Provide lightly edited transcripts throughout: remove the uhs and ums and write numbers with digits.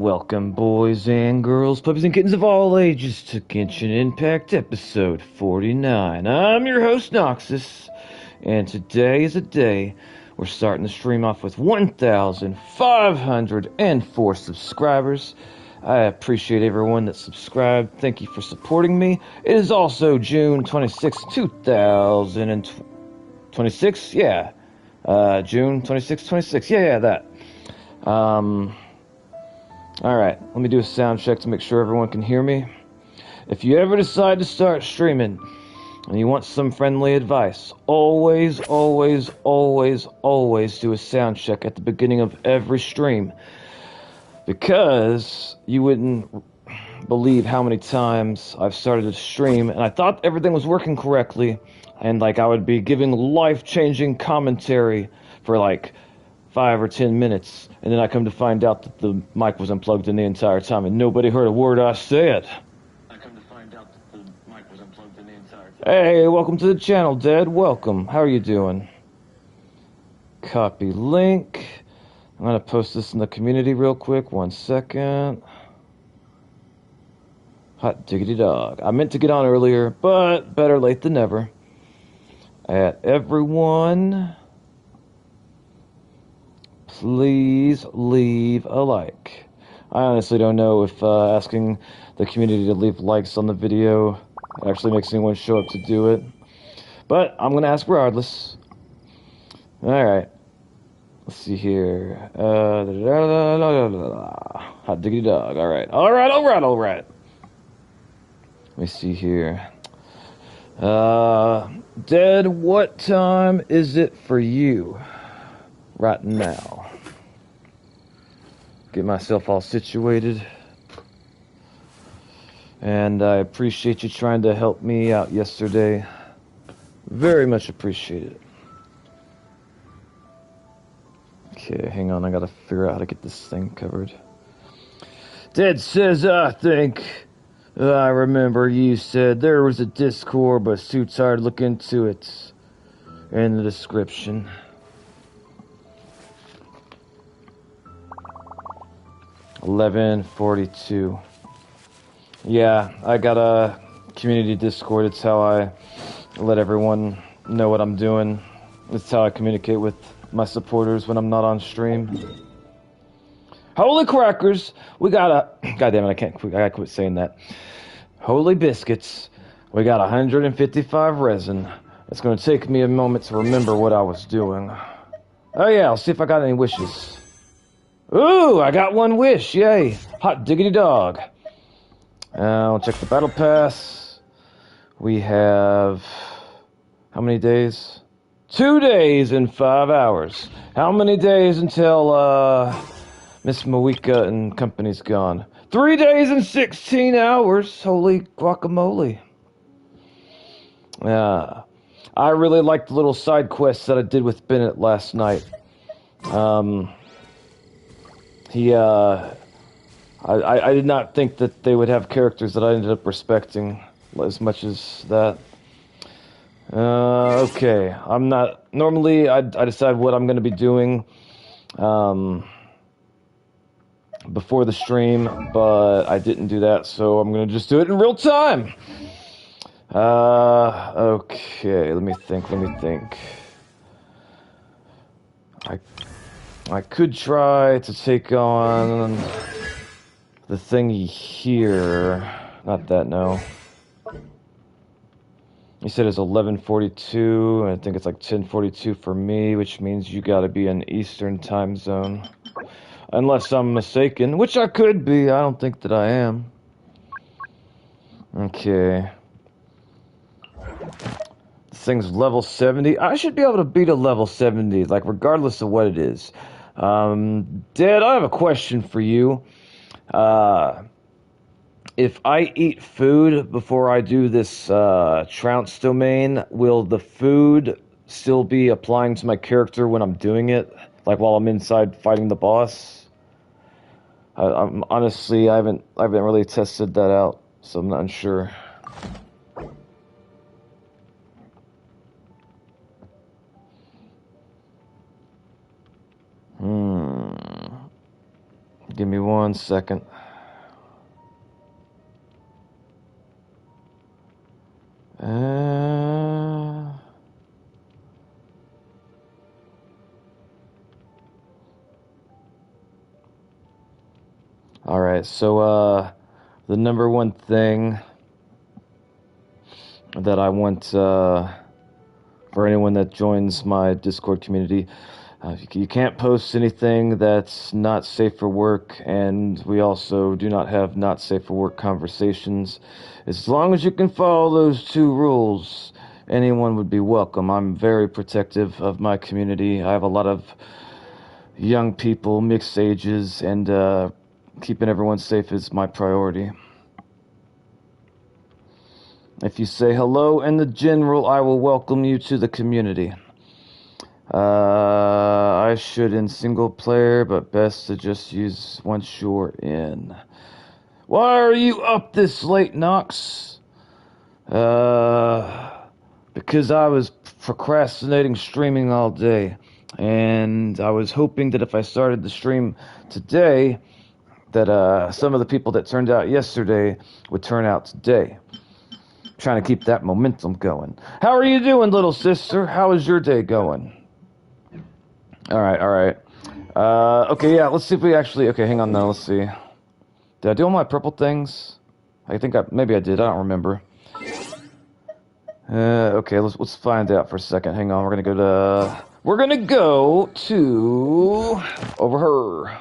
Welcome, boys and girls, puppies and kittens of all ages, to Genshin Impact episode 49. I'm your host, Noxus, and today is a day we're starting the stream off with 1,504 subscribers. I appreciate everyone that subscribed. Thank you for supporting me. It is also June 26, 2026. Yeah. June 26, 26. Yeah, that. Alright, let me do a sound check to make sure everyone can hear me. If you ever decide to start streaming and you want some friendly advice, always do a sound check at the beginning of every stream. Because you wouldn't believe how many times I've started to stream and I thought everything was working correctly and I would be giving life-changing commentary for 5 or 10 minutes, and then I come to find out that the mic was unplugged in the entire time, and nobody heard a word I said. Hey, welcome to the channel, Dad. Welcome. How are you doing? Copy link. I'm gonna post this in the community real quick. 1 second. Hot diggity dog. I meant to get on earlier, but better late than never. At everyone, please leave a like. I honestly don't know if asking the community to leave likes on the video actually makes anyone show up to do it. But I'm going to ask regardless. Alright. Let's see here. Hot diggity dog. Alright. Let me see here. Dad, what time is it for you right now? Get myself all situated. And I appreciate you trying to help me out yesterday. Very much appreciate it. Okay, hang on, I gotta figure out how to get this thing covered. Dad says, I think I remember you said there was a Discord, but too tired to look into it. In the description. $11.42. Yeah, I got a community Discord. It's how I let everyone know what I'm doing. It's how I communicate with my supporters when I'm not on stream. Holy crackers! We got a... God damn it, I gotta quit saying that. Holy biscuits. We got 155 resin. It's gonna take me a moment to remember what I was doing. Oh yeah, I'll see if I got any wishes. Ooh, I got one wish, yay. Hot diggity dog. I'll check the battle pass. We have... How many days? 2 days and 5 hours. How many days until, Miss Mawika and company's gone? 3 days and 16 hours. Holy guacamole. I really liked the little side quests that I did with Bennett last night. I did not think that they would have characters that I ended up respecting as much as that. Okay. I'm not... Normally, I decide what I'm going to be doing before the stream, but I didn't do that, so I'm going to just do it in real time. Okay. Let me think. I could try to take on the thingy here. Not that, no. You said it's 11:42, and I think it's 10:42 for me, which means you gotta be in Eastern time zone. Unless I'm mistaken, which I could be. I don't think that I am. Okay. This thing's level 70. I should be able to beat a level 70, regardless of what it is. Dad, I have a question for you. If I eat food before I do this trounce domain, will the food still be applying to my character when I'm doing it? While I'm inside fighting the boss? I'm honestly, I haven't really tested that out, so I'm not sure. Give me 1 1 second. Alright, so, the number one thing that I want, for anyone that joins my Discord community, you can't post anything that's not safe for work, and we also do not have not safe for work conversations. As long as you can follow those 2 rules, anyone would be welcome. I'm very protective of my community. I have a lot of young people, mixed ages, and keeping everyone safe is my priority. If you say hello in the general, I will welcome you to the community. I should in single player, but best to just use once you're in. Why are you up this late, Nox? Because I was procrastinating streaming all day, and I was hoping that if I started the stream today, that some of the people that turned out yesterday would turn out today. Trying to keep that momentum going. How are you doing, little sister? How is your day going? Alright. Okay, yeah, let's see if we actually... Okay, hang on, though, let's see. Did I do all my purple things? I think maybe I did, I don't remember. Okay, let's find out for a second. Hang on, we're gonna go to... over her.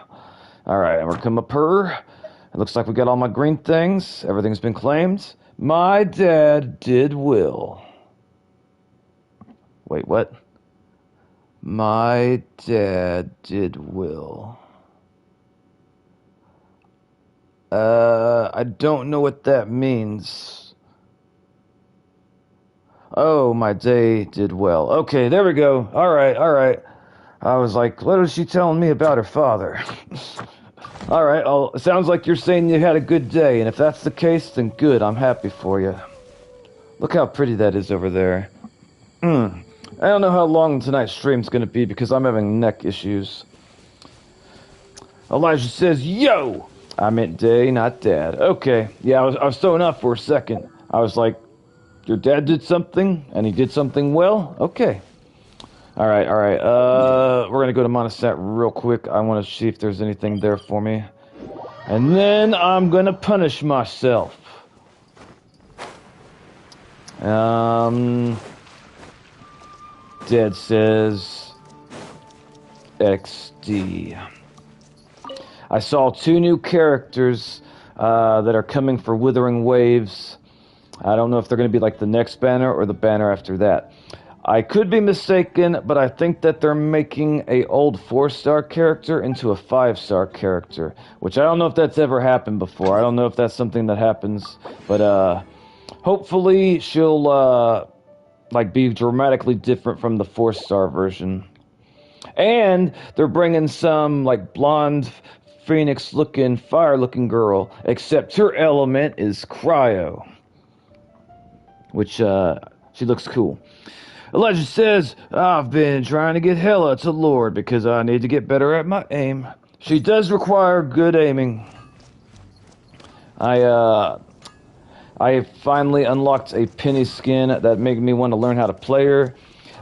Alright, we're come up her. It looks like we got all my green things. Everything's been claimed. My dad did will. Wait, what? My dad did will. I don't know what that means. Oh, my day did well. Okay, there we go. Alright. I was like, what is she telling me about her father? Alright, it sounds like you're saying you had a good day, and if that's the case, then good, I'm happy for you. Look how pretty that is over there. I don't know how long tonight's stream's gonna be because I'm having neck issues. Elijah says, yo! I meant day, not dad. Okay, yeah, I was throwing up for a second. I was like, your dad did something, and he did something well? Okay. Alright, we're gonna go to Monostat real quick. I want to see if there's anything there for me. And then I'm gonna punish myself. Dead says... XD. I saw 2 new characters that are coming for Withering Waves. I don't know if they're gonna be like the next banner or the banner after that. I could be mistaken, but I think that they're making a old 4-star character into a 5-star character, which I don't know if that's ever happened before. I don't know if that's something that happens, but hopefully she'll like be dramatically different from the 4-star version. And they're bringing some like blonde phoenix-looking, fire-looking girl, except her element is cryo, which she looks cool. Elijah says, I've been trying to get Hella to Lord because I need to get better at my aim. She does require good aiming. I finally unlocked a penny skin that made me want to learn how to play her.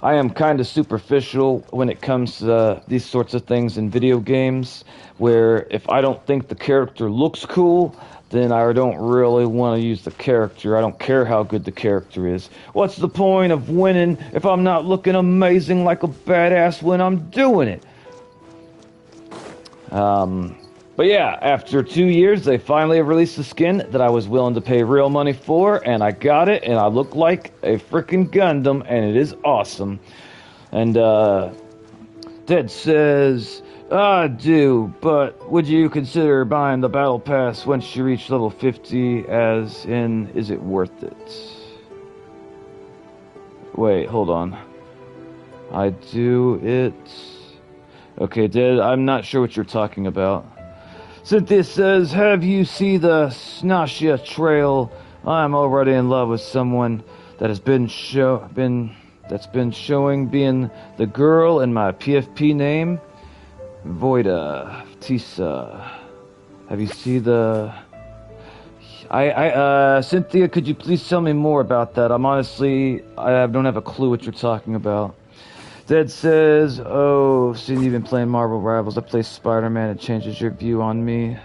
I am kind of superficial when it comes to these sorts of things in video games, where if I don't think the character looks cool, then I don't really want to use the character. I don't care how good the character is. What's the point of winning if I'm not looking amazing like a badass when I'm doing it? But yeah, after 2 years, they finally released a skin that I was willing to pay real money for, and I got it, and I look like a freaking Gundam, and it is awesome. And, Dead says, I do, but would you consider buying the battle pass once you reach level 50, as in, is it worth it? Wait, hold on. I do it... Okay, Dead, I'm not sure what you're talking about. Cynthia says, have you seen the Snashia Trail? I'm already in love with someone that has been showing being the girl in my PFP name. Voida, Tisa. Have you seen the... Cynthia, could you please tell me more about that? I don't have a clue what you're talking about. Zed says, oh, seeing you've been playing Marvel Rivals, I play Spider-Man, it changes your view on me.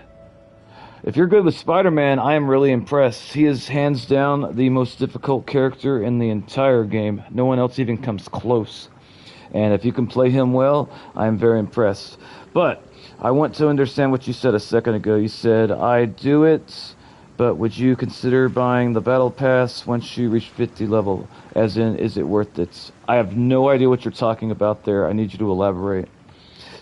If you're good with Spider-Man, I am really impressed. He is hands down the most difficult character in the entire game. No one else even comes close. And if you can play him well, I am very impressed. But I want to understand what you said a second ago. You said, I do it, but would you consider buying the Battle Pass once you reach 50 level? As in, is it worth it? I have no idea what you're talking about there. I need you to elaborate.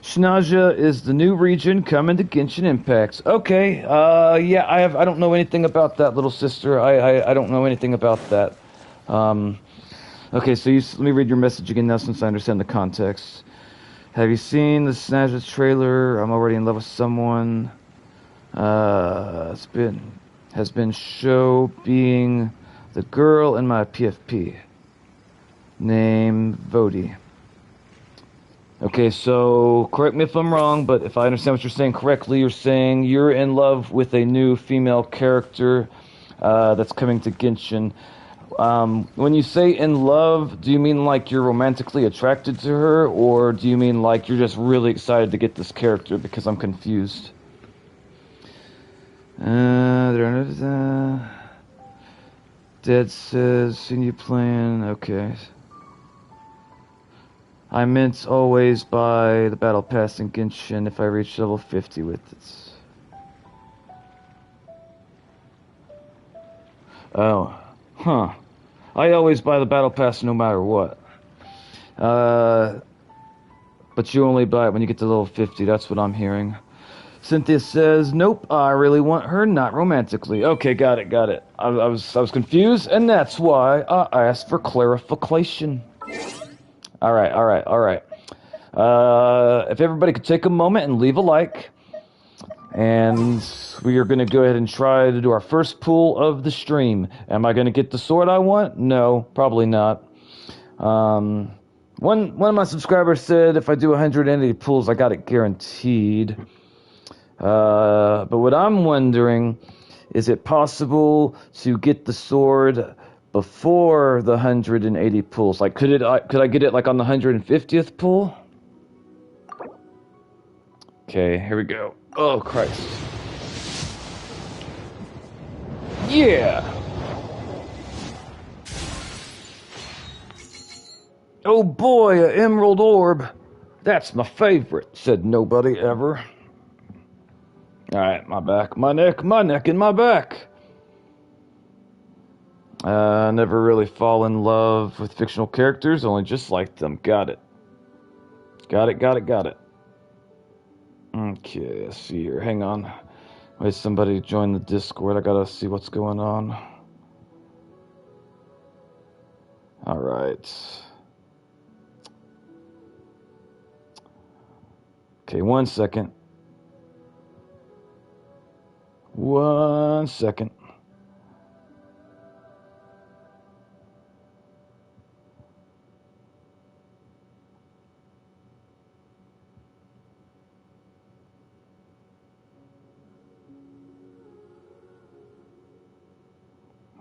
Shinaja is the new region coming to Genshin Impact. Okay, yeah, I don't know anything about that, little sister. I don't know anything about that. Okay, so let me read your message again now since I understand the context. Have you seen the Shinaja trailer? I'm already in love with someone. Has been show being the girl in my PFP. Name Vodi. Okay, so correct me if I'm wrong, but if I understand what you're saying correctly, you're saying you're in love with a new female character that's coming to Genshin. When you say in love, do you mean like you're romantically attracted to her, or do you mean like you're just really excited to get this character? Because I'm confused. Dead says, seen you playing, okay. I meant always buy the Battle Pass in Genshin if I reach level 50 with it. Oh, huh. I always buy the Battle Pass no matter what. But you only buy it when you get to level 50, that's what I'm hearing. Cynthia says, nope, I really want her, not romantically. Okay, got it. I was confused, and that's why I asked for clarification. Alright. If everybody could take a moment and leave a like. And we are going to go ahead and try to do our first pull of the stream. Am I going to get the sword I want? No, probably not. One of my subscribers said if I do 180 pulls, I got it guaranteed. But what I'm wondering, is it possible to get the sword before the 180 pulls? Like, could I get it like on the 150th pull? Okay, here we go. Oh, Christ. Yeah! Oh boy, an emerald orb. That's my favorite, said nobody ever. Alright, my back, my neck, and my back. Never really fall in love with fictional characters, only just like them. Got it. Okay, let's see here. Hang on. Wait, somebody join the Discord. I gotta see what's going on. Alright. Okay, 1 second. 1 second.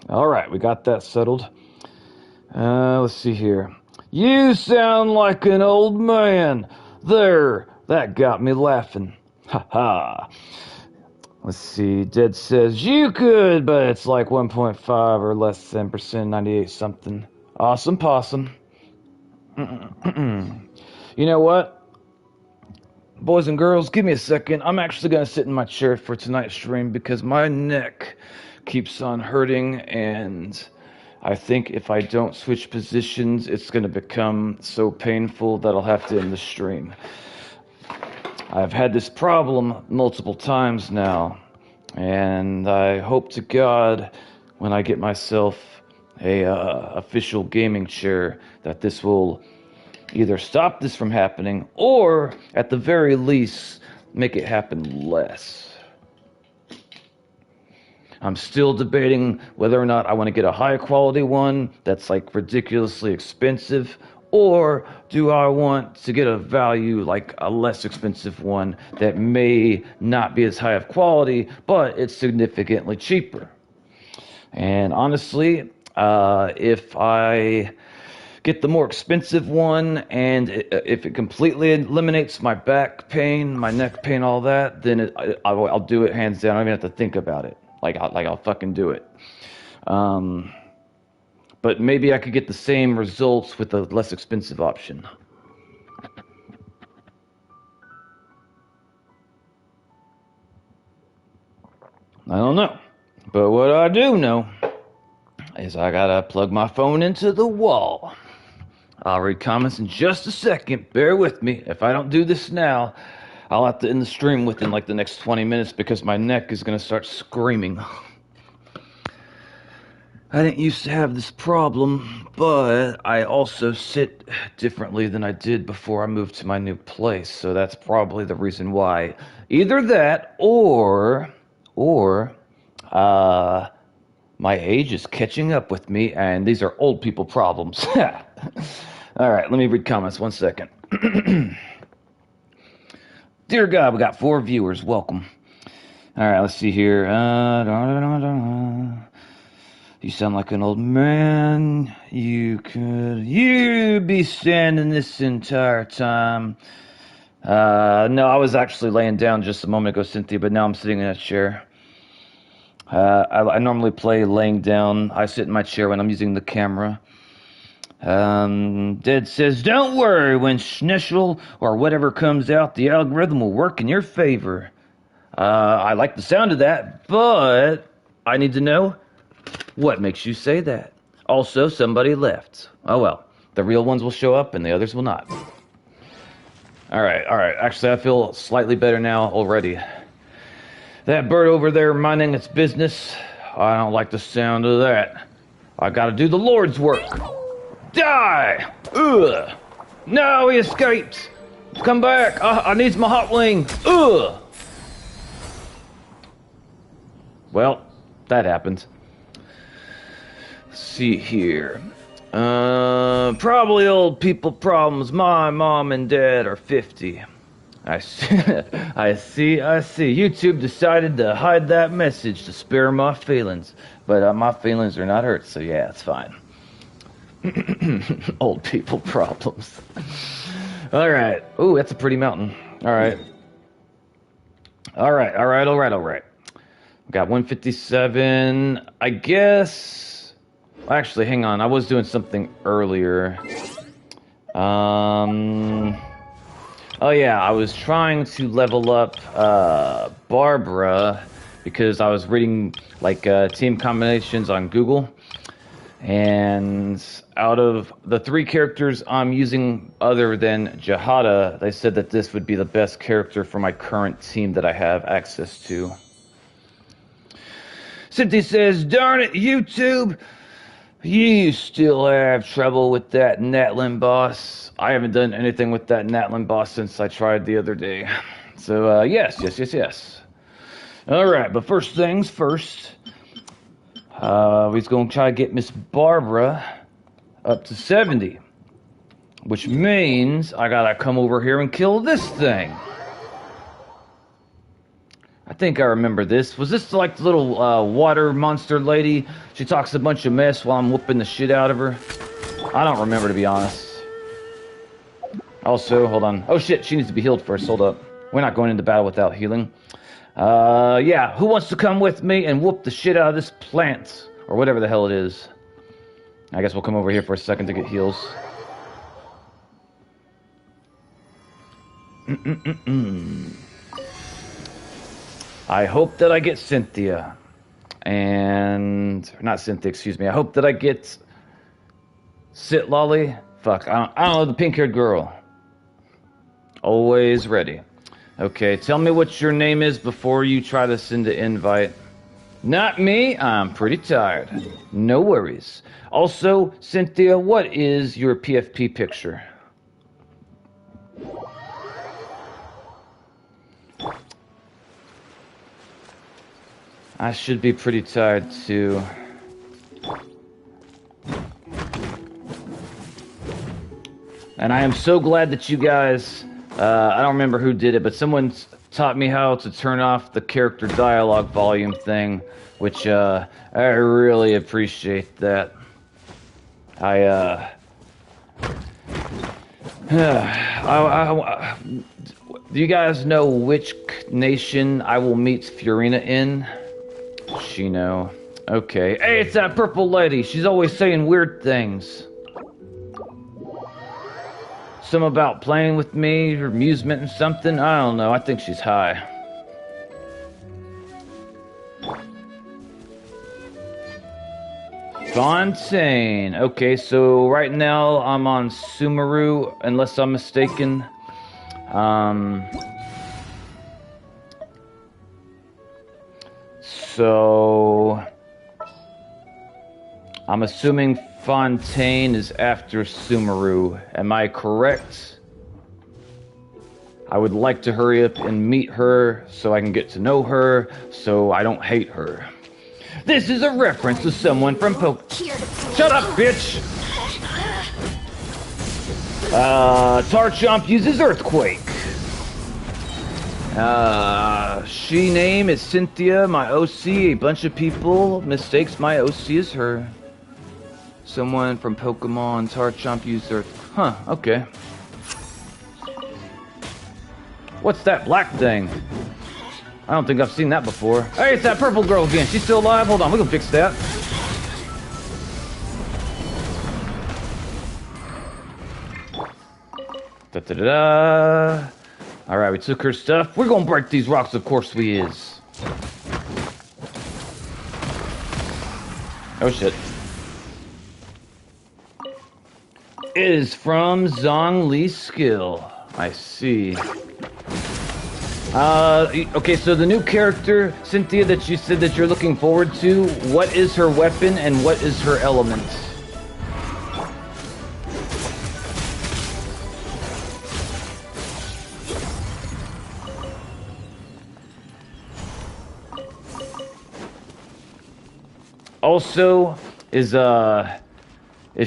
Alright, we got that settled. Let's see here. You sound like an old man. There, that got me laughing. Ha ha. Let's see. Dead says you could, but it's like 1.5 or less than %, 98 something. Awesome possum. You know what? Boys and girls, give me a second. I'm actually going to sit in my chair for tonight's stream because my neck keeps on hurting, and I think if I don't switch positions, it's going to become so painful that I'll have to end the stream. I've had this problem multiple times now, and I hope to God when I get myself a official gaming chair that this will either stop this from happening or at the very least make it happen less. I'm still debating whether or not I want to get a high quality one that's like ridiculously expensive, Or do I want to get a value like a less expensive one that may not be as high of quality, but it's significantly cheaper? And honestly, if I get the more expensive one and if it completely eliminates my back pain, my neck pain, all that, then I'll do it hands down. I don't even have to think about it. I'll fucking do it. But maybe I could get the same results with a less expensive option. I don't know. But what I do know is I gotta plug my phone into the wall. I'll read comments in just a second. Bear with me. If I don't do this now, I'll have to end the stream within like the next 20 minutes because my neck is gonna start screaming. I didn't used to have this problem, but I also sit differently than I did before I moved to my new place, so that's probably the reason why. Either that, or my age is catching up with me, and these are old people problems. All right, let me read comments 1 second. Dear God, we got 4 viewers. Welcome. All right, let's see here. You sound like an old man. You be standing this entire time? No, I was actually laying down just a moment ago, Cynthia, but now I'm sitting in a chair. I normally play laying down. I sit in my chair when I'm using the camera. Dead says, don't worry, when Schnischel or whatever comes out, the algorithm will work in your favor. I like the sound of that, but I need to know, what makes you say that? Also, somebody left. Oh well, the real ones will show up and the others will not. Alright. Actually, I feel slightly better now already. That bird over there minding its business, I don't like the sound of that. I gotta do the Lord's work. Die! Ugh! No, he escaped! Come back! I need my hot wing! Ugh! Well, that happened. Let's see here. Probably old people problems. My mom and dad are 50. I see. I see. YouTube decided to hide that message to spare my feelings. But my feelings are not hurt, so yeah, it's fine. Old people problems. Alright. Ooh, that's a pretty mountain. Alright. Got 157. I guess... Actually, hang on. I was doing something earlier. Oh yeah, I was trying to level up Barbara because I was reading like team combinations on Google. And out of the 3 characters I'm using other than Jahada, they said that this would be the best character for my current team that I have access to. Cynthia says, darn it, YouTube, you still have trouble with that Natlin boss. I haven't done anything with that Natlin boss since I tried the other day. So, yes. Alright, but first things first. He's going to try to get Miss Barbara up to 70. Which means I gotta come over here and kill this thing. I think I remember this. Was this like the little water monster lady? She talks a bunch of mess while I'm whooping the shit out of her. I don't remember, to be honest. Also, hold on. Oh shit, she needs to be healed first. Hold up. We're not going into battle without healing. Yeah, who wants to come with me and whoop the shit out of this plant? Or whatever the hell it is. I guess we'll come over here for a second to get heals. I hope that I get Cynthia. And... not Cynthia, excuse me. I hope that I get... Sit Lolly? Fuck, I don't know, the pink-haired girl. Always ready. Okay, tell me what your name is before you try to send an invite. Not me, I'm pretty tired. No worries. Also, Cynthia, what is your PFP picture? I should be pretty tired too. And I am so glad that you guys, I don't remember who did it, but someone taught me how to turn off the character dialogue volume thing, which I really appreciate that. Do you guys know which nation I will meet Fiorina in? Shino. Okay. Hey, it's that purple lady. She's always saying weird things. Some about playing with me, or amusement and something. I don't know. I think she's high. Fontaine. Okay, so right now I'm on Sumeru, unless I'm mistaken. So I'm assuming Fontaine is after Sumeru. Am I correct? I would like to hurry up and meet her so I can get to know her, so I don't hate her. This is a reference to someone from Shut up, bitch! Tarchomp uses Earthquake. She name is Cynthia, my OC. A bunch of people mistakes my OC as her. Someone from Pokemon, Tarchomp used Earth. Huh, okay. What's that black thing? I don't think I've seen that before. Hey, it's that purple girl again. She's still alive? Hold on, we can fix that. Da-da-da-da. Alright, we took her stuff. We're gonna break these rocks, of course we is. Oh shit. It is from Zhongli Skill. I see. Okay, so the new character, Cynthia, that you said that you're looking forward to, what is her weapon and what is her element? Also, is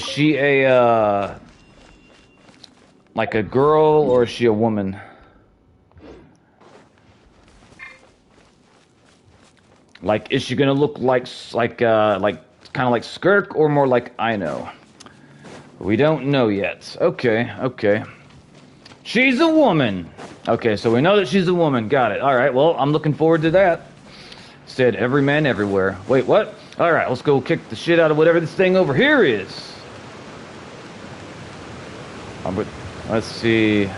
she a, like a girl or is she a woman? Like, is she gonna look like kind of like Skirk or more like Ino? We don't know yet. Okay, okay. She's a woman. Okay, so we know that she's a woman. Got it. All right, well, I'm looking forward to that. Said every man everywhere. Wait, what? All right, let's go kick the shit out of whatever this thing over here is. Let's see.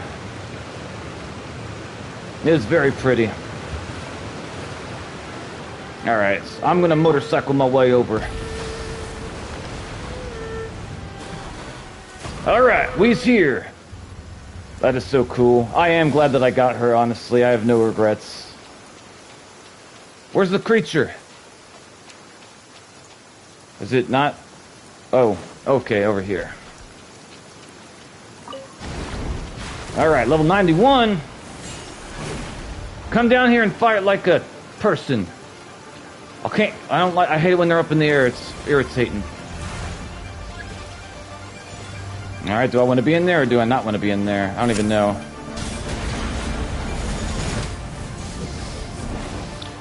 It's very pretty. Alright, so I'm gonna motorcycle my way over. Alright, we's here. That is so cool. I am glad that I got her, honestly. I have no regrets. Where's the creature? Is it not? Oh, okay, over here. Alright, level 91. Come down here and fight like a person. I hate it when they're up in the air, it's irritating. Alright, do I want to be in there or do I not want to be in there? I don't even know.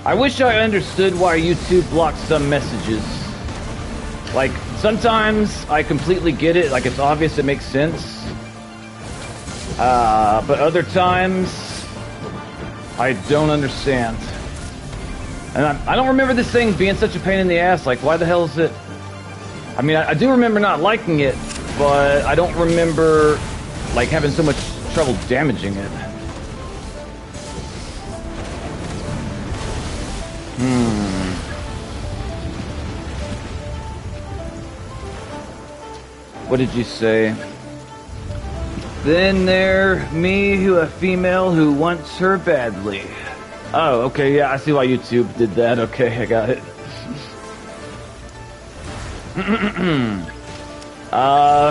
I wish I understood why YouTube blocks some messages. Like, sometimes I completely get it, like it's obvious, it makes sense. But other times, I don't understand. And I don't remember this thing being such a pain in the ass. Like, why the hell is it? I mean, I do remember not liking it, but I don't remember, like, having so much trouble damaging it. What did you say? Then there, me, who a female who wants her badly. Oh, okay, yeah, I see why YouTube did that. Okay, I got it.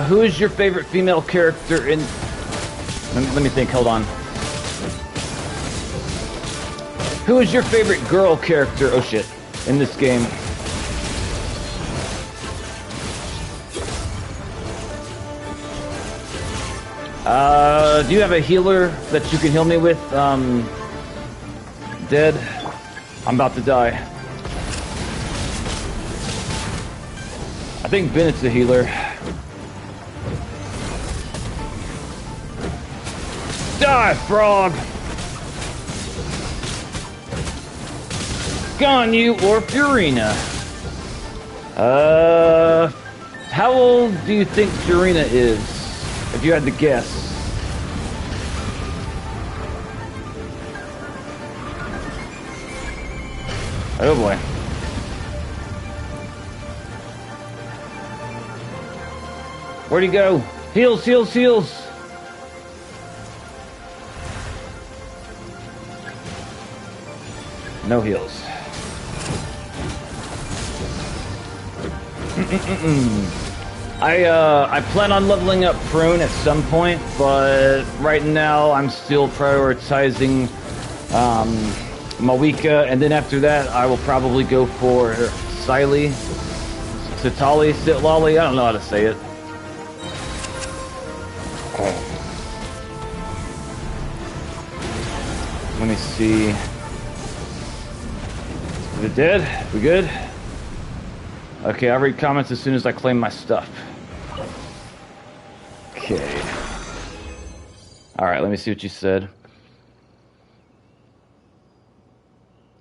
Who is your favorite female character in... Let me think, hold on. Who is your favorite girl character, oh shit, in this game? Do you have a healer that you can heal me with? Dead? I'm about to die. I think Bennett's a healer. Die, frog! Gone you or Furina. How old do you think Furina is? If you had to guess. Oh boy. Where'd he go? Heals, heals, heals! No heals. I plan on leveling up Prune at some point, but right now I'm still prioritizing Mawika, and then after that I will probably go for Siley, Sitali, Sitlali, I don't know how to say it. Let me see. Is it dead? We good? Okay, I'll read comments as soon as I claim my stuff. Okay. Alright, let me see what you said.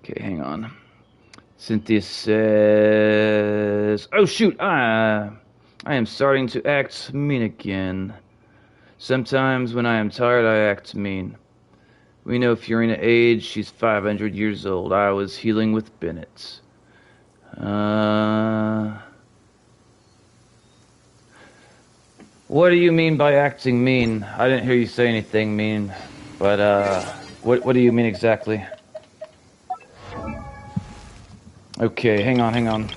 Okay, hang on. Cynthia says... Oh shoot, I am starting to act mean again. Sometimes when I am tired, I act mean. We know Furina age, she's 500 years old. I was healing with Bennett. What do you mean by acting mean? I didn't hear you say anything mean, but what do you mean exactly? Okay, hang on.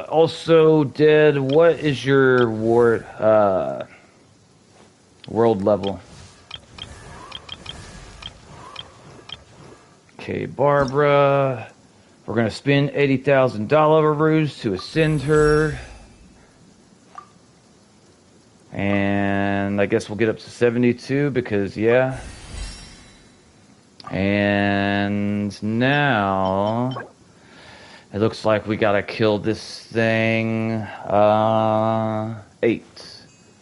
Also, Dead, what is your world level? Okay, Barbara. We're gonna spend $80,000 ruse to ascend her. And I guess we'll get up to 72 because, yeah. And now it looks like we gotta kill this thing. 8.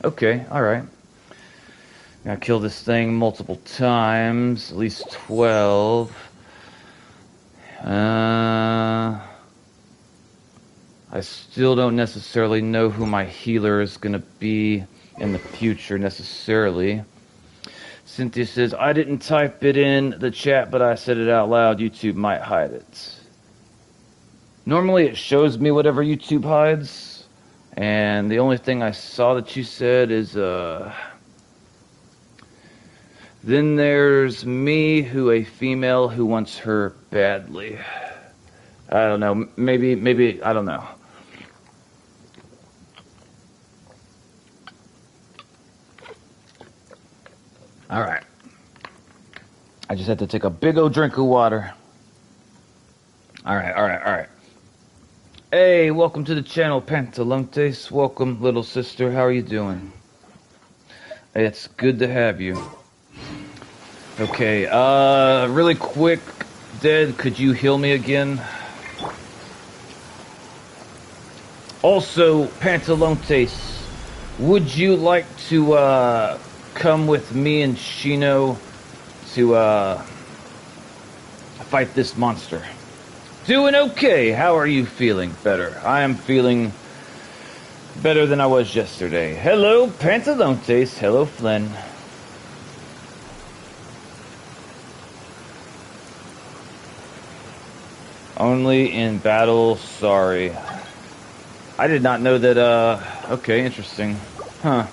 Okay, alright. Gotta kill this thing multiple times, at least 12. I still don't necessarily know who my healer is gonna be in the future necessarily. Cynthia says, I didn't type it in the chat, but I said it out loud. YouTube might hide it. Normally it shows me whatever YouTube hides, and the only thing I saw that you said is, then there's me, who a female who wants her badly. I don't know, maybe, I don't know. Alright. I just had to take a big old drink of water. Alright. Hey, welcome to the channel, Pantalontes. Welcome, little sister. How are you doing? It's good to have you. Okay, really quick, Dead, could you heal me again? Also, Pantalontes, would you like to, come with me and Shino to, fight this monster? Doing okay. How are you feeling? Better. I am feeling better than I was yesterday. Hello, Pantalontes. Hello, Flynn. Only in battle, sorry. I did not know that, okay, interesting. Huh.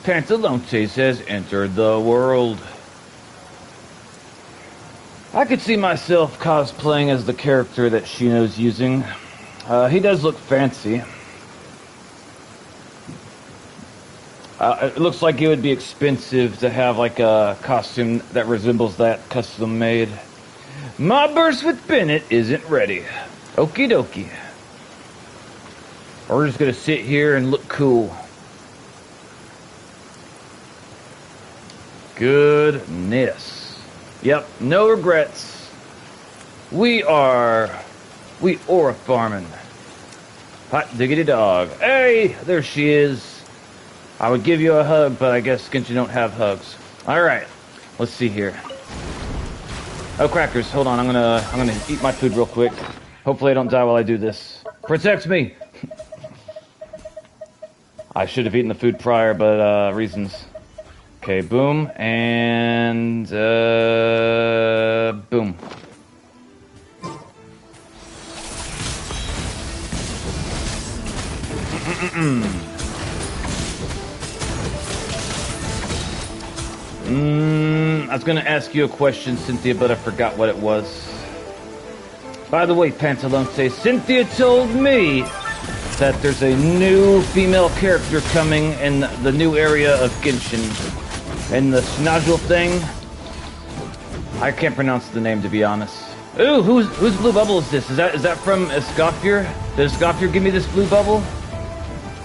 Pantalontes has entered the world. I could see myself cosplaying as the character that Shino's using. He does look fancy. It looks like it would be expensive to have like a costume that resembles that custom made. My burst with Bennett isn't ready. Okie dokie. We're just gonna sit here and look cool. Goodness. Yep, no regrets. We aura farming. Hot diggity dog. Hey, there she is. I would give you a hug, but I guess Genshin don't have hugs. Alright, let's see here. Oh, crackers, hold on, I'm gonna eat my food real quick. Hopefully I don't die while I do this. Protect me! I should have eaten the food prior, but reasons. Okay, boom, and boom. I was gonna ask you a question, Cynthia, but I forgot what it was. By the way, Pantalonte, Cynthia told me that there's a new female character coming in the new area of Genshin. And the Snodule thing, I can't pronounce the name, to be honest. Ooh, whose blue bubble is this? Is that from Escoffier? Did Escoffier give me this blue bubble?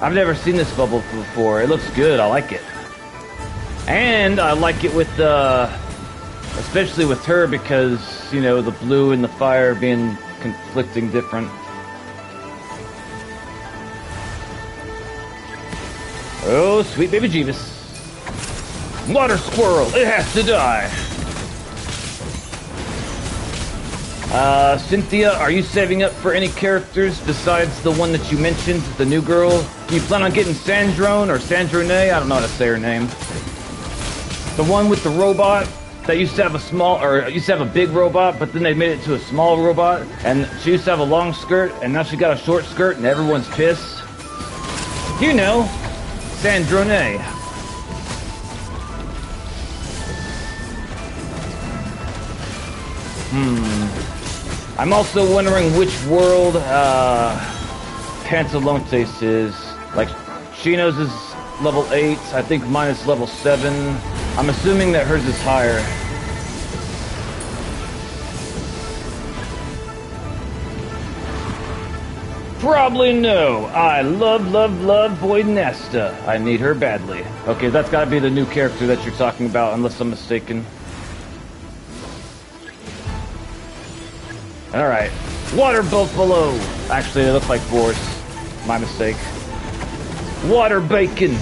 I've never seen this bubble before. It looks good. I like it. And I like it with, especially with her because, you know, the blue and the fire being conflicting different. Oh, sweet baby Jeebus. Water squirrel, it has to die. Cynthia, are you saving up for any characters besides the one that you mentioned, the new girl? Do you plan on getting Sandrone or Sandrone? I don't know how to say her name. The one with the robot that used to have used to have a big robot, but then they made it to a small robot, and she used to have a long skirt, and now she got a short skirt, and everyone's pissed. You know, Sandrone. I'm also wondering which world Pantalontes is. Like, Chino's is level 8, I think mine is level 7. I'm assuming that hers is higher. Probably no. I love Boy Nesta. I need her badly. Okay, that's gotta be the new character that you're talking about, unless I'm mistaken. Alright. Water buffalo! Actually, they look like boars. My mistake. Water bacon!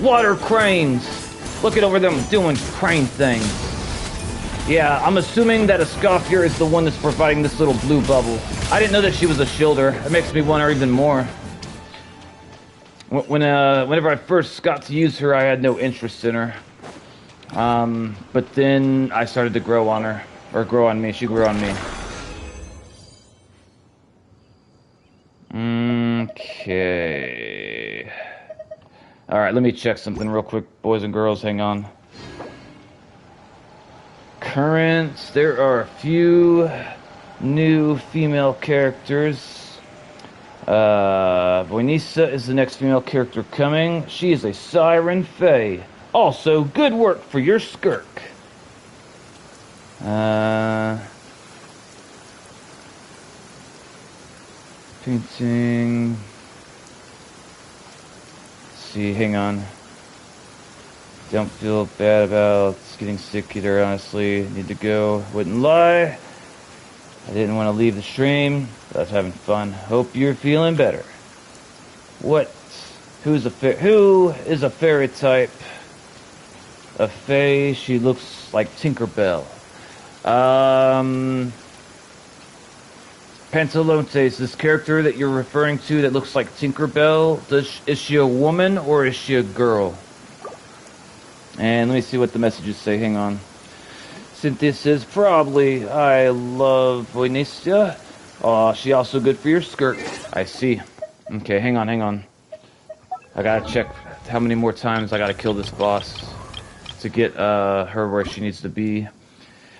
Water cranes! Look at over them doing crane things. Yeah, I'm assuming that Escoffier is the one that's providing this little blue bubble. I didn't know that she was a shielder. It makes me want her even more. Whenever I first got to use her, I had no interest in her. But then I started to grow on her. Or grow on me. She grew on me. Okay. Alright, let me check something real quick, boys and girls. Hang on. Currents. There are a few new female characters. Voinisa is the next female character coming. She is a Siren Fae. Also, good work for your skirk. Painting. Let's see, hang on. Don't feel bad about getting sick either, honestly. Need to go. Wouldn't lie. I didn't want to leave the stream, but I was having fun. Hope you're feeling better. What? Who is a fairy type? A fae. She looks like Tinkerbell. Pantalontes, this character that you're referring to that looks like Tinkerbell, is she a woman or is she a girl? And let me see what the messages say. Hang on. Cynthia says, probably. I love Voinicia. She also good for your skirt. I see. Okay, hang on. I gotta check how many more times I gotta kill this boss to get her where she needs to be.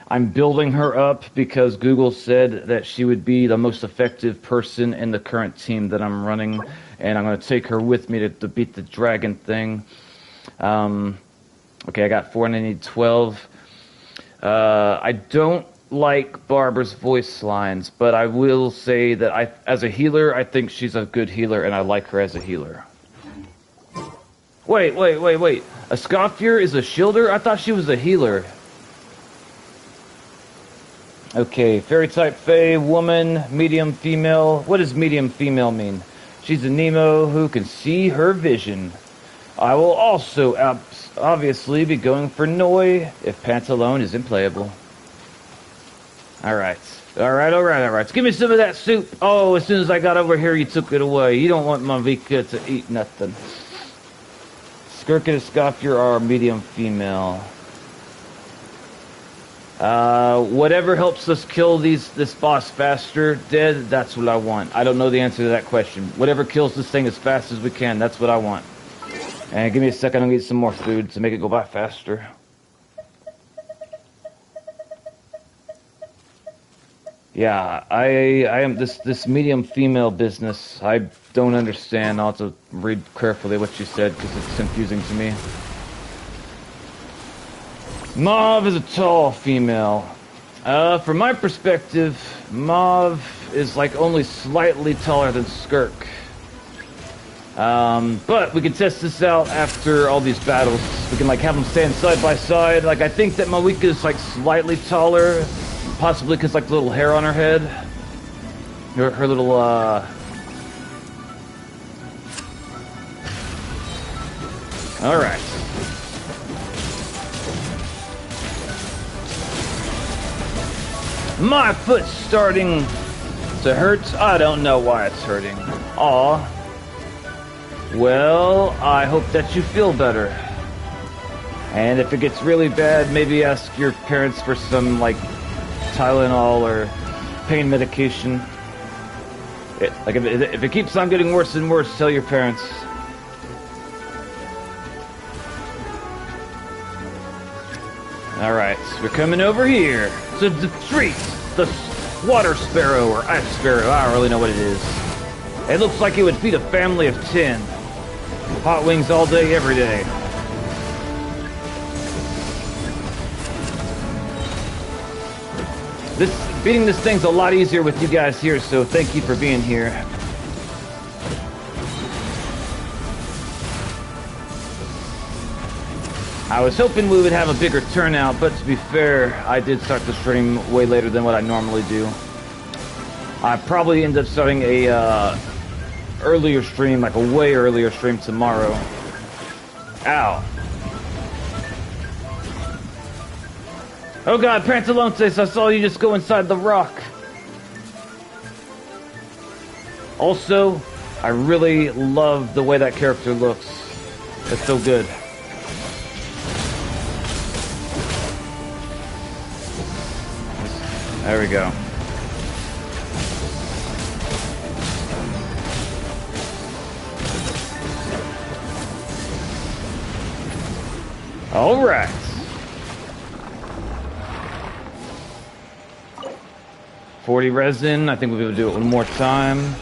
I'm building her up because Google said that she would be the most effective person in the current team that I'm running, and I'm going to take her with me to beat the dragon thing. Okay, I got 4 and I need 12. I don't like Barbara's voice lines, but I will say that as a healer, I think she's a good healer, and I like her as a healer. Wait. A Scoffier is a shielder? I thought she was a healer. Okay, fairy type fae, woman, medium female. What does medium female mean? She's a Nemo who can see her vision. I will also obviously be going for Noi if Pantalone isn't playable. Alright. Give me some of that soup. Oh, as soon as I got over here, you took it away. You don't want my Vika to eat nothing. Skirk and Scoffier are medium female. Whatever helps us kill this boss faster, dead, that's what I want. I don't know the answer to that question. Whatever kills this thing as fast as we can, that's what I want. And give me a second, I'm gonna get some more food to make it go by faster. Yeah, I am this medium female business. I don't understand. I'll have to read carefully what she said because it's confusing to me. Mauve is a tall female. From my perspective, Mauve is like only slightly taller than Skirk. But we can test this out after all these battles. We can like have them stand side by side. Like I think that Mawika is like slightly taller, possibly because like the little hair on her head. Her little Alright. My foot's starting to hurt. I don't know why it's hurting. Aw. Well, I hope that you feel better. And if it gets really bad, maybe ask your parents for some, like, Tylenol or pain medication. If it keeps on getting worse and worse, tell your parents. Alright, we're coming over here to the treat the water sparrow or ice sparrow. I don't really know what it is. It looks like it would feed a family of 10. Hot wings all day, every day. Beating this thing's a lot easier with you guys here, so thank you for being here. I was hoping we would have a bigger turnout, but to be fair, I did start the stream way later than what I normally do. I probably end up starting a earlier stream, like a way earlier stream tomorrow. Ow. Oh god, Pantalontes, I saw you just go inside the rock. Also, I really love the way that character looks. It's so good. There we go. All right. $40 resin. I think we'll be able to do it one more time.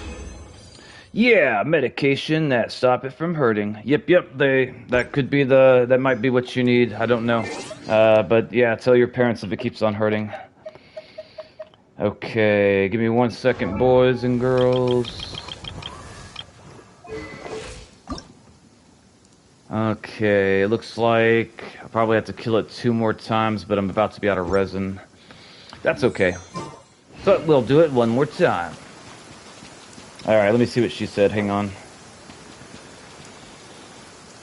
Yeah, medication that stop it from hurting. Yep. That could be that might be what you need. I don't know. But yeah, tell your parents if it keeps on hurting. Okay, give me 1 second, boys and girls. Okay, it looks like I'll probably have to kill it 2 more times, but I'm about to be out of resin. That's okay. But we'll do it 1 more time. Alright, let me see what she said. Hang on.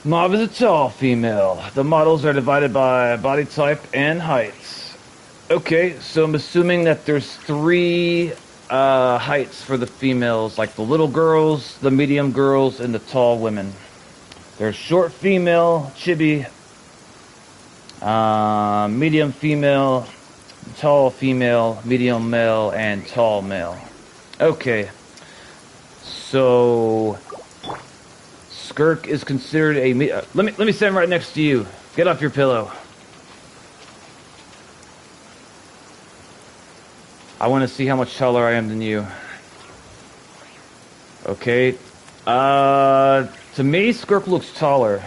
Mauve is a tall female. The models are divided by body type and height. Okay, so I'm assuming that there's 3 heights for the females, like the little girls, the medium girls, and the tall women. There's short female, chibi, medium female, tall female, medium male, and tall male. Okay, so Skirk is considered a let me stand right next to you. Get off your pillow. I want to see how much taller I am than you. Okay. To me, Skirk looks taller.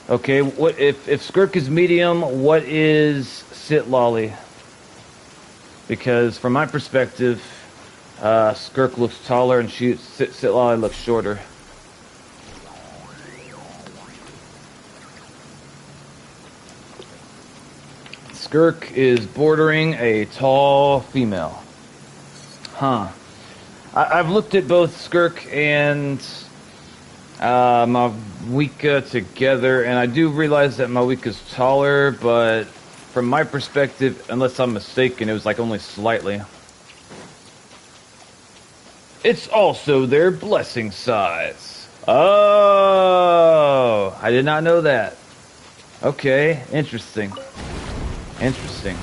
Okay, what if Skirk is medium, what is Sit Lolly? Because from my perspective, Skirk looks taller and Sitlali looks shorter. Skirk is bordering a tall female. Huh. I've looked at both Skirk and Mawika together, and I do realize that Mawika's taller, but from my perspective, unless I'm mistaken, it was like only slightly. It's also their blessing size. Oh, I did not know that. Okay, interesting. Interesting.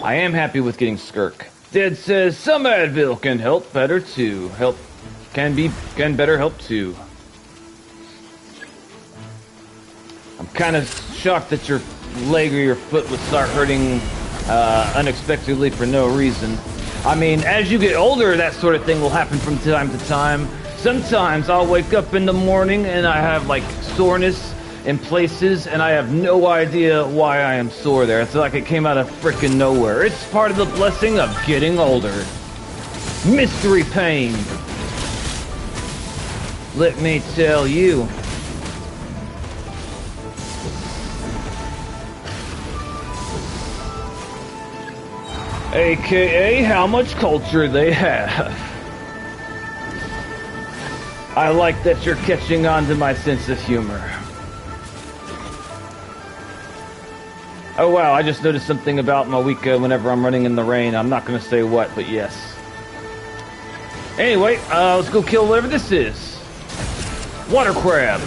I am happy with getting Skirk. Dead says some Advil can help better too. Can better help too. I'm kind of shocked that your leg or your foot would start hurting unexpectedly for no reason. I mean, as you get older, that sort of thing will happen from time to time. Sometimes I'll wake up in the morning and I have like soreness in places, and I have no idea why I am sore there. It's like it came out of frickin' nowhere. It's part of the blessing of getting older. Mystery pain. Let me tell you. AKA how much culture they have. I like that you're catching on to my sense of humor. Oh wow, I just noticed something about Mawika whenever I'm running in the rain. I'm not going to say what, but yes. Anyway, let's go kill whatever this is. Water crab.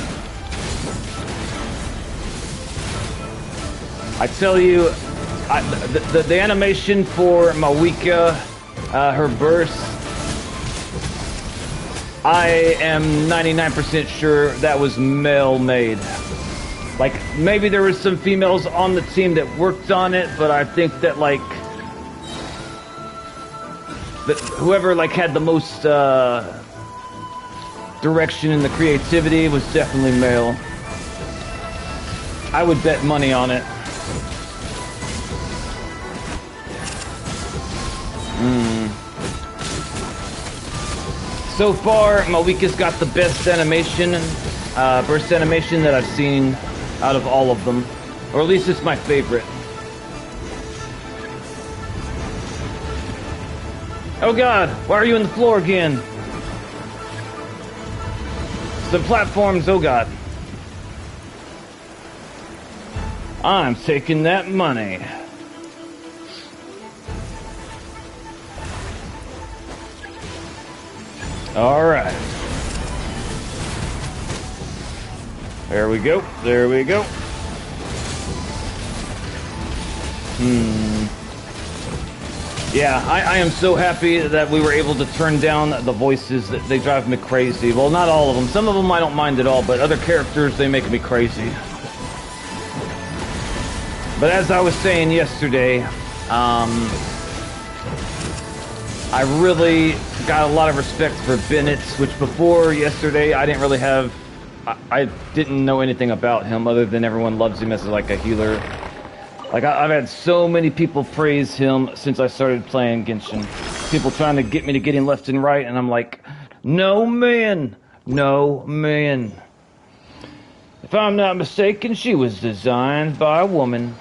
I tell you, the animation for Mawika, her burst, I am 99% sure that was male-made. Like, maybe there was some females on the team that worked on it, but I think that, like, whoever, like, had the most, direction in the creativity was definitely male. I would bet money on it. So far, Mawika's got the best animation, burst animation that I've seen out of all of them. Or at least it's my favorite. Oh god, why are you on the floor again? The platforms, oh god. I'm taking that money. Alright. There we go. There we go. Yeah, I am so happy that we were able to turn down the voices. That they drive me crazy. Well, not all of them. Some of them I don't mind at all, but other characters, they make me crazy. But as I was saying yesterday, I really got a lot of respect for Bennett, which before yesterday I didn't really have. I didn't know anything about him other than everyone loves him as like a healer. Like I've had so many people praise him since I started playing Genshin. People trying to get me to get him left and right, and I'm like, no man, no man. If I'm not mistaken, she was designed by a woman.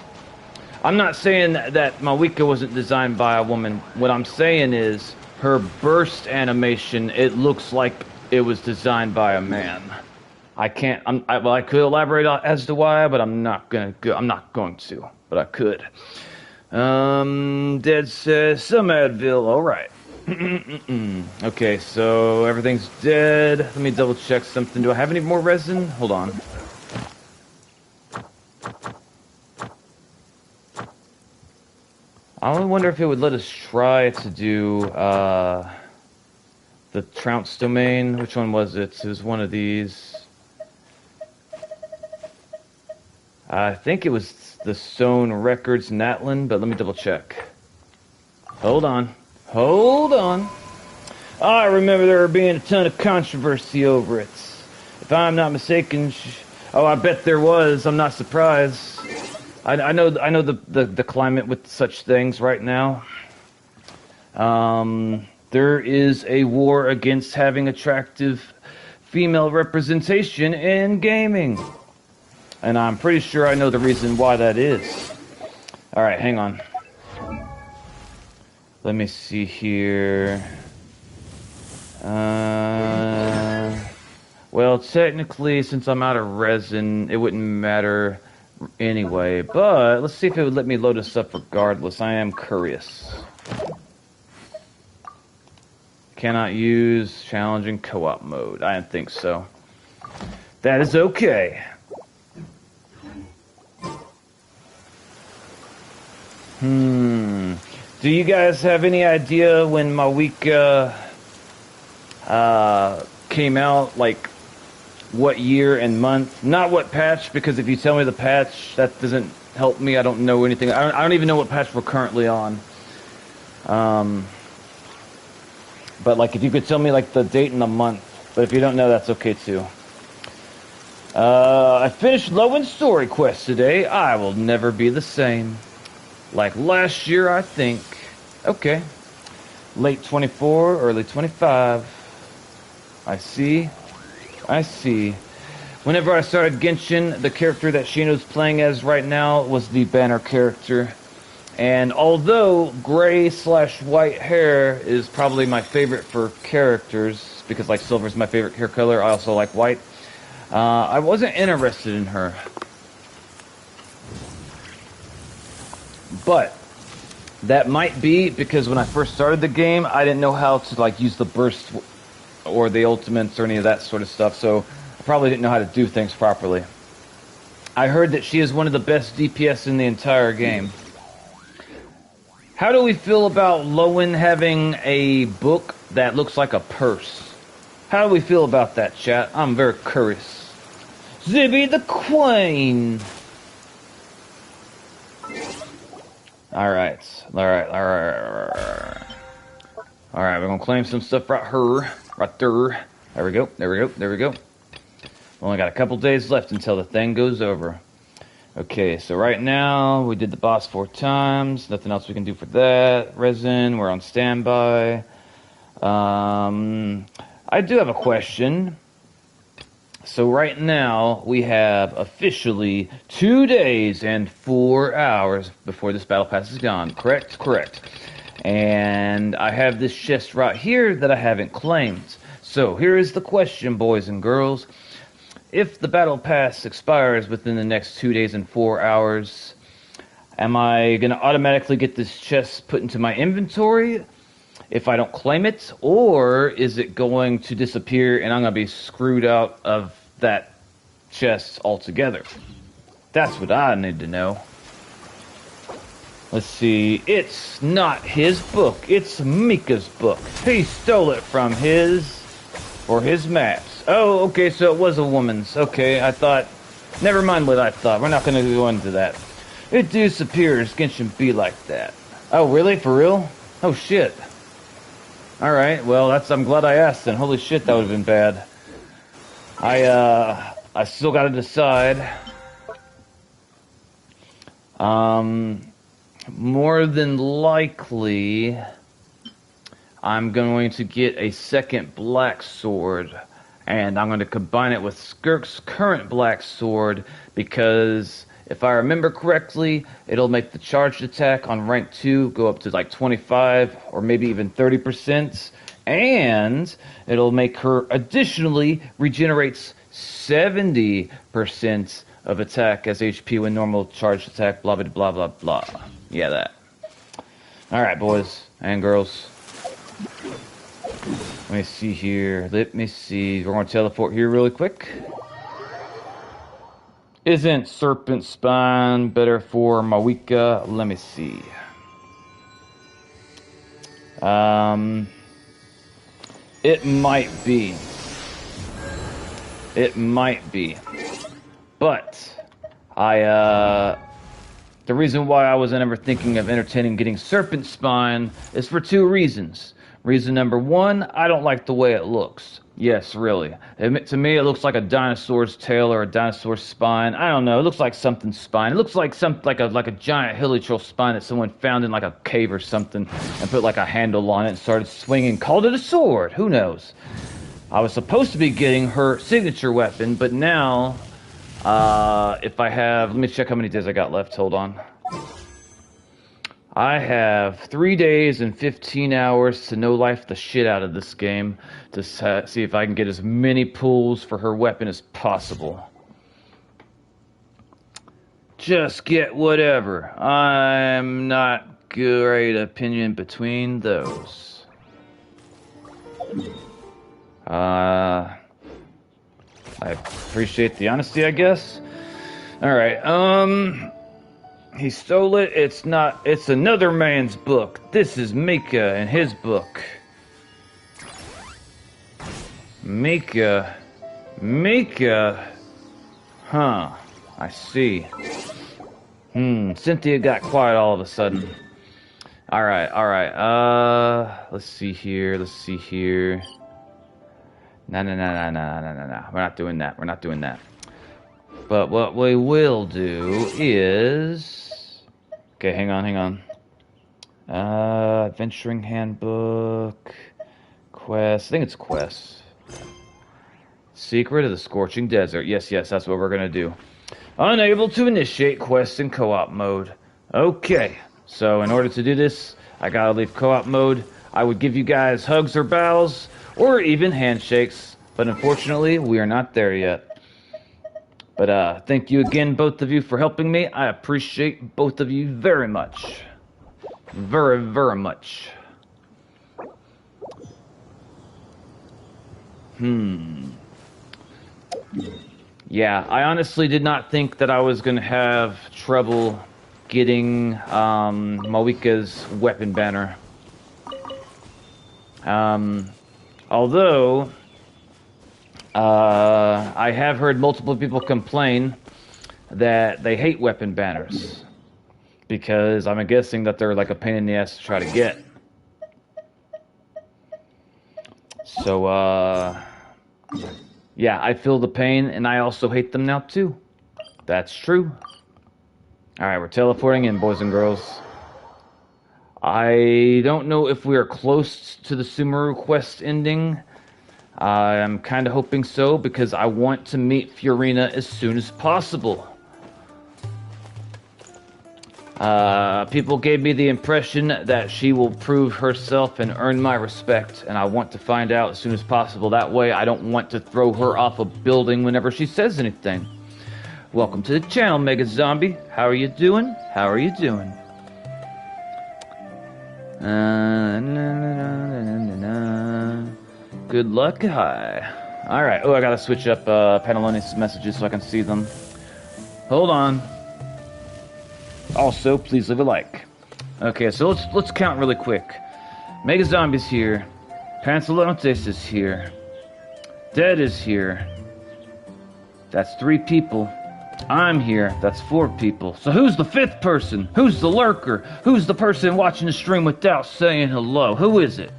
I'm not saying that Mawika wasn't designed by a woman. What I'm saying is her burst animation, it looks like it was designed by a man. I can't. I could elaborate as to why, but I'm not going to. But I could. Dead says some Advil. All right. Okay, so everything's dead. Let me double check something. Do I have any more resin? Hold on. I only wonder if it would let us try to do the Trounce domain. Which one was it? It was one of these. I think it was the Stone Records Natlin, but let me double check. Hold on. Hold on. I remember there being a ton of controversy over it. If I'm not mistaken, oh, I bet there was. I'm not surprised. I know the climate with such things right now. There is a war against having attractive female representation in gaming. And I'm pretty sure I know the reason why that is. Alright, hang on. Let me see here. Well, technically, since I'm out of resin, it wouldn't matter anyway. But let's see if it would let me load this up regardless. I am curious. Cannot use challenging co-op mode. I don't think so. That is okay. Do you guys have any idea when my week came out? Like, what year and month? Not what patch, because if you tell me the patch, that doesn't help me. I don't know anything. I don't even know what patch we're currently on. But like, if you could tell me like the date and the month. But if you don't know, that's okay too. I finished Lowen's story quest today. I will never be the same. Like last year, I think. Okay. Late 24, early 25. I see. I see. Whenever I started Genshin, the character that Shino's playing as right now was the banner character. And although gray/white hair is probably my favorite for characters, because like silver is my favorite hair color, I also like white, I wasn't interested in her. But that might be because when I first started the game, I didn't know how to like use the burst or the ultimates or any of that sort of stuff, so I probably didn't know how to do things properly. I heard that she is one of the best DPS in the entire game. How do we feel about Lowen having a book that looks like a purse? How do we feel about that, chat? I'm very curious. Zibby the Queen! Alright, we're gonna claim some stuff right there. There we go. Only got a couple days left until the thing goes over. Okay, so right now, we did the boss 4 times. Nothing else we can do for that. Resin, we're on standby. I do have a question. So right now, we have officially 2 days and 4 hours before this battle pass is gone. Correct? Correct. And I have this chest right here that I haven't claimed. So here is the question, boys and girls. If the battle pass expires within the next 2 days and 4 hours, am I going to automatically get this chest put into my inventory if I don't claim it? Or is it going to disappear and I'm going to be screwed out of that chest altogether? That's what I need to know. Let's see. It's not his book. It's Mika's book. He stole it from his maps. Oh, okay, so it was a woman's. Okay, I thought... Never mind what I thought. We're not going to go into that. It disappears. Genshin be like that. Oh, really? For real? Oh, shit. Alright, well, I'm glad I asked then. Holy shit, that would have been bad. I still got to decide. More than likely, I'm going to get a second black sword. And I'm going to combine it with Skirk's current black sword, because if I remember correctly, it'll make the charged attack on rank 2 go up to like 25 or maybe even 30%. And it'll make her additionally regenerates 70% of attack as HP when normal charged attack, blah, blah, blah, blah, blah. Yeah, that. Alright, boys and girls. Let me see here. Let me see. We're going to teleport here really quick. Isn't Serpent Spine better for Mawika? Let me see. It might be. It might be. But the reason why I wasn't ever thinking of entertaining getting Serpent Spine is for 2 reasons. Reason number 1, I don't like the way it looks. Yes, really. To me, it looks like a dinosaur's tail or a dinosaur's spine. I don't know. It looks like something's spine. It looks like like a giant hilichurl spine that someone found in like a cave or something and put like a handle on it and started swinging. Called it a sword. Who knows? I was supposed to be getting her signature weapon, but now, if I have, let me check how many days I got left. Hold on. I have 3 days and 15 hours to no-life the shit out of this game to see if I can get as many pulls for her weapon as possible. Just get whatever. I'm not great opinion between those. I appreciate the honesty, I guess. Alright, he stole it. It's another man's book. This is Mika and his book. Mika. Huh. I see. Cynthia got quiet all of a sudden. Alright. Let's see here. No. We're not doing that. But what we will do is... Okay, hang on. Adventuring Handbook. Quest. I think it's Quest. Secret of the Scorching Desert. Yes, that's what we're gonna do. Unable to initiate quests in co-op mode. Okay, so in order to do this, I gotta leave co-op mode. I would give you guys hugs or bows, or even handshakes, but unfortunately, we are not there yet. But thank you again, both of you, for helping me. I appreciate both of you very much. Very, very much. Yeah, I honestly did not think that I was going to have trouble getting Mawika's weapon banner. Although... I have heard multiple people complain that they hate weapon banners because I'm guessing that they're like a pain in the ass to try to get. So, yeah, I feel the pain and I also hate them now too. That's true. Alright, we're teleporting in, boys and girls. I don't know if we are close to the Sumeru quest ending. I'm kind of hoping so, because I want to meet Fiorina as soon as possible. People gave me the impression that she will prove herself and earn my respect, and I want to find out as soon as possible. That way, I don't want to throw her off a building whenever she says anything. Welcome to the channel, Mega Zombie. How are you doing? Good luck, hi. Alright, I gotta switch up Pantaloni's messages so I can see them. Hold on. Also, please leave a like. Okay, so let's count really quick. Mega Zombie's here. Pantalontes is here. Dead is here. That's 3 people. I'm here. That's 4 people. So who's the 5th person? Who's the lurker? Who's the person watching the stream without saying hello? Who is it?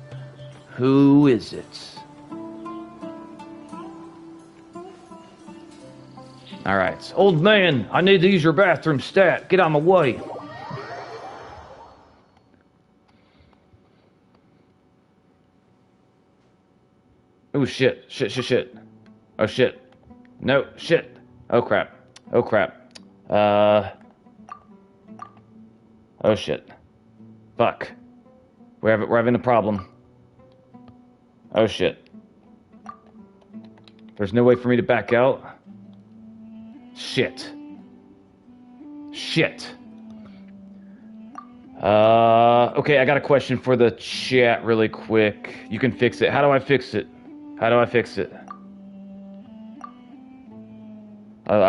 Alright. Old man, I need to use your bathroom stat. Get out of my way. Oh shit. Oh shit. No, shit. Oh crap. Oh shit. Fuck. We're having a problem. Oh shit. There's no way for me to back out. Shit. Okay, I got a question for the chat really quick. You can fix it. How do I fix it? I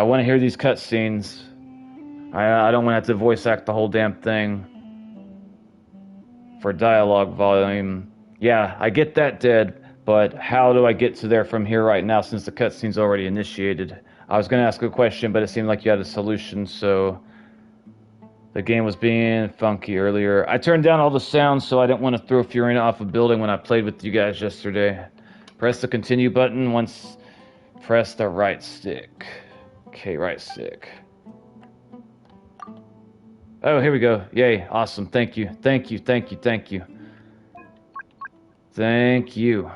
want to hear these cutscenes. I don't want to have to voice act the whole damn thing. For dialogue volume. Yeah, I get that, Dead, but how do I get to there from here right now since the cutscene's already initiated? I was going to ask a question, but it seemed like you had a solution, so... The game was being funky earlier. I turned down all the sounds, so I didn't want to throw Fiorina off a building when I played with you guys yesterday. Press the continue button once. Press the right stick. Okay, right stick. Oh, here we go. Yay, awesome. Thank you. Thank you, thank you, thank you. Thank you.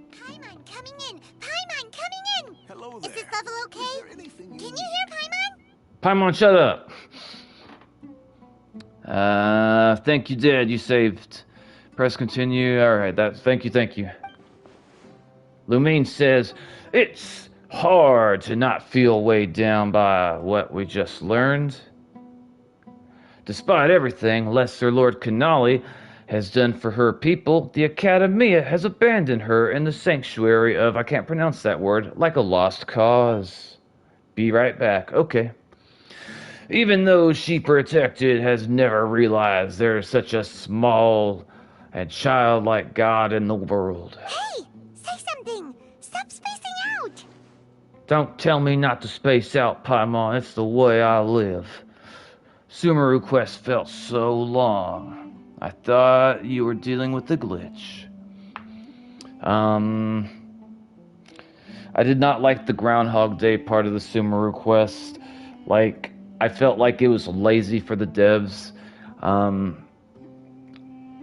Paimon coming in! Paimon coming in! Hello there. Is this level okay? Can you hear Paimon? Paimon, shut up. Thank you, Dad. You saved. Press continue. Alright, thank you, thank you. Lumine says, it's hard to not feel weighed down by what we just learned. Despite everything Lesser Lord Kanali has done for her people, the Academia has abandoned her in the sanctuary of, I can't pronounce that word, like a lost cause. Be right back. Okay. Even though she protected has never realized there's such a small and childlike God in the world. Hey! Say something! Stop spacing out! Don't tell me not to space out, Paimon. It's the way I live. Sumeru Quest felt so long. I thought you were dealing with a glitch. I did not like the Groundhog Day part of the Sumeru Quest. Like, I felt like it was lazy for the devs.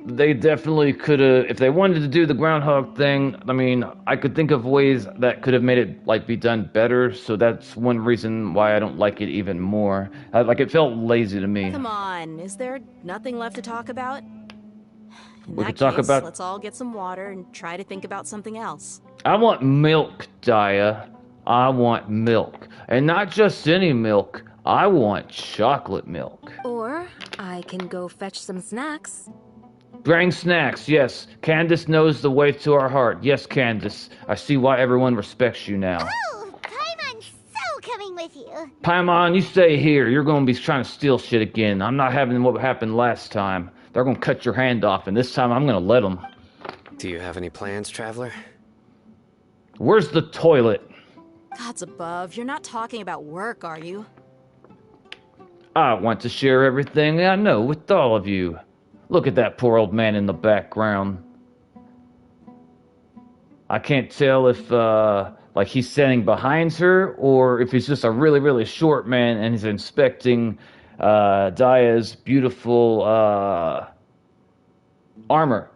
They definitely could have, if they wanted to do the Groundhog thing, I mean, I could think of ways that could have made it, like, be done better, so that's one reason why I don't like it even more. Like, it felt lazy to me. Come on, is there nothing left to talk about? In We that could talk case, about- let's all get some water and try to think about something else. I want milk, Daya. I want milk. And not just any milk. I want chocolate milk. Or I can go fetch some snacks. Bring snacks, yes. Candace knows the way to our heart. Yes, Candace. I see why everyone respects you now. Oh! Paimon's so coming with you! Paimon, you stay here. You're going to be trying to steal shit again. I'm not having what happened last time. They're going to cut your hand off, and this time I'm going to let them. Do you have any plans, Traveler? Where's the toilet? Gods above, you're not talking about work, are you? I want to share everything I know with all of you. Look at that poor old man in the background. I can't tell if, like, he's standing behind her, or if he's just a really, really short man and he's inspecting Daya's beautiful armor.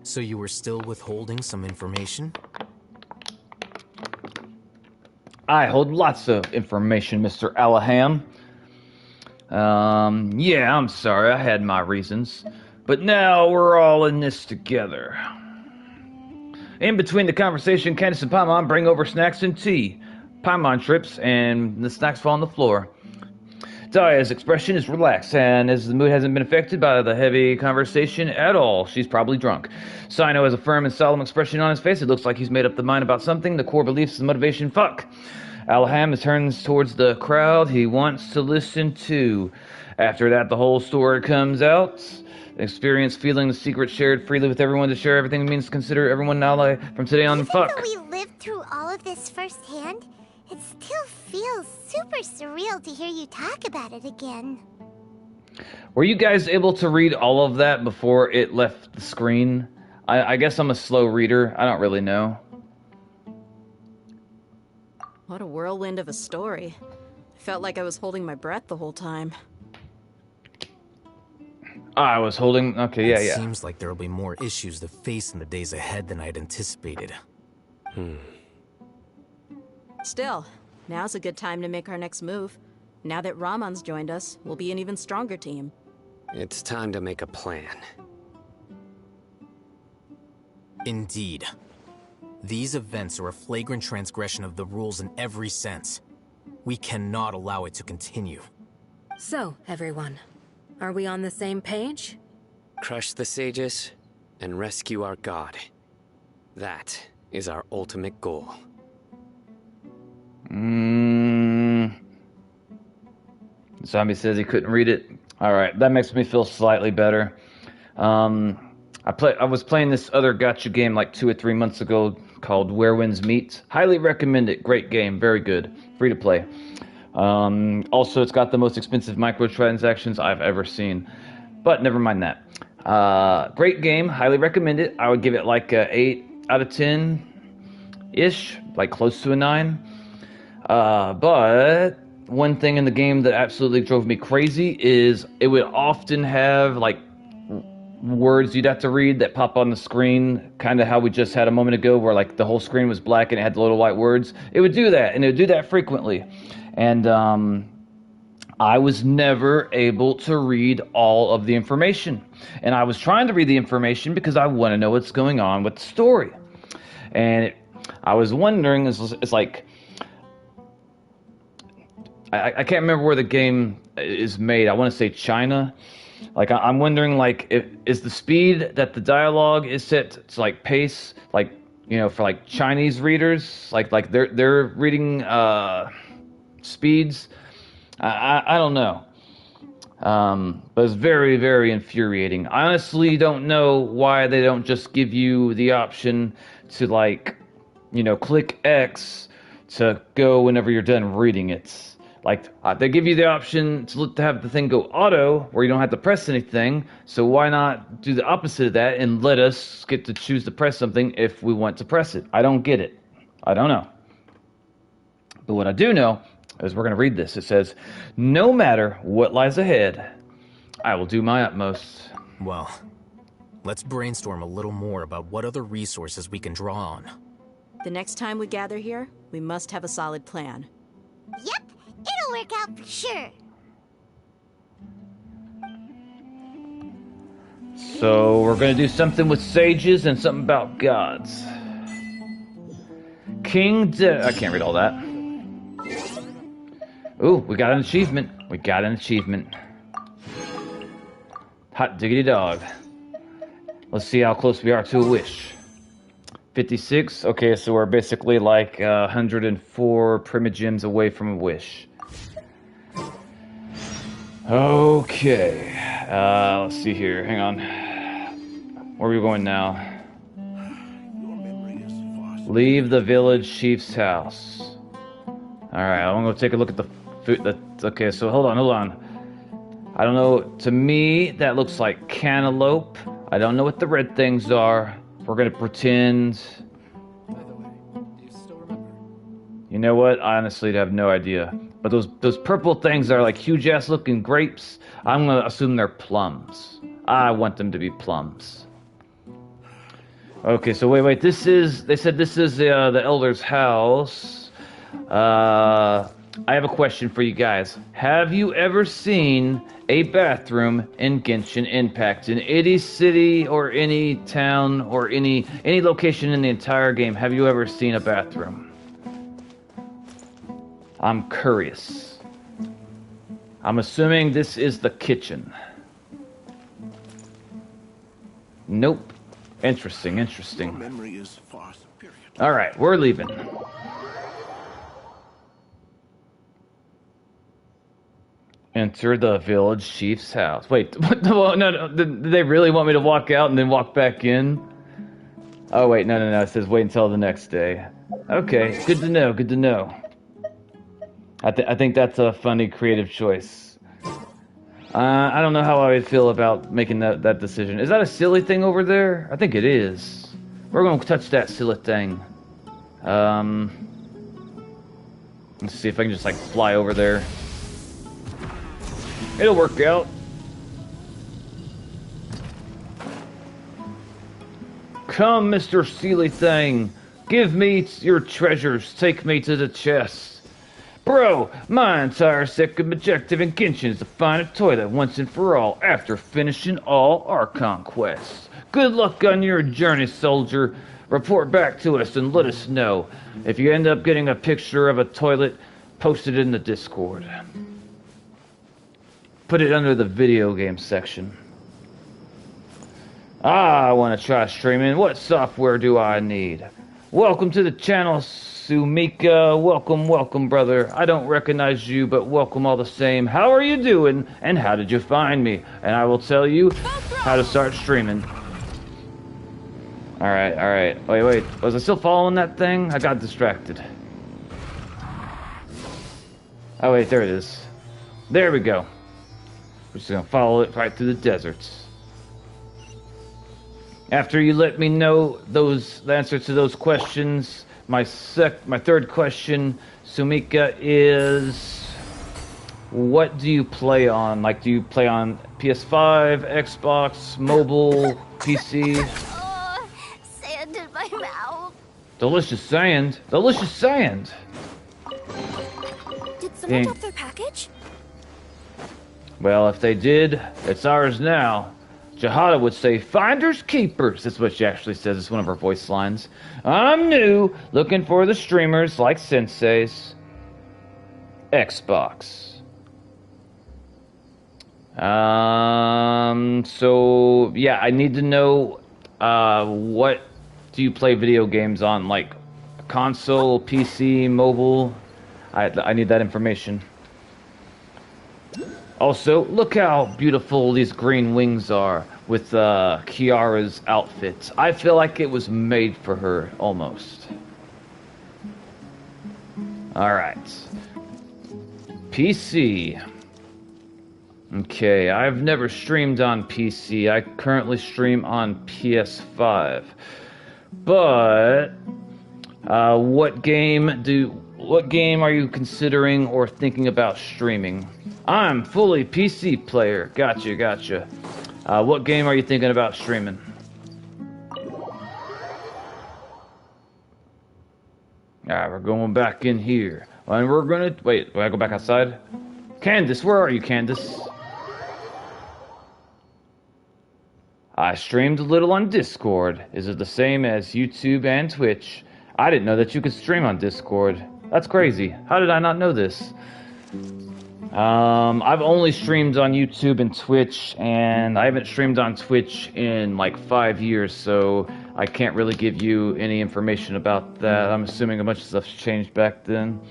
So you were still withholding some information? I hold lots of information, Mr. Alaham. Yeah, I'm sorry, I had my reasons. But now we're all in this together. In between the conversation, Candace and Paimon bring over snacks and tea. Paimon trips, and the snacks fall on the floor. Daya's expression is relaxed, and as the mood hasn't been affected by the heavy conversation at all, she's probably drunk. Sino has a firm and solemn expression on his face. It looks like he's made up the mind about something. The core beliefs and motivation, fuck. Alaham turns towards the crowd he wants to listen to. After that, the whole story comes out. Experience feeling the secret shared freely with everyone. To share everything means to consider everyone an ally from today on. Even Fuck. though we lived through all of this firsthand, it still feels super surreal to hear you talk about it again. Were you guys able to read all of that before it left the screen? I guess I'm a slow reader. I don't really know. What a whirlwind of a story. I felt like I was holding my breath the whole time. I was holding... Okay, yeah. Seems like there will be more issues to face in the days ahead than I'd anticipated. Still, now's a good time to make our next move. Now that Ramon's joined us, we'll be an even stronger team. It's time to make a plan. Indeed. These events are a flagrant transgression of the rules in every sense. We cannot allow it to continue. So, everyone, are we on the same page? Crush the sages and rescue our god. That is our ultimate goal. Zombie says he couldn't read it. Alright, that makes me feel slightly better. I was playing this other gacha game like 2 or 3 months ago called Where Winds Meet. Highly recommend it. Great game. Very good. Free to play. Also, it's got the most expensive microtransactions I've ever seen. But never mind that. Great game, highly recommend it. I would give it like a 8 out of 10-ish, like close to a 9. But one thing in the game that absolutely drove me crazy is it would often have like words you'd have to read that pop on the screen, kind of how we just had a moment ago where like the whole screen was black and it had the little white words. It would do that, and it would do that frequently. And I was never able to read all of the information. And I was trying to read the information because I want to know what's going on with the story. And I was wondering, it's like, I can't remember where the game is made. I want to say China. Like, I'm wondering, like, is the speed that the dialogue is set to, like, pace, like, you know, for, like, Chinese readers? Like they're reading speeds? I don't know. But it's very, very infuriating. I honestly don't know why they don't just give you the option to, like, you know, click X to go whenever you're done reading it. Like, they give you the option to have the thing go auto, where you don't have to press anything, so why not do the opposite of that and let us get to choose to press something if we want to press it? I don't get it. I don't know. But what I do know is we're going to read this. It says, "No matter what lies ahead, I will do my utmost." Well, let's brainstorm a little more about what other resources we can draw on. The next time we gather here, we must have a solid plan. Yep, it'll work out for sure. So we're going to do something with sages and something about gods. I can't read all that. Ooh, we got an achievement. We got an achievement. Hot diggity dog. Let's see how close we are to a wish. 56. Okay, so we're basically like 104 primogems away from a wish. Okay. Let's see here. Hang on. Where are we going now? Leave the village chief's house. Alright, I'm gonna take a look at the food. Okay, so hold on. I don't know. To me, that looks like cantaloupe. I don't know what the red things are. We're gonna pretend. By the way, do you still remember? You know what? I honestly have no idea. But those purple things are like huge ass looking grapes. I'm gonna assume they're plums. I want them to be plums. Okay, so wait. They said this is the elder's house. I have a question for you guys. Have you ever seen a bathroom in Genshin Impact? In any city or any town or any location in the entire game, have you ever seen a bathroom? I'm curious. I'm assuming this is the kitchen. Nope. Interesting. Your memory is far superior. All right, we're leaving. Enter the village chief's house. Wait, what? No. Did they really want me to walk out and then walk back in? Oh, wait, no. It says wait until the next day. Okay, good to know. I think that's a funny, creative choice. I don't know how I would feel about making that decision. Is that a silly thing over there? I think it is. We're going to touch that silly thing. Let's see if I can just, like, fly over there. It'll work out. Come, Mr. Silly Thing. Give me your treasures. Take me to the chest. Bro, my entire second objective in Genshin is to find a toilet once and for all after finishing all our conquests. Good luck on your journey, soldier. Report back to us and let us know. If you end up getting a picture of a toilet, post it in the Discord. Put it under the video game section. I want to try streaming. What software do I need? Welcome to the channel, Sumika. Welcome, brother. I don't recognize you, but welcome all the same. How are you doing? And how did you find me? And I will tell you how to start streaming. Alright. Wait. Was I still following that thing? I got distracted. Oh, wait, there it is. There we go. We're just gonna follow it right through the deserts. After you let me know the answer to those questions, my third question, Sumika, is what do you play on? Like, do you play on PS5, Xbox, mobile, PC? Oh, sand in my mouth. Delicious sand. Delicious sand. Did someone Dang. drop their package? Well, if they did, it's ours now. Jahada would say, finders keepers. That's what she actually says. It's one of her voice lines. I'm new, looking for the streamers like Sensei's. Xbox. So, yeah, I need to know, what do you play video games on? Like, console, PC, mobile? I need that information. Also, look how beautiful these green wings are with Kiara's outfit. I feel like it was made for her, almost. Alright. PC. Okay, I've never streamed on PC. I currently stream on PS5. But, what game are you considering or thinking about streaming? I'm fully PC player. Gotcha. What game are you thinking about streaming? Alright, we're going back in here. And we're gonna... Wait, do I go back outside? Candace, where are you, Candace? I streamed a little on Discord. Is it the same as YouTube and Twitch? I didn't know that you could stream on Discord. That's crazy. How did I not know this? I've only streamed on YouTube and Twitch, and I haven't streamed on Twitch in like 5 years, so I can't really give you any information about that. I'm assuming a bunch of stuff's changed back then.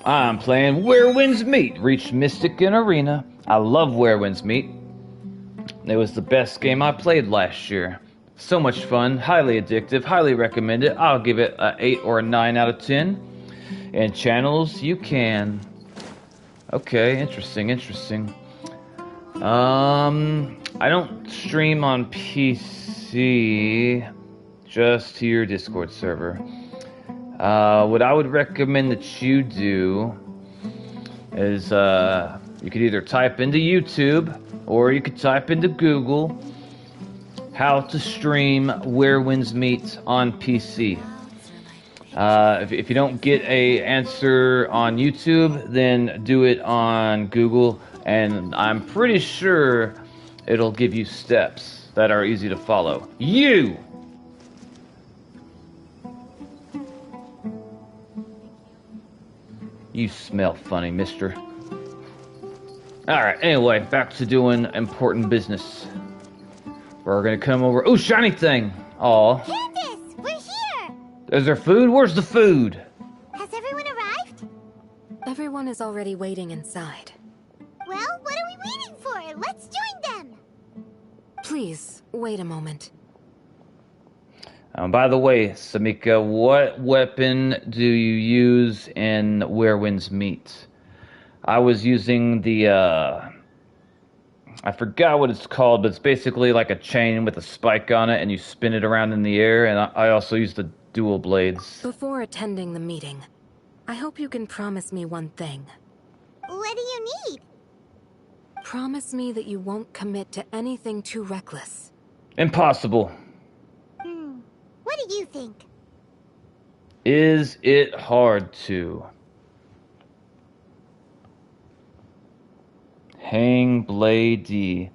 I'm playing Where Winds Meet, reached Mystic in Arena. I love Where Winds Meet. It was the best game I played last year. So much fun, highly addictive, highly recommend it. I'll give it an 8 or a 9 out of 10. And channels, you can. Okay, interesting. I don't stream on PC, just to your Discord server. What I would recommend that you do is, you could either type into YouTube, or you could type into Google, how to stream Where Winds Meet on PC. If you don't get a answer on YouTube, then do it on Google, and I'm pretty sure it'll give you steps that are easy to follow. You smell funny, mister. Alright, anyway, back to doing important business. We're gonna come over... Ooh, shiny thing! Aw. Candace, we're here! Is there food? Where's the food? Has everyone arrived? Everyone is already waiting inside. Well, what are we waiting for? Let's join them! Please, wait a moment. By the way, Samika, what weapon do you use in Where Winds Meet? I was using the, I forgot what it's called, but it's basically like a chain with a spike on it, and you spin it around in the air, and I also use the dual blades. Before attending the meeting, I hope you can promise me one thing. What do you need? Promise me that you won't commit to anything too reckless. Impossible. What do you think? Is it hard to? Hang Blade.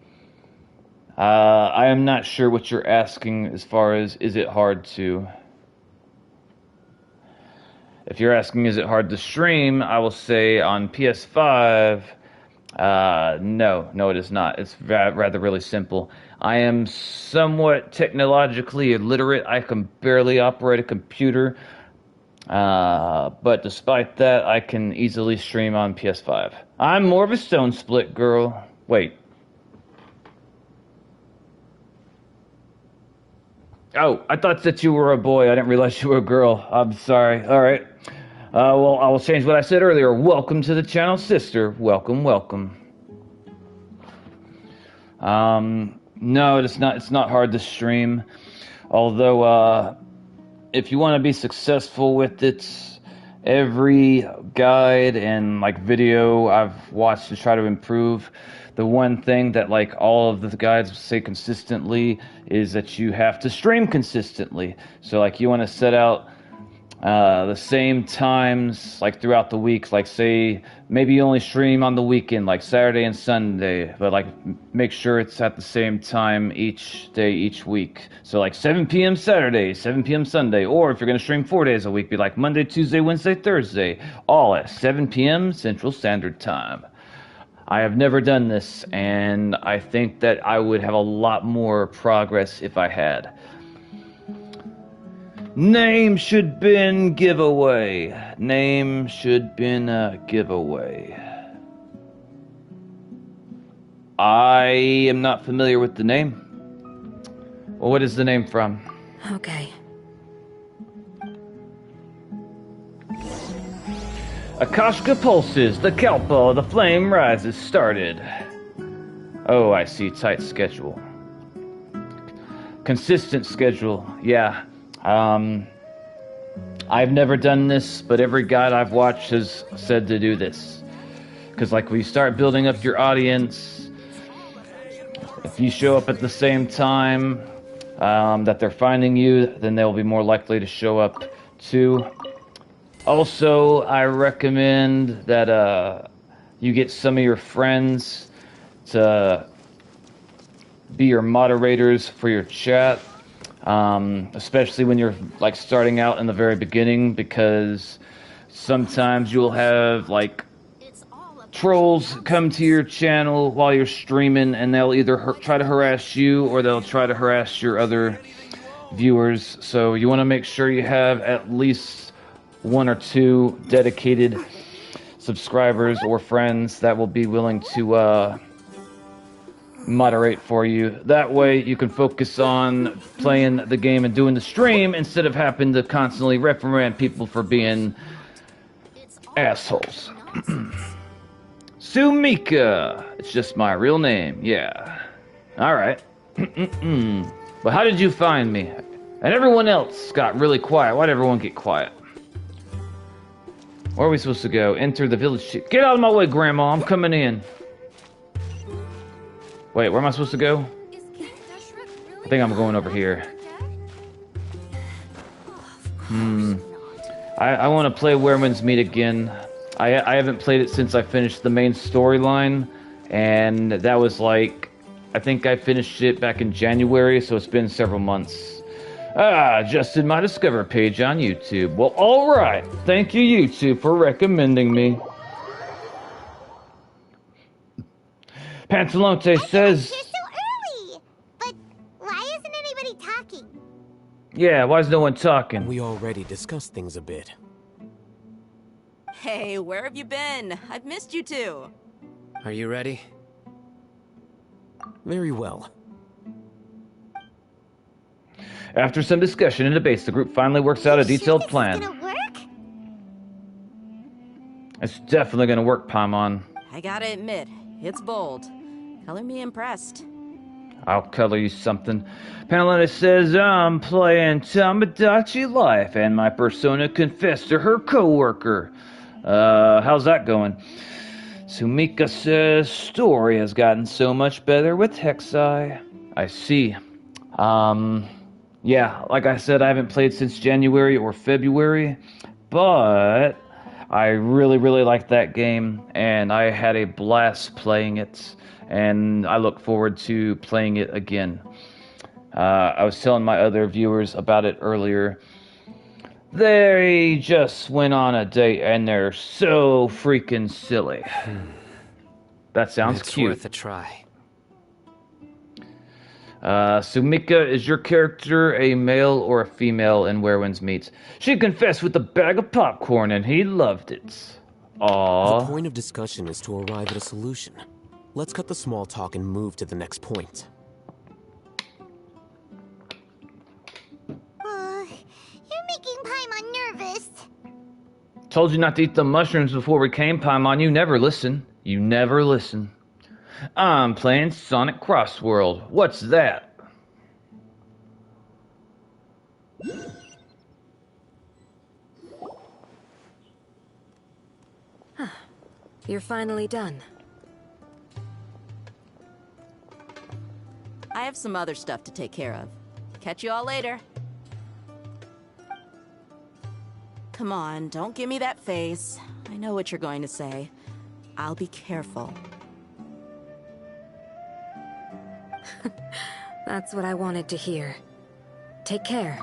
I am not sure what you're asking as far as is it hard to. If you're asking is it hard to stream, I will say on PS5, no it is not. It's rather really simple. I am somewhat technologically illiterate. I can barely operate a computer. But despite that, I can easily stream on PS5. I'm more of a Stone Split girl. Wait. Oh, I thought that you were a boy. I didn't realize you were a girl. I'm sorry. Alright. Well, I will change what I said earlier. Welcome to the channel, sister. Welcome, welcome. No, it's not hard to stream. Although, if you want to be successful with it, every guide and like video I've watched to try to improve, the one thing that like all of the guides say consistently is that you have to stream consistently. So like you want to set out the same times like throughout the week, like say maybe you only stream on the weekend like Saturday and Sunday, but like make sure it's at the same time each day each week. So like 7 p.m. Saturday, 7 p.m. Sunday, or if you're going to stream 4 days a week, be like Monday, Tuesday, Wednesday, Thursday, all at 7 p.m. Central Standard Time. I have never done this, and I think that I would have a lot more progress if I had. Name should been giveaway. Name should been a giveaway. I am not familiar with the name. Well, what is the name from? Okay. Akashka pulses, the Kelpa, the flame rises started. Oh, I see. Tight schedule. Consistent schedule. Yeah. I've never done this, but every guide I've watched has said to do this. Because, like, when you start building up your audience, if you show up at the same time that they're finding you, then they'll be more likely to show up too. Also, I recommend that you get some of your friends to be your moderators for your chat. Especially when you're like starting out in the very beginning, because sometimes you'll have like trolls come to your channel while you're streaming, and they'll either try to harass you or they'll try to harass your other viewers. So you want to make sure you have at least 1 or 2 dedicated subscribers or friends that will be willing to moderate for you. That way you can focus on playing the game and doing the stream instead of having to constantly reprimand people for being assholes. Sumika. It's just my real name. Yeah. Alright. But how did you find me? And everyone else got really quiet. Why'd everyone get quiet? Where are we supposed to go? Enter the village. Get out of my way, Grandma. I'm coming in. Wait, where am I supposed to go? I think I'm going over here. I want to play Werewolves Meet again. I haven't played it since I finished the main storyline, and that was like, I think I finished it back in January, so it's been several months. Adjusted my Discover page on YouTube. Well, alright. Thank you, YouTube, for recommending me. Pantalonte says... You're so early! But why isn't anybody talking? Yeah, why is no one talking? We already discussed things a bit. Hey, where have you been? I've missed you two. Are you ready? Very well. After some discussion and debate, the group finally works out a detailed plan. Is this gonna work? It's definitely gonna work, Paimon. I gotta admit, it's bold. Color me impressed. I'll color you something. Panelina says, I'm playing Tamagotchi Life, and my persona confessed to her co-worker. How's that going? Sumika says, story has gotten so much better with Hexai. I see. Yeah, like I said, I haven't played since January or February, but I really, really liked that game, and I had a blast playing it, and I look forward to playing it again. I was telling my other viewers about it earlier. They just went on a date, and they're so freaking silly. That sounds cute. It's worth a try. Sumika, is your character a male or a female in Where Winds Meet? She confessed with a bag of popcorn, and he loved it. Aww. The point of discussion is to arrive at a solution. Let's cut the small talk and move to the next point. You're making Paimon nervous. Told you not to eat the mushrooms before we came, Paimon. You never listen. You never listen. I'm playing Sonic Crossworld. What's that? You're finally done. I have some other stuff to take care of. Catch you all later. Come on, don't give me that face. I know what you're going to say. I'll be careful. That's what I wanted to hear. Take care.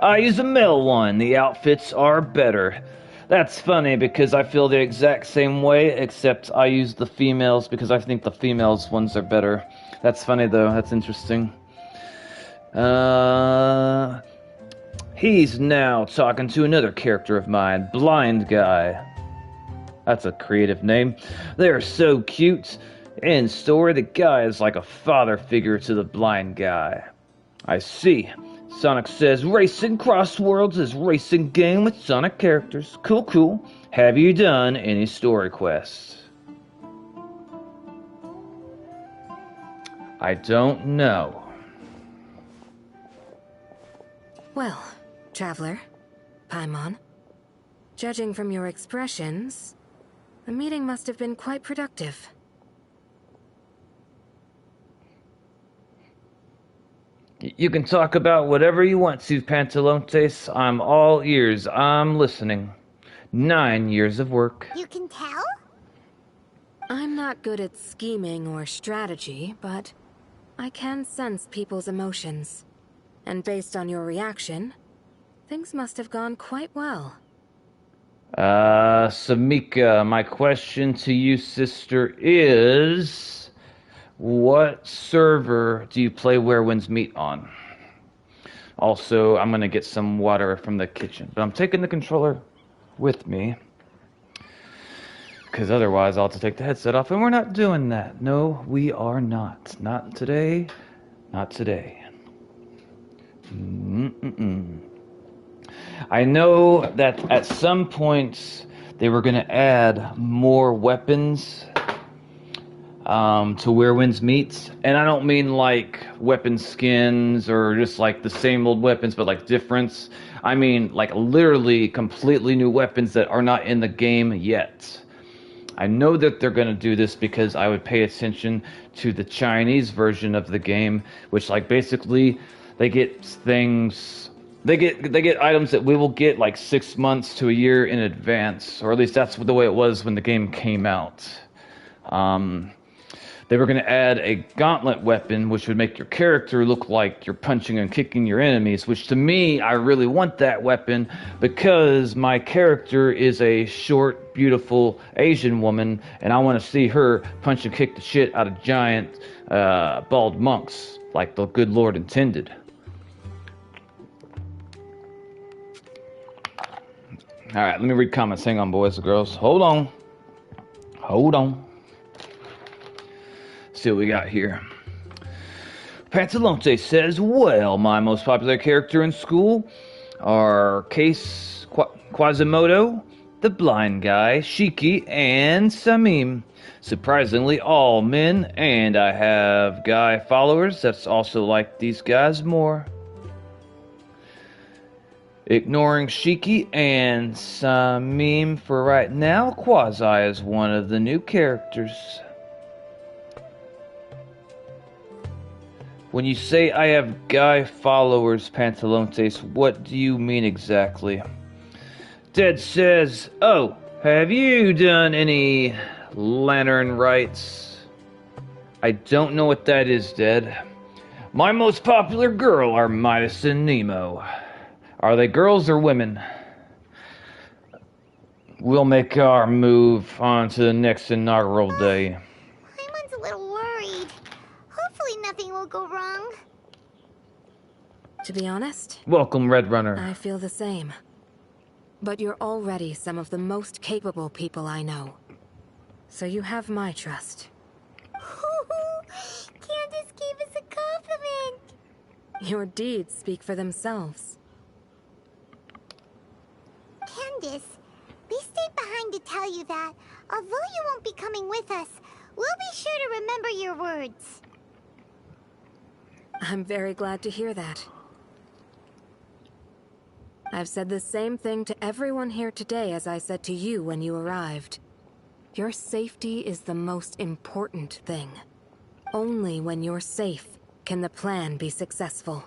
I use a male one. The outfits are better. That's funny because I feel the exact same way, except I use the females because I think the females ones are better. That's funny though, that's interesting. He's now talking to another character of mine, Blind Guy. That's a creative name. They're so cute. In story, the guy is like a father figure to the blind guy. I see. Sonic says racing Crossworlds is racing game with Sonic characters. Cool, cool. Have you done any story quests? I don't know. Well, Traveler, Paimon, judging from your expressions, the meeting must have been quite productive. You can talk about whatever you want to, Pantalontes. I'm all ears. I'm listening. 9 years of work. You can tell? I'm not good at scheming or strategy, but I can sense people's emotions. And based on your reaction, things must have gone quite well. Samika, my question to you, sister, is... what server do you play Where Winds Meet on? Also, I'm gonna get some water from the kitchen, but I'm taking the controller with me. Because otherwise I'll have to take the headset off, and we're not doing that. No, we are not. Not today. Not today. I know that at some point they were gonna add more weapons to Where Winds Meet, and I don't mean like weapon skins or just like the same old weapons, but like difference. I mean like literally completely new weapons that are not in the game yet. I know that they're gonna do this because I would pay attention to the Chinese version of the game, which like basically they get things. They get items that we will get like 6 months to a year in advance, or at least that's the way it was when the game came out. They were going to add a gauntlet weapon, which would make your character look like you're punching and kicking your enemies, which to me, I really want that weapon because my character is a short, beautiful Asian woman, and I want to see her punch and kick the shit out of giant, bald monks, like the good Lord intended. Alright, let me read comments. Hang on, boys and girls. Hold on. Hold on. See what we got here. Pantalonte says, well, my most popular character in school are Case Quasimodo, the blind guy, Shiki, and Samim. Surprisingly, all men, and I have guy followers that's also like these guys more. Ignoring Shiki and Samim for right now, Quasi is one of the new characters. When you say I have guy followers, Pantalontes, what do you mean exactly? Dead says, oh, have you done any lantern rites? I don't know what that is, Dead. My most popular girl are Midas and Nemo. Are they girls or women? We'll make our move on to the next inaugural day. Paimon's a little worried. Hopefully nothing will go wrong. To be honest, Welcome, Red Runner. I feel the same. But you're already some of the most capable people I know. So you have my trust. Candace gave us a compliment. Your deeds speak for themselves. Candace, we stayed behind to tell you that, although you won't be coming with us, we'll be sure to remember your words. I'm very glad to hear that. I've said the same thing to everyone here today as I said to you when you arrived. Your safety is the most important thing. Only when you're safe can the plan be successful.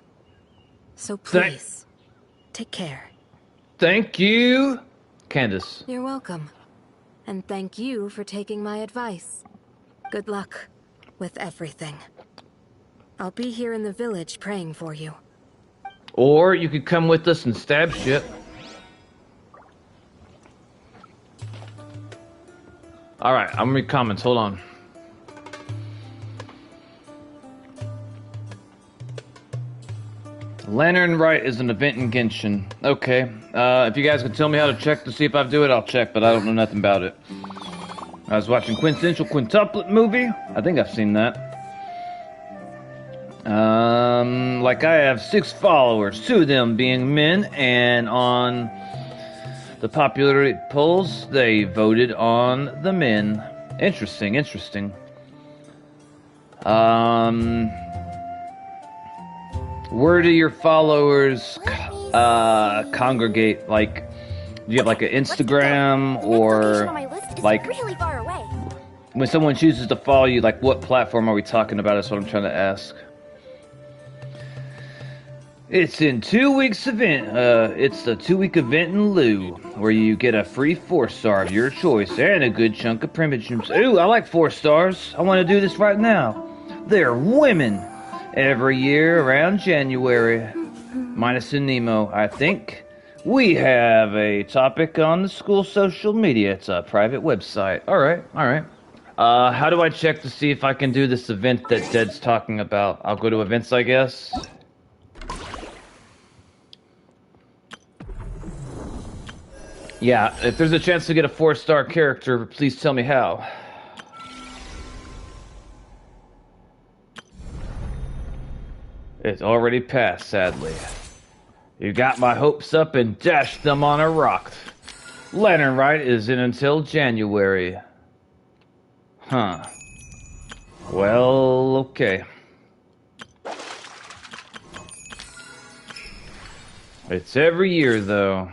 So please, take care. Thank you, Candace. You're welcome. And thank you for taking my advice. Good luck with everything. I'll be here in the village praying for you. Or you could come with us and stab shit. Alright, I'm gonna read comments, hold on. Lantern Rite is an event in Genshin. Okay. If you guys can tell me how to check to see if I do it, I'll check, but I don't know nothing about it. I was watching Quintessential Quintuplet movie. I think I've seen that. Like I have 6 followers, 2 of them being men, and on the popularity polls, they voted on the men. Interesting, interesting. Where do your followers congregate? Like, do you have like an Instagram or like when someone chooses to follow you, like what platform are we talking about? That's what I'm trying to ask. It's in 2 weeks event. It's the 2-week event in Lou, where you get a free 4-star of your choice and a good chunk of primogems. Ooh, I like 4 stars. I want to do this right now. They're women. Every year around January, minus in Nemo, I think. We have a topic on the school social media. It's a private website. Alright, alright. How do I check to see if I can do this event that Dead's talking about? I'll go to events, I guess. Yeah, if there's a chance to get a 4-star character, please tell me how. It's already passed, sadly. You got my hopes up and dashed them on a rock. Lantern Rite is in until January. Huh. Well, okay. It's every year, though.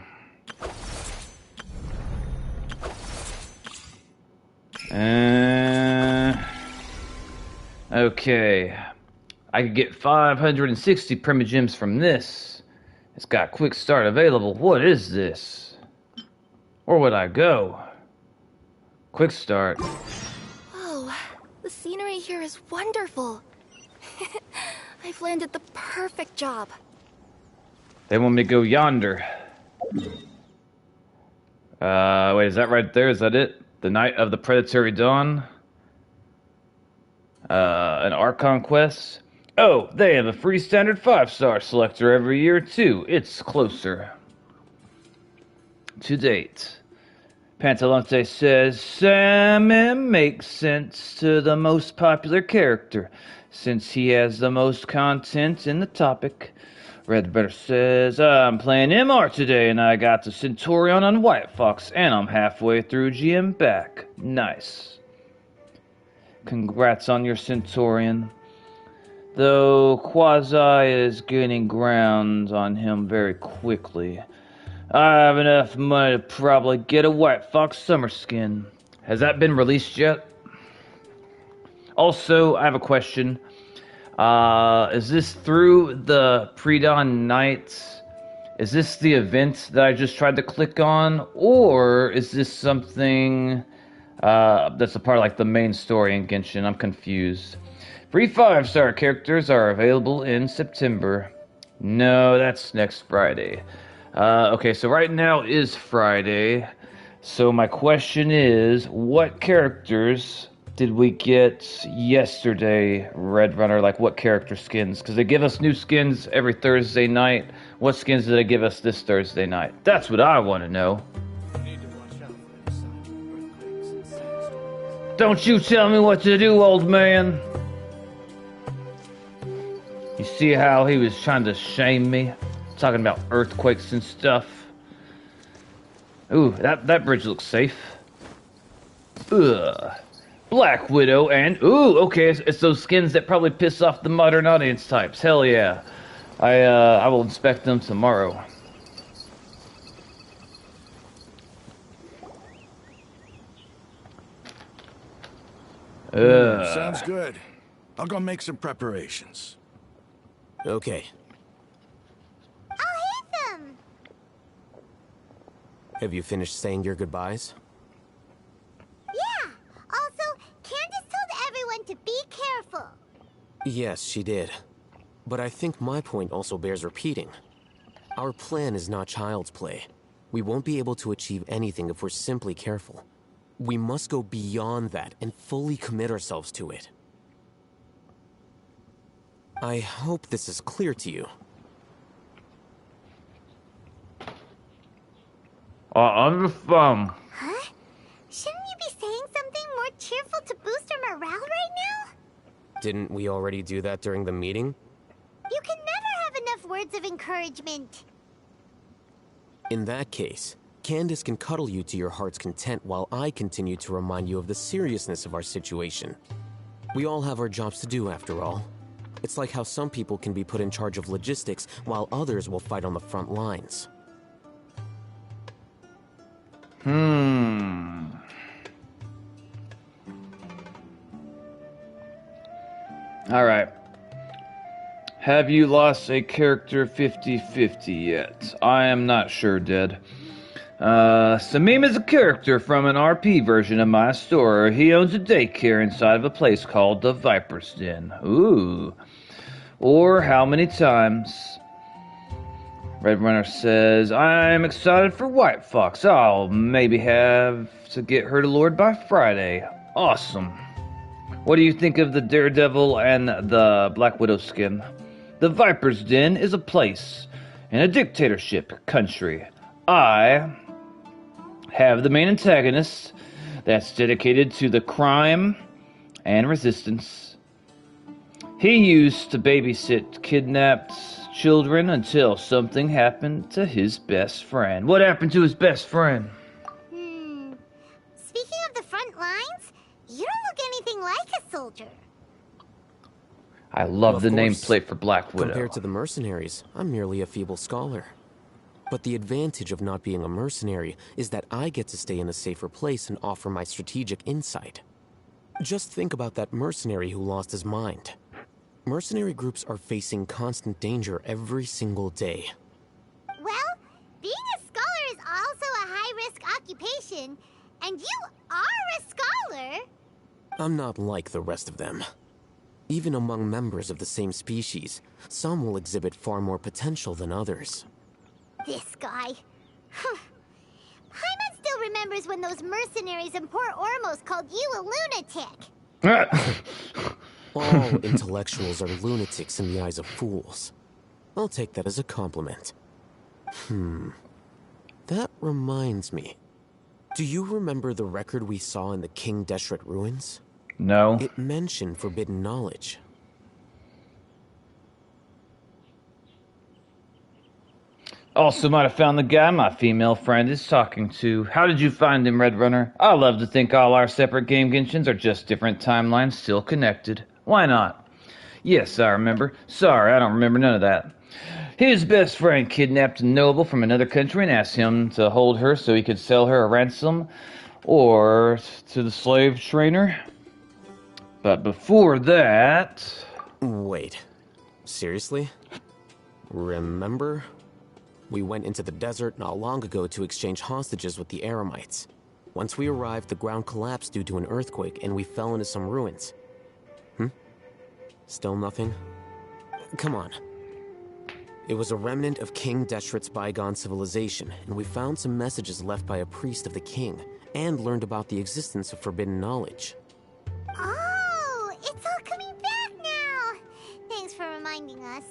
Okay. I could get 560 primogems from this. It's got quick start available. What is this? Where would I go? Quick start. Whoa, the scenery here is wonderful. I've landed the perfect job. They want me to go yonder. Wait, is that right there? Is that it? The Night of the Predatory Dawn? An Archon quest? Oh, they have a free standard 5-star selector every year, too. It's closer. To date. Pantalante says, Salmon makes sense to the most popular character, since he has the most content in the topic. Redbetter says, I'm playing MR today, and I got the Centurion on White Fox, and I'm halfway through GM back. Nice. Congrats on your Centurion. Though Quasi is gaining ground on him very quickly. I have enough money to probably get a White Fox summer skin. Has that been released yet? Also, I have a question. Is this through the Pre-Dawn Nights? Is this the event that I just tried to click on? Or is this something that's a part of like the main story in Genshin? I'm confused. Free 5-star characters are available in September. No, that's next Friday. Okay, so right now is Friday. So my question is, what characters did we get yesterday, Red Runner? Like, what character skins? Because they give us new skins every Thursday night. What skins did they give us this Thursday night? That's what I want to know. Don't you tell me what to do, old man. You see how he was trying to shame me? Talking about earthquakes and stuff. Ooh, that bridge looks safe. Ugh. Black Widow and... Ooh, okay, it's those skins that probably piss off the modern audience types. Hell yeah. I will inspect them tomorrow. Sounds good. I'll go make some preparations. Okay. I'll hit them! Have you finished saying your goodbyes? Yeah! Also, Candace told everyone to be careful. Yes, she did. But I think my point also bears repeating. Our plan is not child's play. We won't be able to achieve anything if we're simply careful. We must go beyond that and fully commit ourselves to it. I hope this is clear to you. I'm just, Huh? Shouldn't you be saying something more cheerful to boost our morale right now? Didn't we already do that during the meeting? You can never have enough words of encouragement. In that case, Candace can cuddle you to your heart's content while I continue to remind you of the seriousness of our situation. We all have our jobs to do, after all. It's like how some people can be put in charge of logistics while others will fight on the front lines. Alright. Have you lost a character 50-50 yet? I am not sure, Dead. Samim is a character from an RP version of my store. He owns a daycare inside of a place called the Viper's Den. Ooh. Or how many times? Red Runner says, I'm excited for White Fox. I'll maybe have to get her to Lord by Friday. Awesome. What do you think of the Daredevil and the Black Widow skin? The Viper's Den is a place in a dictatorship country. I have the main antagonist that's dedicated to the crime and resistance. He used to babysit kidnapped children until something happened to his best friend. What happened to his best friend? Speaking of the front lines, you don't look anything like a soldier. I love the Of course, nameplate for Black Widow. Compared to the mercenaries, I'm merely a feeble scholar. But the advantage of not being a mercenary is that I get to stay in a safer place and offer my strategic insight. Just think about that mercenary who lost his mind. Mercenary groups are facing constant danger every single day. Well, being a scholar is also a high-risk occupation, and you are a scholar. I'm not like the rest of them. Even among members of the same species, some will exhibit far more potential than others. This guy. Paimon still remembers when those mercenaries in Port Ormos called you a lunatic. All intellectuals are lunatics in the eyes of fools. I'll take that as a compliment. That reminds me. Do you remember the record we saw in the King Deshret ruins? No. It mentioned forbidden knowledge. Also might have found the guy my female friend is talking to. How did you find him, Red Runner? I love to think all our separate game Genshins are just different timelines still connected. Why not? Yes, I remember. Sorry, I don't remember none of that. His best friend kidnapped a noble from another country and asked him to hold her so he could sell her a ransom or to the slave trainer. But before that... Wait. Seriously? Remember? We went into the desert not long ago to exchange hostages with the Eremites. Once we arrived, the ground collapsed due to an earthquake and we fell into some ruins. Still nothing? Come on. It was a remnant of King Deshret's bygone civilization, and we found some messages left by a priest of the king, and learned about the existence of forbidden knowledge. Oh, it's all coming back now. Thanks for reminding us.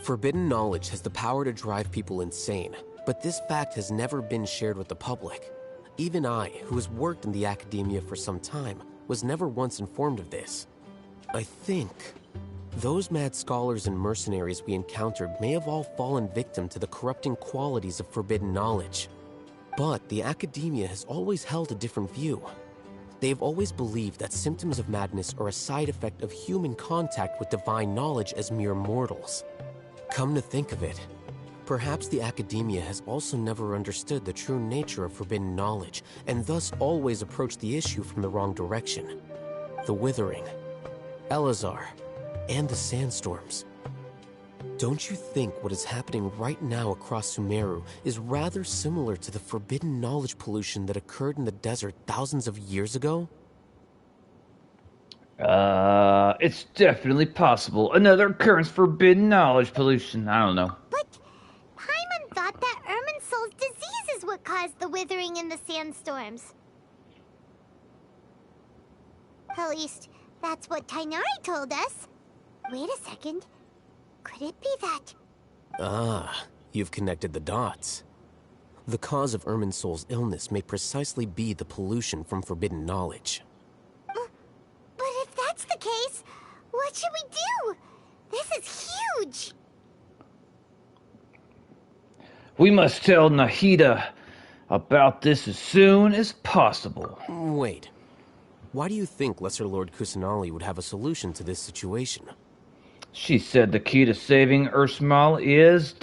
Forbidden knowledge has the power to drive people insane, but this fact has never been shared with the public. Even I, who has worked in the academia for some time, was never once informed of this. I think those mad scholars and mercenaries we encountered may have all fallen victim to the corrupting qualities of forbidden knowledge. But the academia has always held a different view. They've always believed that symptoms of madness are a side effect of human contact with divine knowledge as mere mortals. Come to think of it, perhaps the academia has also never understood the true nature of forbidden knowledge, and thus always approached the issue from the wrong direction. The Withering, Elazar, and the Sandstorms. Don't you think what is happening right now across Sumeru is rather similar to the forbidden knowledge pollution that occurred in the desert thousands of years ago? It's definitely possible. Another occurrence of forbidden knowledge pollution. I don't know. But Paimon thought that Irminsul's disease is what caused the withering in the sandstorms. At least, that's what Tainari told us. Wait a second. Could it be that? Ah, you've connected the dots. The cause of Irminsul's illness may precisely be the pollution from forbidden knowledge. But if that's the case, what should we do? This is huge! We must tell Nahida about this as soon as possible. Wait. Why do you think Lesser Lord Kusanali would have a solution to this situation? She said the key to saving Ursmal is ...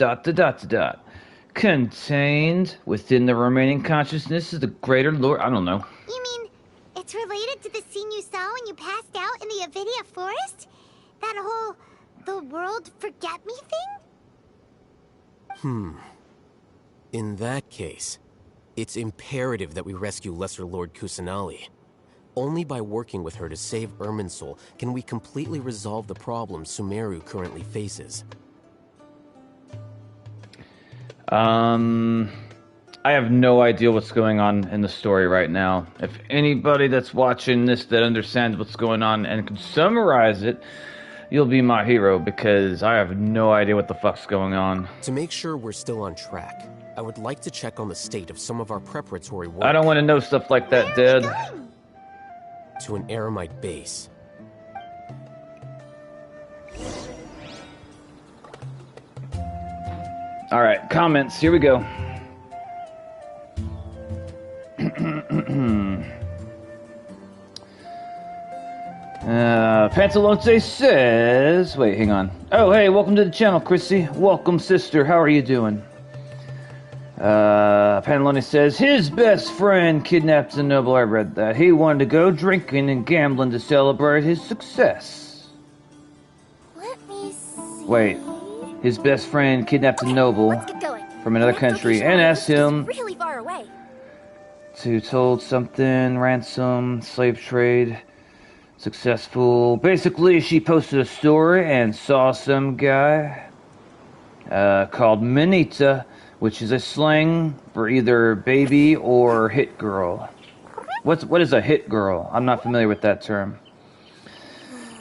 contained within the remaining consciousness of the greater Lord. I don't know. You mean, it's related to the scene you saw when you passed out in the Avidia forest? That whole, the world forget me thing? In that case, it's imperative that we rescue Lesser Lord Kusanali. Only by working with her to save Irminsul can we completely resolve the problems Sumeru currently faces. I have no idea what's going on in the story right now. If anybody that's watching this that understands what's going on and can summarize it, you'll be my hero, because I have no idea what the fuck's going on. To make sure we're still on track, I would like to check on the state of some of our preparatory work. I don't want to know stuff like that, Dad. To an Eremite base. Alright, comments, here we go. Pantalonte says... Wait, hang on. Oh, hey, welcome to the channel, Chrissy. Welcome, sister. How are you doing? Pantalone says, his best friend kidnapped a noble. I read that. He wanted to go drinking and gambling to celebrate his success. Let me see. Wait, his best friend kidnapped a noble Let's get going. from another country and asked him Really far away. to told something, ransom, slave trade, successful. Basically, she posted a story and saw some guy called Minita, which is a slang for either baby or hit girl. What is a hit girl? I'm not familiar with that term.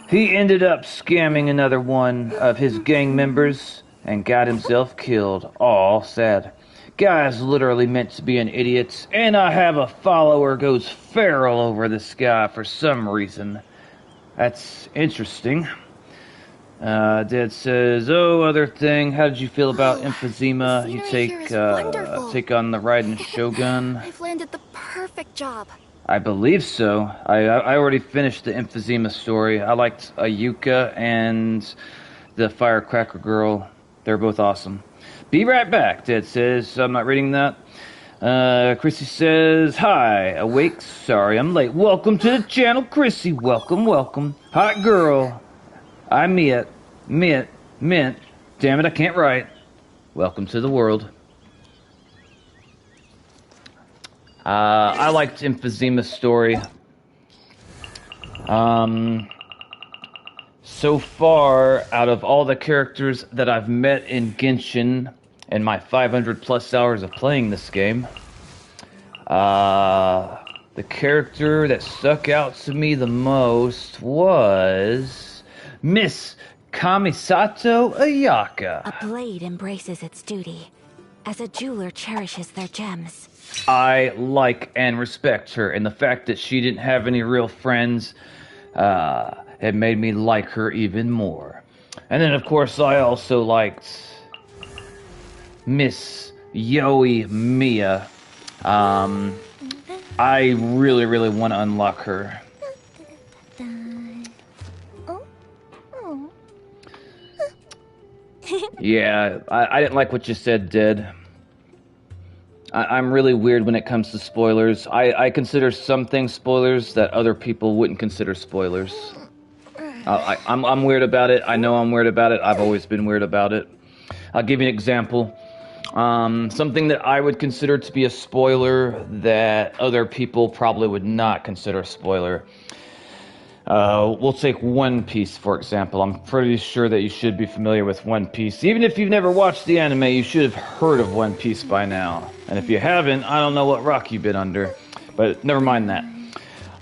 He ended up scamming another one of his gang members and got himself killed. All sad. Guy's literally meant to be an idiot, and I have a follower goes feral over this guy for some reason. That's interesting. Dad says, oh, other thing, how did you feel about emphysema? You take on the Raiden Shogun? I've landed the perfect job. I believe so. I already finished the emphysema story. I liked Ayuka and the Firecracker Girl. They're both awesome. Be right back, Dad says. I'm not reading that. Chrissy says, hi, awake, sorry I'm late. Welcome to the channel, Chrissy. Welcome, welcome. Hot girl. I mint. Damn it, I can't write. Welcome to the world. I liked Emphysema's story. So far, out of all the characters that I've met in Genshin in my 500 plus hours of playing this game, the character that stuck out to me the most was Miss Kamisato Ayaka. A blade embraces its duty, as a jeweler cherishes their gems. I like and respect her, and the fact that she didn't have any real friends, it made me like her even more. And then, of course, I also liked Miss Yoi Mia. I really, really want to unlock her. Yeah, I didn't like what you said, Dead. I'm really weird when it comes to spoilers. I consider some things spoilers that other people wouldn't consider spoilers. I'm weird about it. I know I'm weird about it. I've always been weird about it. I'll give you an example. Something that I would consider to be a spoiler that other people probably would not consider a spoiler. We'll take One Piece, for example. I'm pretty sure that you should be familiar with One Piece. Even if you've never watched the anime, you should have heard of One Piece by now. And if you haven't, I don't know what rock you've been under. But never mind that.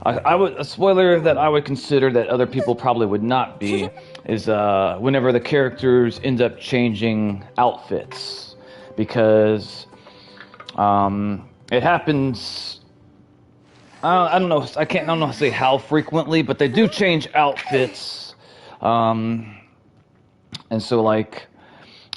A spoiler that I would consider that other people probably would not be is whenever the characters end up changing outfits. Because it happens... I don't know. I don't know how to say how frequently, but they do change outfits, and so like,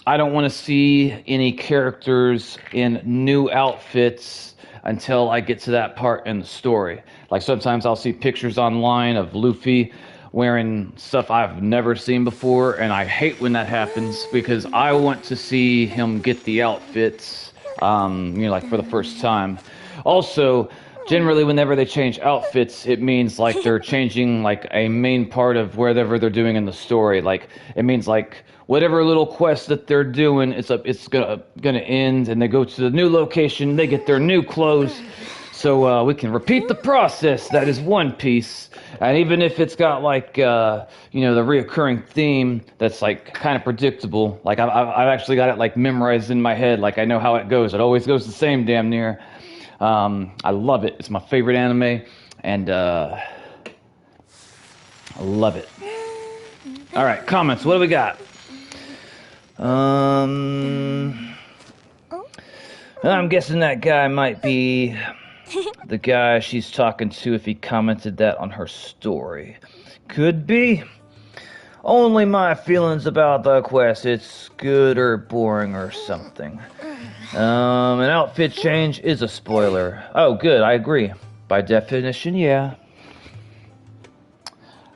I don't want to see any characters in new outfits until I get to that part in the story. Like sometimes I'll see pictures online of Luffy wearing stuff I've never seen before, and I hate when that happens because I want to see him get the outfits, like for the first time. Also, generally, whenever they change outfits, it means like they're changing like a main part of whatever they're doing in the story. Like it means like whatever little quest that they're doing, it's gonna end, and they go to the new location, they get their new clothes, so we can repeat the process that is One Piece. And even if it's got like the reoccurring theme that's like kind of predictable, like I've actually got it like memorized in my head, like I know how it goes. It always goes the same damn near. I love it. It's my favorite anime, and I love it. All right, comments. What do we got? I'm guessing that guy might be the guy she's talking to if he commented that on her story. Could be. Only my feelings about the quest. It's good or boring or something. An outfit change is a spoiler. Oh, good, I agree. By definition, yeah.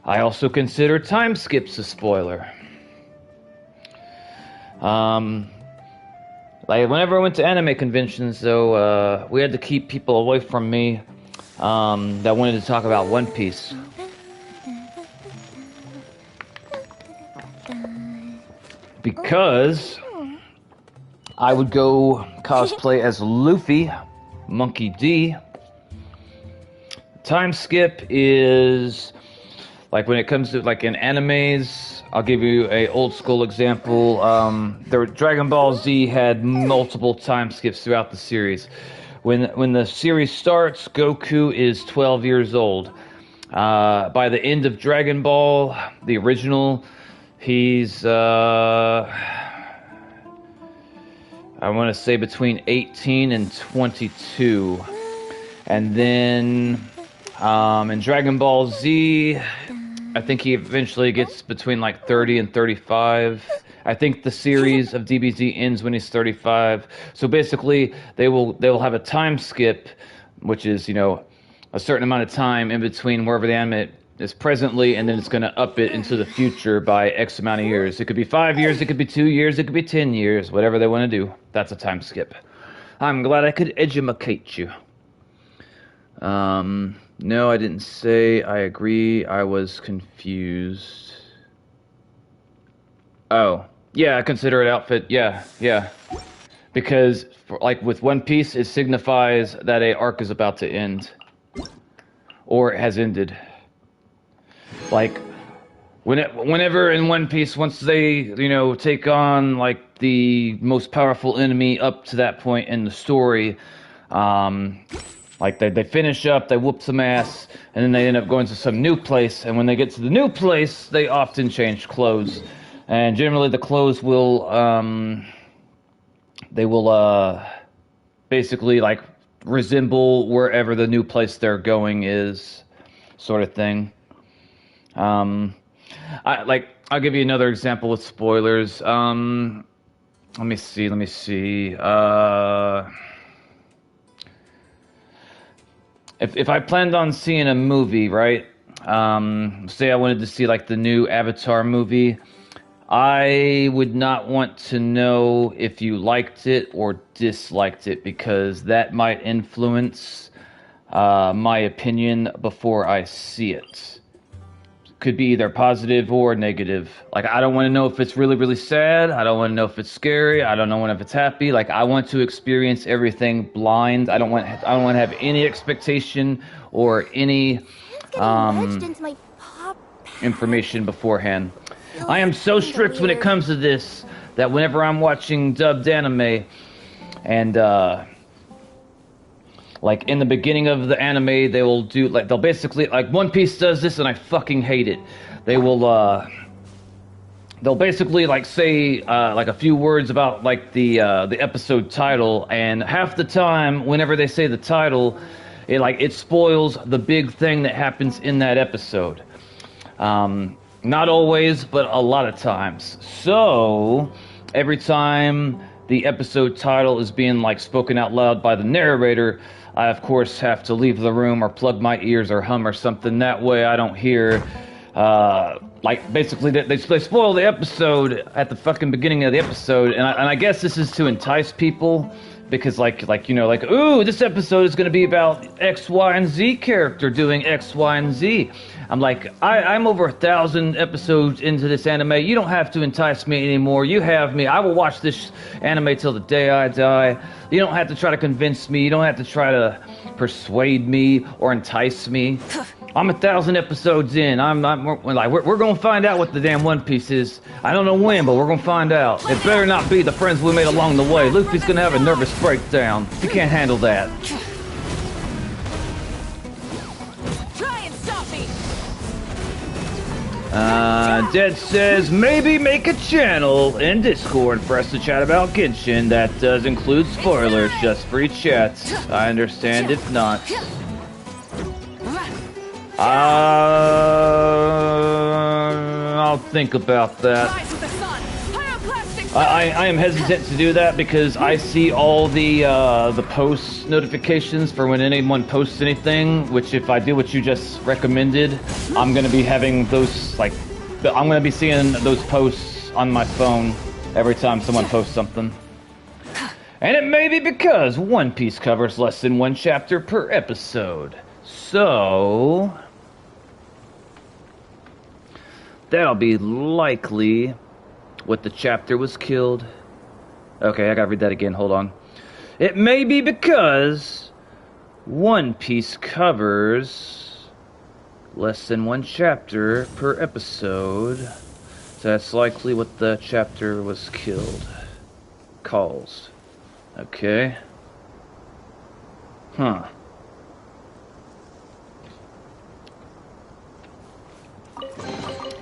I also consider time skips a spoiler. Like, whenever I went to anime conventions, though, we had to keep people away from me, that wanted to talk about One Piece. Because I would go cosplay as Luffy, Monkey D. Time skip is like when it comes to like in animes. I'll give you a old school example. Dragon Ball Z had multiple time skips throughout the series. When the series starts, Goku is 12 years old. By the end of Dragon Ball, the original, he's I want to say between 18 and 22. And then in Dragon Ball Z, I think he eventually gets between like 30 and 35. I think the series of DBZ ends when he's 35. So basically, they will have a time skip, which is, a certain amount of time in between wherever the anime is presently, and then it's going to up it into the future by X amount of years. It could be 5 years, it could be 2 years, it could be 10 years, whatever they want to do. That's a time skip. I'm glad I could educate you. No, I didn't say I agree. I was confused. Oh, yeah, I consider it outfit. Yeah. Because, like with One Piece, it signifies that a arc is about to end. Or it has ended. Like, whenever in One Piece, once they, take on, like, the most powerful enemy up to that point in the story, like, they finish up, they whoop some ass, and then they end up going to some new place, and when they get to the new place, they often change clothes. And generally the clothes will, basically, like, resemble wherever the new place they're going is, sort of thing. I'll give you another example with spoilers. Let me see. if I planned on seeing a movie, right? Say I wanted to see like the new Avatar movie, I would not want to know if you liked it or disliked it because that might influence my opinion before I see it. Could be either positive or negative. Like, I don't want to know if it's really, really sad. I don't want to know if it's scary. I don't know if it's happy. Like, I want to experience everything blind. I don't want to have any expectation or any information beforehand. I am so strict when it comes to this that whenever I'm watching dubbed anime and like in the beginning of the anime, they will do like they'll basically like One Piece does this, and I fucking hate it. They will they'll basically like say like a few words about like the episode title, and half the time, whenever they say the title, it spoils the big thing that happens in that episode. Not always, but a lot of times. So every time the episode title is being like spoken out loud by the narrator, I, of course, have to leave the room or plug my ears or hum or something. That way I don't hear, like, basically they spoil the episode at the fucking beginning of the episode. And I guess this is to entice people because, like you know, like, ooh, this episode is going to be about X, Y, and Z character doing X, Y, and Z. I'm like, I'm over 1,000 episodes into this anime. You don't have to entice me anymore. You have me. I will watch this anime till the day I die. You don't have to try to convince me. You don't have to try to persuade me or entice me. I'm 1,000 episodes in. We're gonna find out what the damn One Piece is. I don't know when, but we're gonna find out. It better not be the friends we made along the way. Luffy's gonna have a nervous breakdown. He can't handle that. Dead says, maybe make a channel in Discord for us to chat about Genshin. That does include spoilers, just free chats. I understand if not. I'll think about that. I am hesitant to do that because I see all the post notifications for when anyone posts anything, which if I do what you just recommended, I'm going to be having those, like, I'm going to be seeing those posts on my phone every time someone posts something. And it may be because One Piece covers less than one chapter per episode. So that'll be likely what the chapter was killed. Okay, I gotta read that again, hold on. It may be because One Piece covers less than one chapter per episode. So that's likely what the chapter was killed. Calls. Okay. Huh.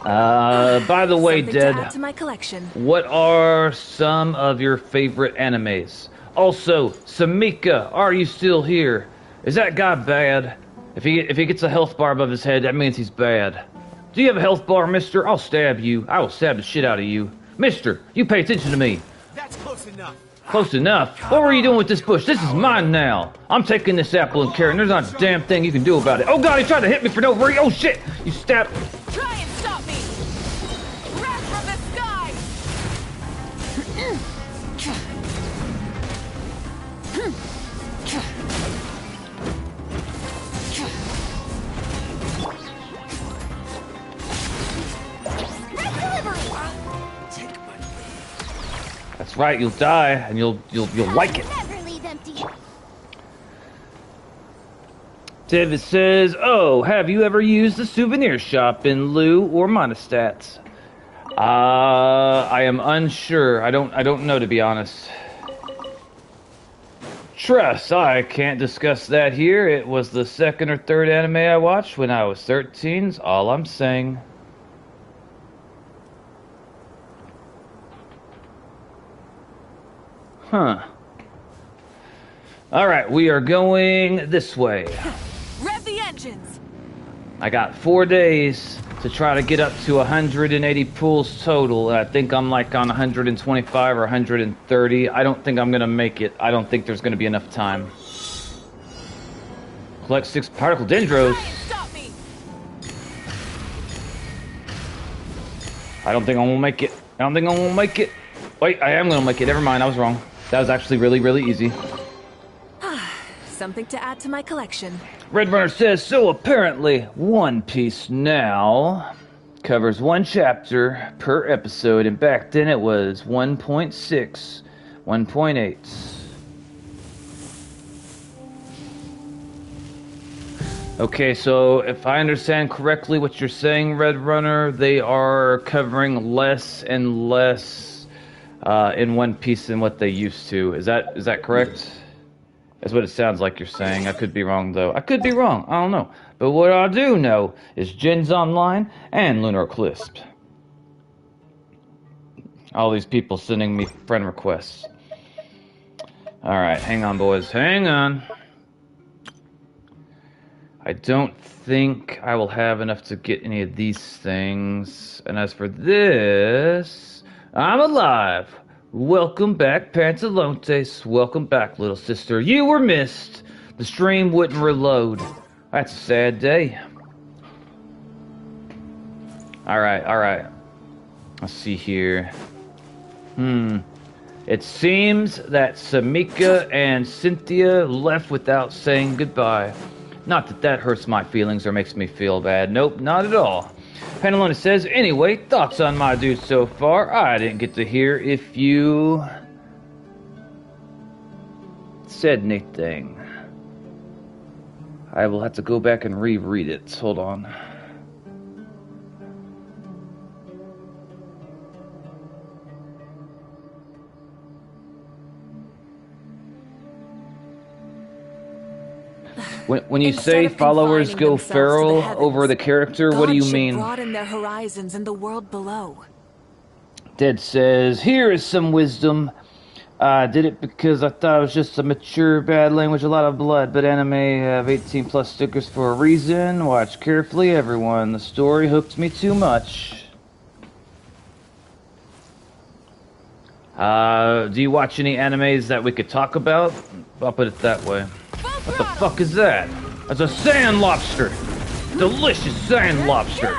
By the way, Dead, to add to my collection. What are some of your favorite animes? Also, Samika, are you still here? Is that guy bad? If he gets a health bar above his head, that means he's bad. Do you have a health bar, mister? I'll stab you. I will stab the shit out of you. Mister, you pay attention to me. That's close enough. Close enough? What were you doing with this bush? This is mine now. I'm taking this apple and carrying. There's not a damn thing you can do about it. Oh god, he tried to hit me for no reason. Oh shit! You stabbed. Try and stop me! Wrath from the sky! That's right, you'll die, and you'll like it. Never leave empty. David says, "Oh, have you ever used the souvenir shop in Lu or Monostats?" I am unsure. I don't know, to be honest. Trust, I can't discuss that here. It was the second or third anime I watched when I was 13's all I'm saying. Huh. Alright, we are going this way. Rev the engines! I got 4 days to try to get up to 180 pools total. I think I'm like on 125 or 130. I don't think I'm gonna make it. I don't think there's gonna be enough time. Collect 6 particle dendros. Stop me! I don't think I won't make it. I don't think I won't make it. Wait, I am gonna make it. Never mind, I was wrong. That was actually really, really easy. Something to add to my collection. Red Runner says, so apparently One Piece now covers 1 chapter per episode, and back then it was 1.6, 1.8. Okay, so if I understand correctly what you're saying, Red Runner, they are covering less and less in One Piece than what they used to. Is that correct? That's what it sounds like you're saying. I could be wrong, though. I could be wrong. I don't know. But what I do know is Gens Online and Lunar Eclipse. All these people sending me friend requests. Alright, hang on, boys. Hang on. I don't think I will have enough to get any of these things. And as for this, I'm alive. Welcome back, Pantalontes. Welcome back, little sister. You were missed. The stream wouldn't reload. That's a sad day. Alright. Let's see here. It seems that Samika and Cynthia left without saying goodbye. Not that that hurts my feelings or makes me feel bad. Nope, not at all. Pantalona says, anyway, thoughts on my dude so far? I didn't get to hear if you said anything. I will have to go back and reread it. Hold on. When you say followers go feral over the character, what do you mean? Broaden their horizons in the world below. Dead says, here is some wisdom. I did it because I thought it was just a mature, bad language, a lot of blood, but anime have 18 plus stickers for a reason. Watch carefully, everyone. The story hooked me too much. Do you watch any animes that we could talk about? I'll put it that way. What the fuck is that? That's a sand lobster! Delicious sand lobster!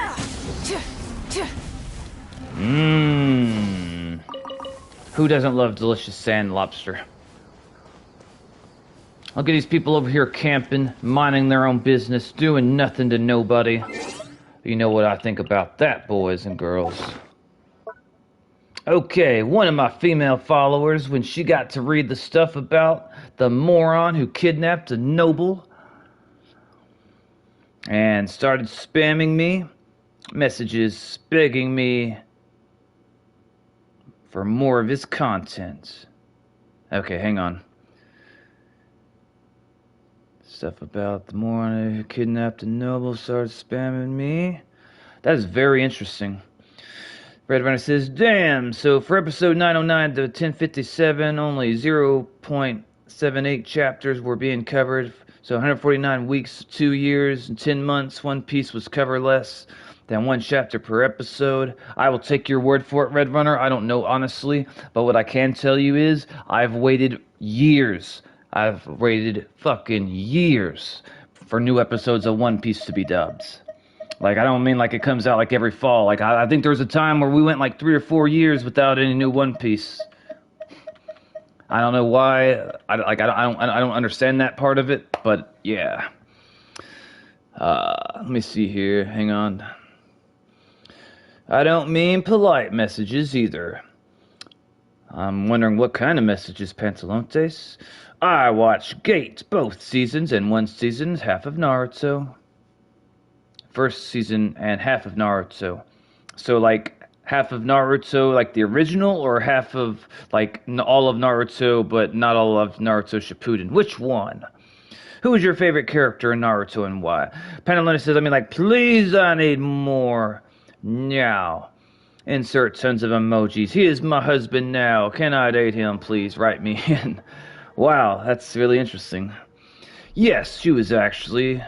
Mmm. Who doesn't love delicious sand lobster? Look at these people over here camping, minding their own business, doing nothing to nobody. You know what I think about that, boys and girls. Okay, one of my female followers, when she got to read the stuff about the moron who kidnapped a noble and started spamming me messages begging me for more of his content. Okay, hang on. Stuff about the moron who kidnapped a noble started spamming me. That is very interesting. Red Runner says, damn, so for episode 909 to 1057, only 0.78 chapters were being covered. So 149 weeks, 2 years, and 10 months, One Piece was covered less than 1 chapter per episode. I will take your word for it, Red Runner. I don't know, honestly, but what I can tell you is I've waited years. I've waited fucking years for new episodes of One Piece to be dubbed. Like, I don't mean like it comes out like every fall. Like, I think there was a time where we went like 3 or 4 years without any new One Piece. I don't know why. I don't understand that part of it, but yeah. Let me see here. Hang on. I don't mean polite messages either. I'm wondering what kind of messages, Pantalontes. I watched Gate, both seasons, and one season, half of Naruto. First season and half of Naruto. So, like, half of Naruto, like the original, or half of, like, all of Naruto, but not all of Naruto Shippuden? Which one? Who is your favorite character in Naruto and why? Pantalona says, I mean, like, please, I need more. Now. Insert tons of emojis. He is my husband now. Can I date him, please? Write me in. Wow, that's really interesting. Yes, she was actually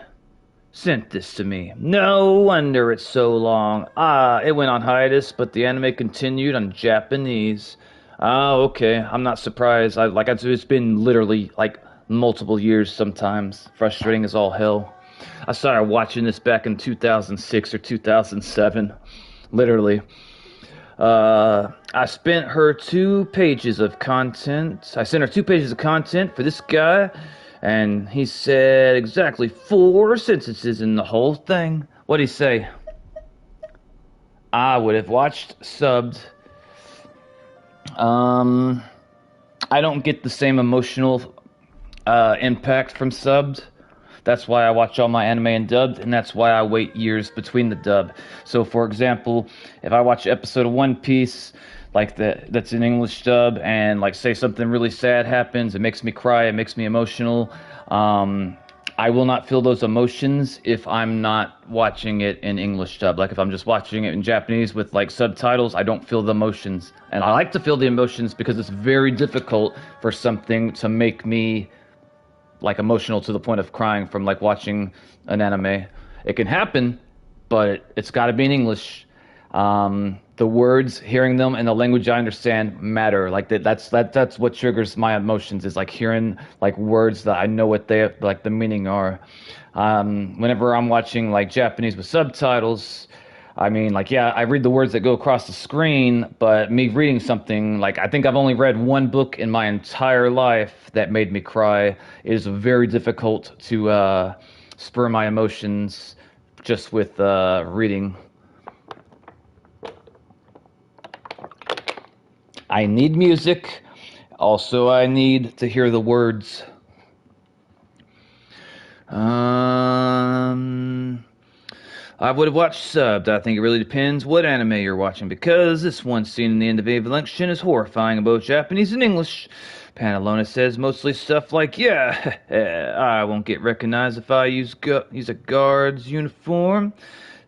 sent this to me. No wonder it's so long. It went on hiatus, but the anime continued on Japanese. Oh, okay. I'm not surprised. It's been literally like multiple years sometimes. Frustrating as all hell. I started watching this back in 2006 or 2007, literally. I sent her 2 pages of content for this guy, and he said exactly 4 sentences in the whole thing. What'd he say? I would have watched subbed. I don't get the same emotional impact from subbed. That's why I watch all my anime in dubbed, and that's why I wait years between the dub. So, for example, if I watch an episode of One Piece, like that's in English dub, and like say something really sad happens, it makes me cry, it makes me emotional. I will not feel those emotions if I'm not watching it in English dub. Like if I'm just watching it in Japanese with like subtitles, I don't feel the emotions. And I like to feel the emotions because it's very difficult for something to make me like emotional to the point of crying from like watching an anime. It can happen, but it's got to be in English. The words, hearing them, and the language I understand matter. Like that's what triggers my emotions, is like hearing like words that I know what they like the meaning are. Whenever I'm watching like Japanese with subtitles, I mean, like, yeah, I read the words that go across the screen, but me reading something, like, I think I've only read 1 book in my entire life that made me cry. It is very difficult to spur my emotions just with reading. I need music. Also, I need to hear the words. I would have watched subbed. I think it really depends what anime you're watching, because this one scene in the end of Evolution is horrifying in both Japanese and English. Pantalona says mostly stuff like, yeah, I won't get recognized if I use a guard's uniform,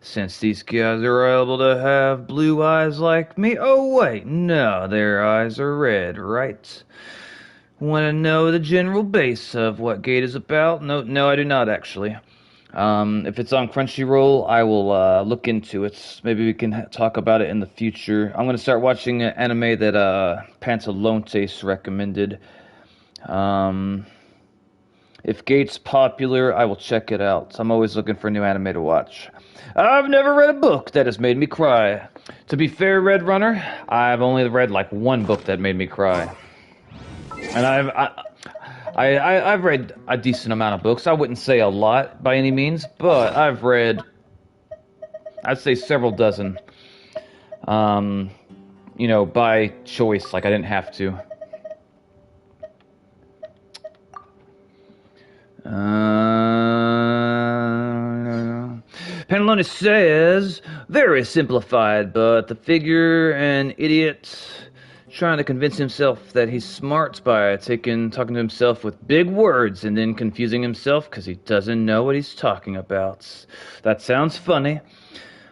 since these guys are able to have blue eyes like me. Oh wait, no, their eyes are red, right? Want to know the general base of what Gate is about? No, I do not actually. If it's on Crunchyroll, I will look into it. Maybe we can talk about it in the future. I'm going to start watching an anime that Pantalontes recommended. If Gate's popular, I will check it out. I'm always looking for new anime to watch. I've never read a book that has made me cry. To be fair, Red Runner, I've only read like 1 book that made me cry. And I've read a decent amount of books. I wouldn't say a lot by any means, but I've read, I'd say several dozen. You know, by choice, like I didn't have to. Pantalona says, very simplified, but the figure an idiot trying to convince himself that he's smart by talking to himself with big words and then confusing himself because he doesn't know what he's talking about. That sounds funny.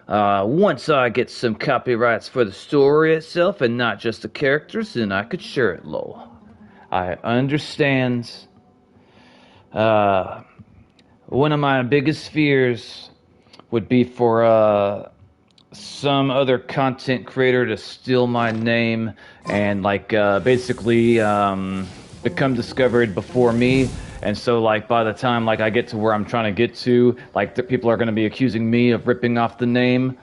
Once I get some copyrights for the story itself and not just the characters, then I could share it, lol. I understand. One of my biggest fears would be for some other content creator to steal my name and like basically become discovered before me, and so like by the time like I get to where I'm trying to get to, like the people are going to be accusing me of ripping off the name.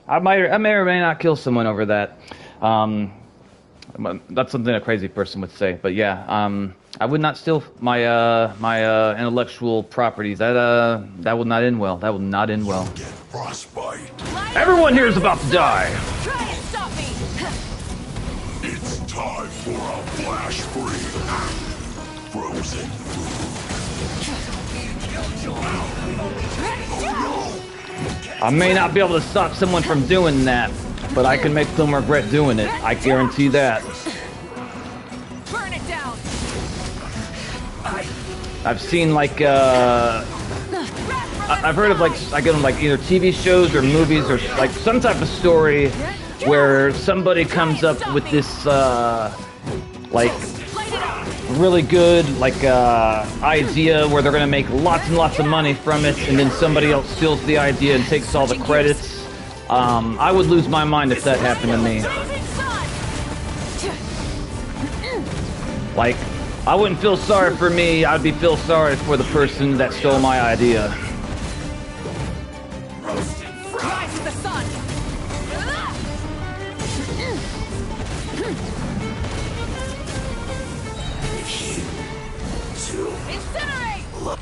I may or may not kill someone over that. That's something a crazy person would say, but yeah, I would not steal my my intellectual properties. That will not end well. That will not end well. Everyone here is about to die. Try and stop me. It's time for a flash freeze. Frozen food. I may not be able to stop someone from doing that, but I can make them regret doing it. I guarantee that. Burn it down. I've seen like I've heard of like I get them like either TV shows or movies or like some type of story where somebody comes up with this like really good like idea where they're gonna make lots and lots of money from it, and then somebody else steals the idea and takes all the credits. I would lose my mind if that happened to me. Like, I wouldn't feel sorry for me, I'd feel sorry for the person that stole my idea. Rise to the sun! Incinerate!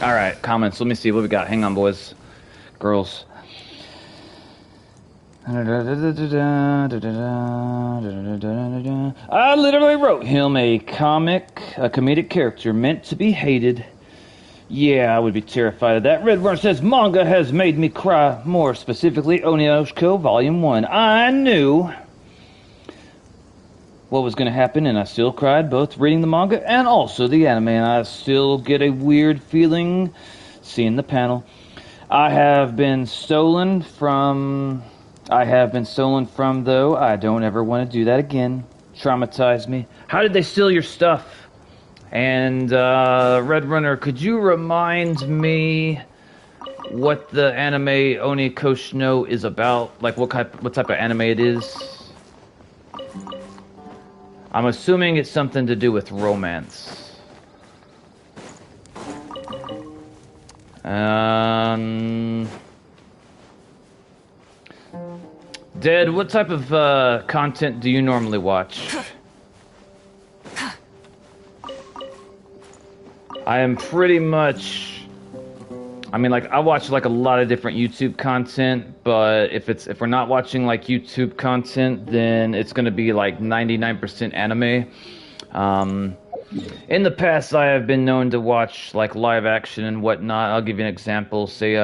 Alright, comments. Let me see what we got. Hang on, boys. Girls. I literally wrote him a comedic character meant to be hated. Yeah, I would be terrified of that. Redworm says, manga has made me cry. More specifically, Onioshiko Volume 1. I knew what was going to happen, and I still cried, both reading the manga and also the anime, and I still get a weird feeling seeing the panel. I have been stolen from, though. I don't ever want to do that again. Traumatized me. How did they steal your stuff? And, Red Runner, could you remind me what the anime Onikoshino is about? Like, what type of anime it is? I'm assuming it's something to do with romance. Dead, what type of content do you normally watch? I am pretty much, I mean, like, I watch like a lot of different YouTube content, but if we're not watching like YouTube content, then it's gonna be like 99% anime. In the past, I have been known to watch like live action and whatnot. I'll give you an example. Say,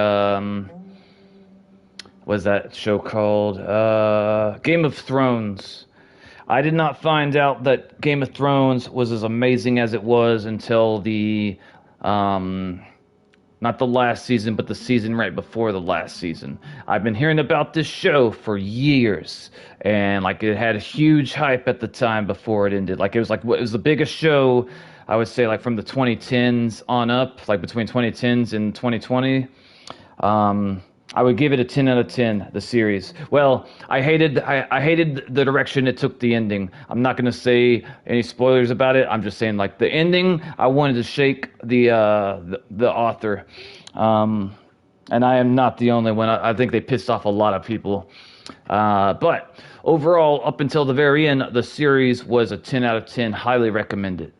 what's that show called? Game of Thrones. I did not find out that Game of Thrones was as amazing as it was until the, not the last season, but the season right before the last season. I've been hearing about this show for years, and like it had a huge hype at the time before it ended. Like it was the biggest show, I would say, like from the 2010s on up, like between 2010s and 2020. I would give it a 10 out of 10, the series. Well, I hated the direction it took the ending. I'm not going to say any spoilers about it. I'm just saying, like, the ending, I wanted to shake the author. And I am not the only one. I think they pissed off a lot of people. But overall, up until the very end, the series was a 10 out of 10. Highly recommended.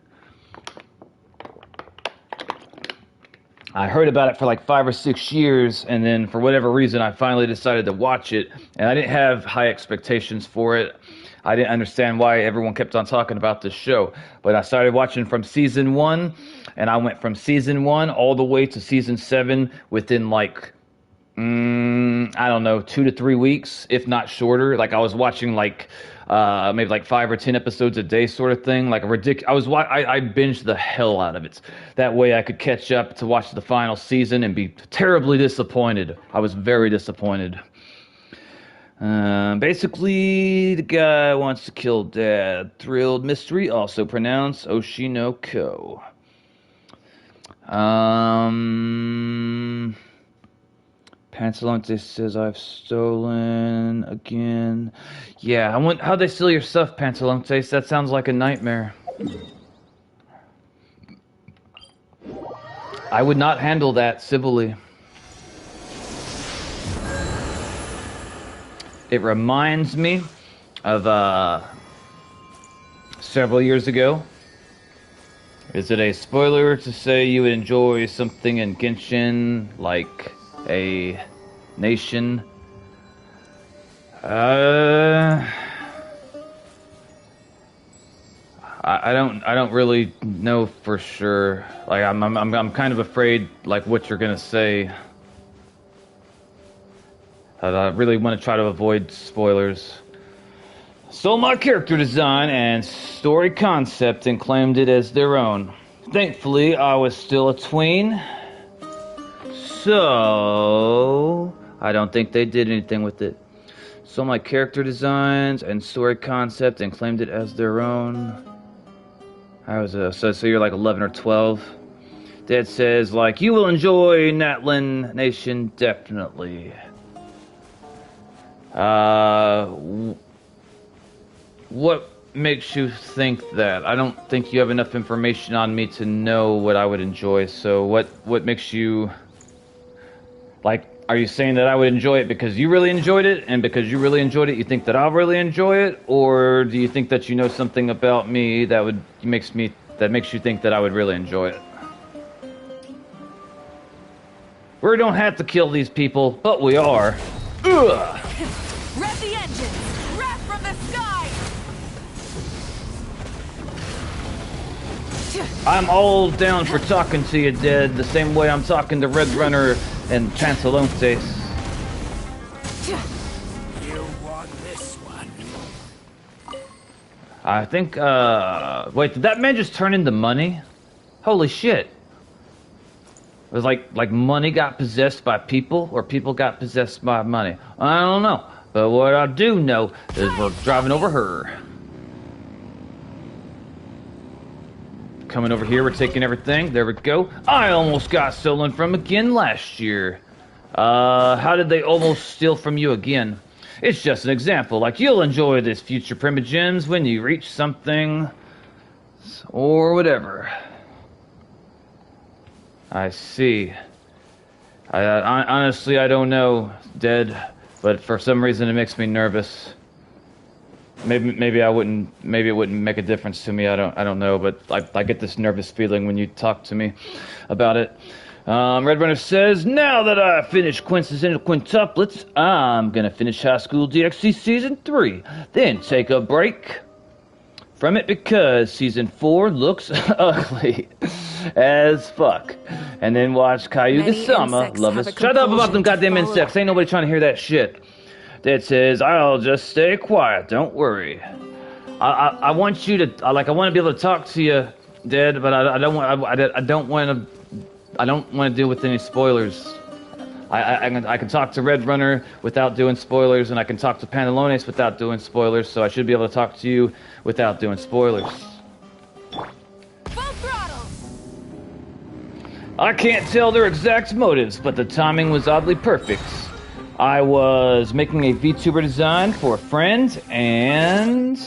I heard about it for like 5 or 6 years, and then for whatever reason, I finally decided to watch it, and I didn't have high expectations for it. I didn't understand why everyone kept on talking about this show, but I started watching from season 1, and I went from season 1 all the way to season 7 within like, I don't know, 2 to 3 weeks, if not shorter. Like I was watching like maybe like 5 or 10 episodes a day, sort of thing. Like a ridiculous. I binged the hell out of it. That way, I could catch up to watch the final season and be terribly disappointed. I was very disappointed. Basically, the guy wants to kill Dad. Thrilled mystery, also pronounced Oshinoko. Pantalante says I've stolen again. Yeah, how'd they steal your stuff, Pantalante? That sounds like a nightmare. I would not handle that civilly. It reminds me of several years ago. Is it a spoiler to say you would enjoy something in Genshin like a nation? I don't really know for sure. Like I'm kind of afraid like what you're gonna say. I really want to try to avoid spoilers. Stole my character design and story concept and claimed it as their own. Thankfully, I was still a tween. So, I don't think they did anything with it. Stole my character designs and story concept and claimed it as their own. I was so you're like 11 or 12. Dad says, like, you will enjoy Natlin Nation, definitely. What makes you think that? I don't think you have enough information on me to know what I would enjoy. So what makes you like? Are you saying that I would enjoy it because you really enjoyed it, and because you really enjoyed it, you think that I'll really enjoy it, or do you think that you know something about me that makes you think that I would really enjoy it? We don't have to kill these people, but we are. Ugh. Rev the engine! Wrath from the sky! I'm all down for talking to you, Dead, the same way I'm talking to Red Runner and Chancelontes. You want this one? I think, wait, did that man just turn into money? Holy shit. It was like money got possessed by people, or people got possessed by money. I don't know. But what I do know is we're driving over her. Coming over here, we're taking everything. There we go. I almost got stolen from again last year. How did they almost steal from you again? It's just an example. Like, you'll enjoy this future primogems when you reach something or whatever. I see. I honestly, I don't know, Dead, but for some reason it makes me nervous. Maybe it wouldn't make a difference to me. I don't know, but I get this nervous feeling when you talk to me about it. Red Runner says, now that I finished Quinces and Quintuplets, I'm gonna finish High School DxD Season 3, then take a break from it because Season 4 looks ugly as fuck. And then watch Kaguya-sama, Love Is... Shut up about them goddamn insects. Ain't nobody trying to hear that shit. That says, I'll just stay quiet, don't worry. I want you to... I want to be able to talk to you, Dead, but I don't want to deal with any spoilers. I can talk to Red Runner without doing spoilers, and I can talk to Pantalones without doing spoilers, so I should be able to talk to you without doing spoilers. Full throttle! I can't tell their exact motives, but the timing was oddly perfect. I was making a VTuber design for a friend, and...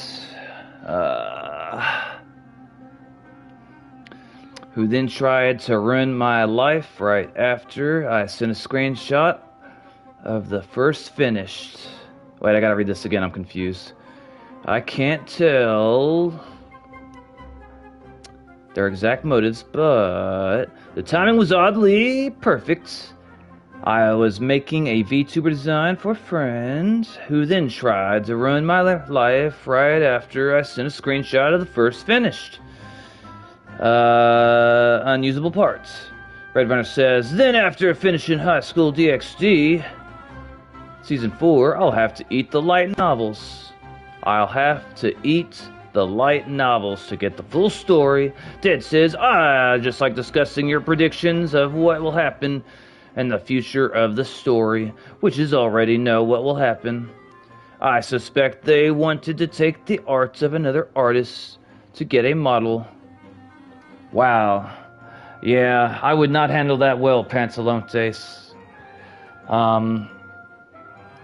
who then tried to ruin my life right after I sent a screenshot of the first finished... Wait, I gotta read this again, I'm confused. I can't tell their exact motives, but the timing was oddly perfect. I was making a VTuber design for a friend who then tried to ruin my life right after I sent a screenshot of the first finished. Unusable parts. Red Runner says, then after finishing High School DxD Season 4, I'll have to eat the light novels. I'll have to eat the light novels to get the full story. Dead says, I just like discussing your predictions of what will happen and the future of the story, which is already know what will happen. I suspect they wanted to take the arts of another artist to get a model. Wow. Yeah, I would not handle that well, Pantalontes.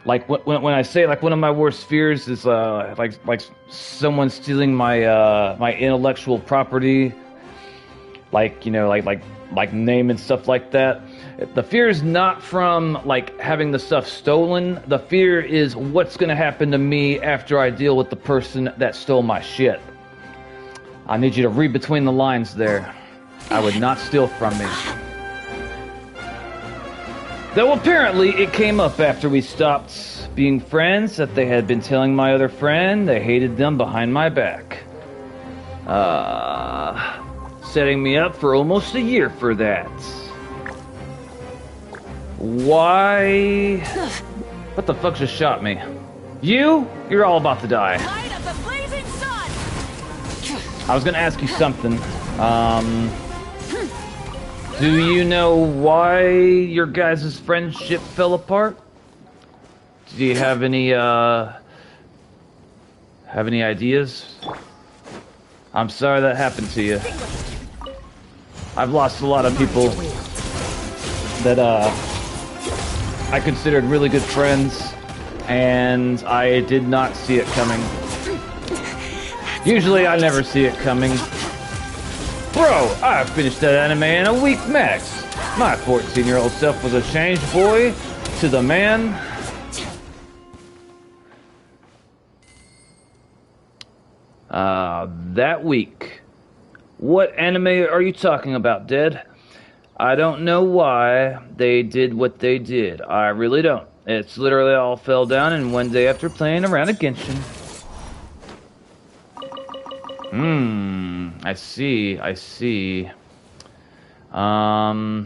Like when I say like one of my worst fears is like someone stealing my my intellectual property, like you know like name and stuff like that. The fear is not from like having the stuff stolen. The fear is what's gonna happen to me after I deal with the person that stole my shit. I need you to read between the lines there. I would not steal from me. Though apparently it came up after we stopped being friends that they had been telling my other friend they hated them behind my back. Setting me up for almost a year for that. Why? What the fuck just shot me? You're all about to die. Light of the blazing sun! I was gonna ask you something. Do you know why your guys' friendship fell apart? Do you have any ideas? I'm sorry that happened to you. I've lost a lot of people that I considered really good friends, and I did not see it coming. Usually I never see it coming. Bro, I finished that anime in a week max. My 14-year-old self was a changed boy to the man. That week. What anime are you talking about, Dead? I don't know why they did what they did. I really don't. It's literally all fell down in one day after playing around a Genshin. I see, I see. I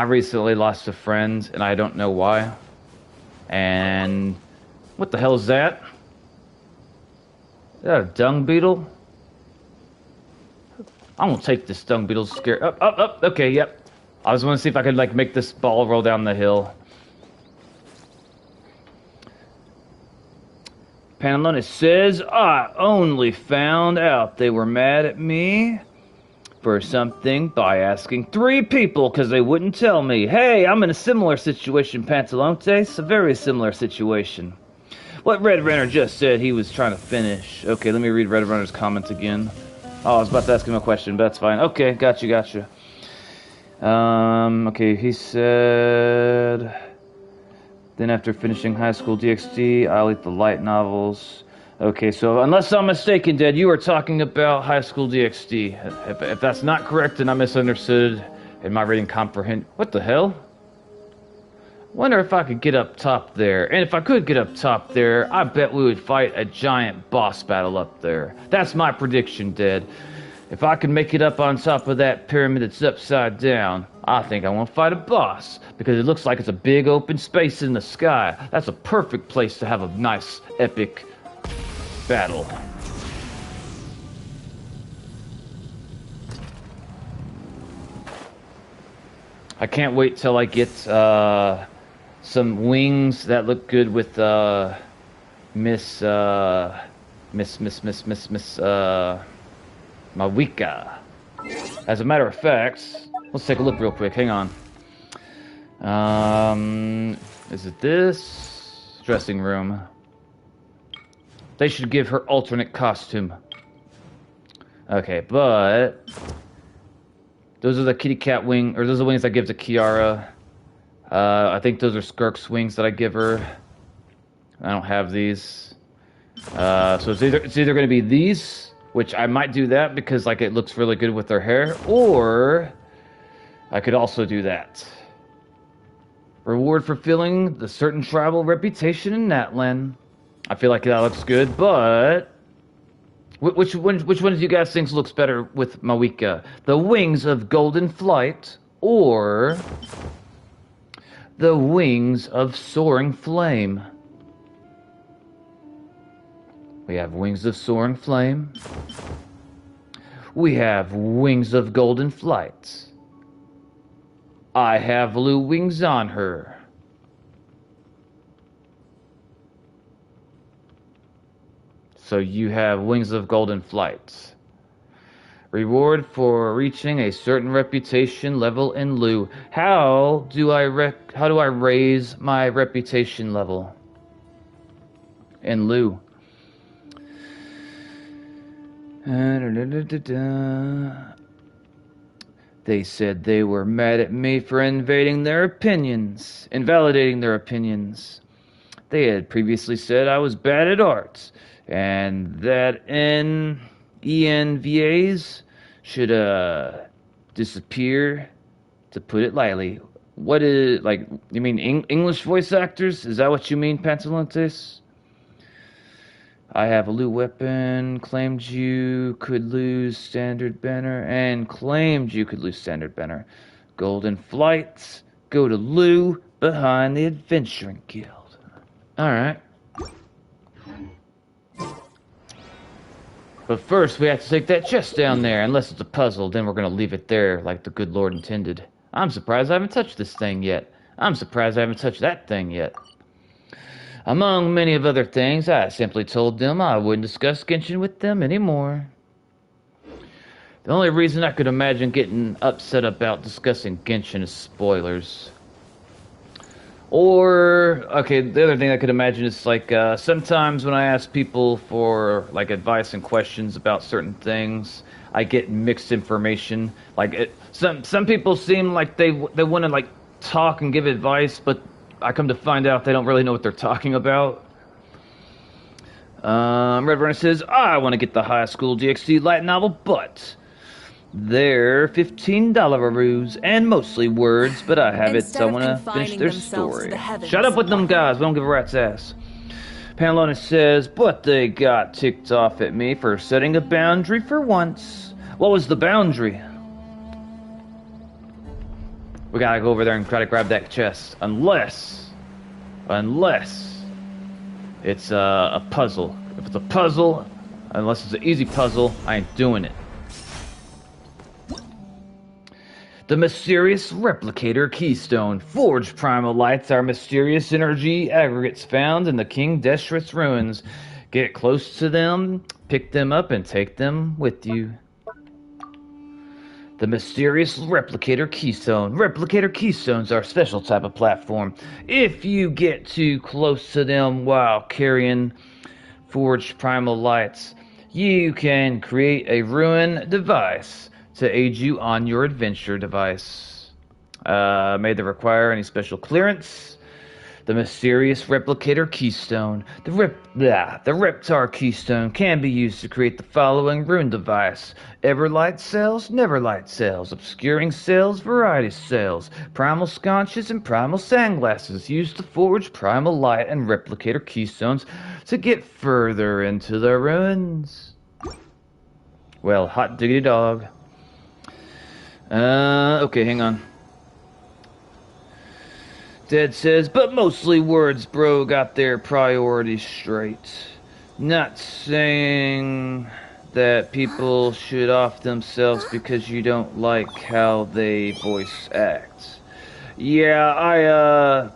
recently lost a friend, and I don't know why. And what the hell is that? Is that a dung beetle? I'm gonna take this dung beetle scare. Up. Okay, yep. I was gonna see if I could like make this ball roll down the hill. Pantalone says, I only found out they were mad at me for something by asking 3 people because they wouldn't tell me. Hey, I'm in a similar situation, Pantalontes. A very similar situation. What Red Runner just said he was trying to finish. Okay, let me read Red Runner's comment again. Oh, I was about to ask him a question, but that's fine. Okay, gotcha. Okay, he said... Then after finishing high school DxD, I'll eat the light novels. Okay, so unless I'm mistaken, Dad, you were talking about high school DxD. If that's not correct, then I misunderstood in my reading comprehend. What the hell? Wonder if I could get up top there. And if I could get up top there, I bet we would fight a giant boss battle up there. That's my prediction, Dad. If I can make it up on top of that pyramid that's upside down, I think I want to fight a boss, because it looks like it's a big open space in the sky. That's a perfect place to have a nice, epic battle. I can't wait till I get some wings that look good with Miss Mawika. As a matter of fact, let's take a look real quick. Hang on. Is it this? Dressing room. They should give her alternate costume. Okay, but those are the kitty cat wing, or those are the wings I give to Kiara. I think those are Skirk's wings that I give her. I don't have these. So it's either going to be these, which I might do that because like it looks really good with her hair, or I could also do that. Reward for filling the certain tribal reputation in Natlan. I feel like that looks good, but which one do you guys think looks better with Mawika? The Wings of Golden Flight or the Wings of Soaring Flame? We have Wings of Soaring Flame. We have Wings of Golden Flight. I have blue wings on her. So you have Wings of Golden Flight. Reward for reaching a certain reputation level in Lu. How do I raise my reputation level in Lu? They said they were mad at me for invading their opinions, invalidating their opinions. They had previously said I was bad at arts, and that ENVAs should disappear, to put it lightly. What is, like, you mean English voice actors? Is that what you mean, Pantalontes? I have a Lu weapon, claimed you could lose standard banner, and claimed you could lose standard banner. Golden Flights, go to Lu behind the Adventuring Guild. Alright. But first we have to take that chest down there. Unless it's a puzzle, then we're gonna leave it there like the good Lord intended. I'm surprised I haven't touched this thing yet. I'm surprised I haven't touched that thing yet. Among many of other things, I simply told them I wouldn't discuss Genshin with them anymore. The only reason I could imagine getting upset about discussing Genshin is spoilers. Or, okay, the other thing I could imagine is like sometimes when I ask people for like advice and questions about certain things, I get mixed information. Like some people seem like they want to like talk and give advice, but I come to find out they don't really know what they're talking about. Red Runner says, I want to get the high school DxD light novel, but they're $15-aroos and mostly words, but I have it. I want to finish their story. Shut up with them guys. We don't give a rat's ass. Panalona says, but they got ticked off at me for setting a boundary for once. What was the boundary? We gotta go over there and try to grab that chest. Unless it's a puzzle. If it's a puzzle, unless it's an easy puzzle, I ain't doing it. The mysterious replicator keystone. Forged primal lights are mysterious energy aggregates found in the King Deshret's ruins. Get close to them, pick them up, and take them with you. The mysterious replicator keystone. Replicator keystones are a special type of platform. If you get too close to them while carrying forged primal lights, you can create a ruin device to aid you on your adventure device. May they require any special clearance? The mysterious replicator keystone. The Reptar keystone can be used to create the following rune device. Everlight cells, Neverlight cells, obscuring cells, variety cells, primal sconces, and primal sandglasses used to forge primal light and replicator keystones to get further into the ruins. Well, hot diggity dog. Okay, hang on. Dead says, but mostly words, bro, got their priorities straight. Not saying that people should off themselves because you don't like how they voice act. Yeah,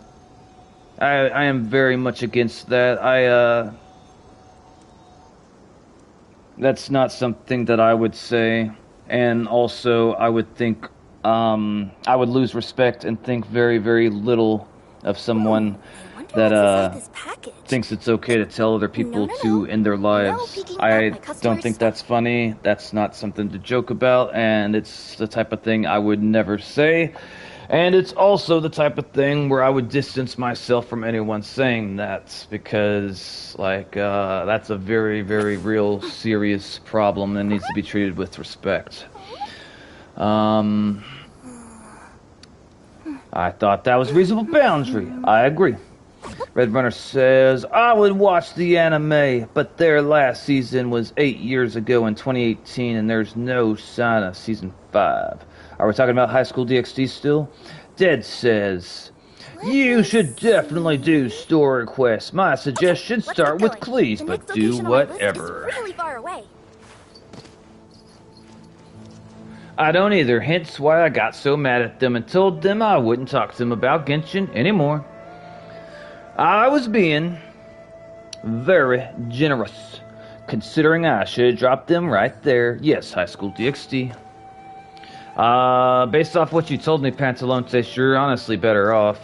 I am very much against that. That's not something that I would say. And also, I would think, I would lose respect and think very, very little of someone that thinks it's okay to tell other people to end their lives. I don't think that's funny. That's not something to joke about, and it's the type of thing I would never say. And it's also the type of thing where I would distance myself from anyone saying that, because, like, that's a very, very real, serious problem that needs to be treated with respect. I thought that was a reasonable boundary. I agree. Red Runner says, I would watch the anime, but their last season was 8 years ago in 2018, and there's no sign of season 5. Are we talking about High School DxD still? Dead says, you should definitely do story quests. My suggestion, start with Cleese, but do whatever. Really far away. I don't either, hence why I got so mad at them and told them I wouldn't talk to them about Genshin anymore. I was being very generous, considering I should have dropped them right there. Yes, High School DxD. Based off what you told me, Pantalone, you're honestly better off.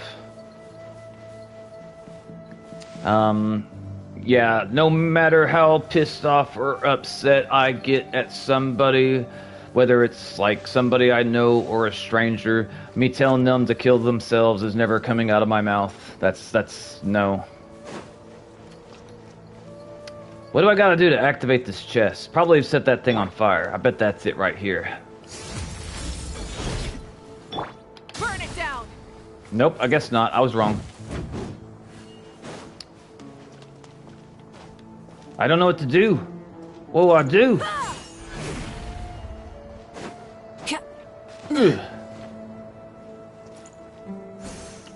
Yeah, no matter how pissed off or upset I get at somebody, whether it's like somebody I know or a stranger, me telling them to kill themselves is never coming out of my mouth. That's no. What do I gotta do to activate this chest? Probably set that thing on fire. I bet that's it right here. Burn it down. Nope, I guess not. I was wrong. I don't know what to do. What do I do? Ugh.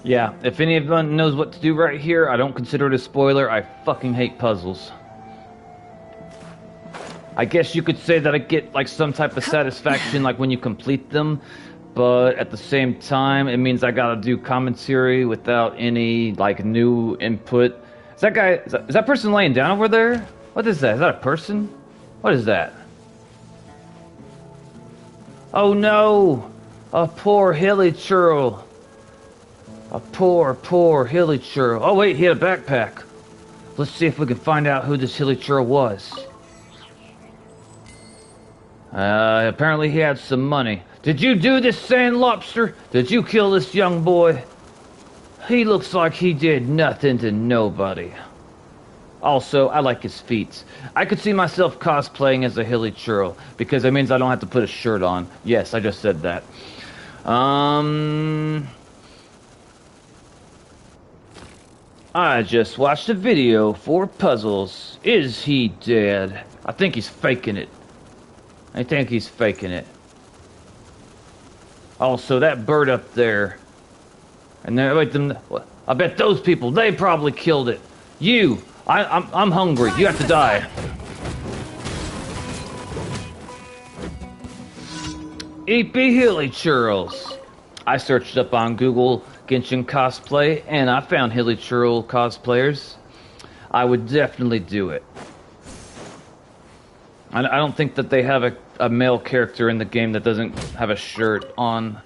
Yeah, if anyone knows what to do right here, I don't consider it a spoiler. I fucking hate puzzles. I guess you could say that I get like some type of satisfaction like when you complete them, but at the same time it means I gotta do commentary without any like new input. Is that guy, is that person laying down over there? What is that? Is that a person? What is that? Oh no! A poor hilly churl. A poor hilly churl. Oh wait, he had a backpack. Let's see if we can find out who this hilly churl was. Apparently he had some money. Did you do this, sand lobster? Did you kill this young boy? He looks like he did nothing to nobody. Also, I like his feet. I could see myself cosplaying as a hilly churl, because that means I don't have to put a shirt on. Yes, I just said that. I just watched a video for puzzles. Is he dead? I think he's faking it. Also, that bird up there. And there, wait, I bet those people, they probably killed it. You, I'm hungry. You have to die. Eepy hilly churls. I searched up on Google Genshin cosplay, and I found hilly churl cosplayers. I would definitely do it. I don't think that they have a male character in the game that doesn't have a shirt on.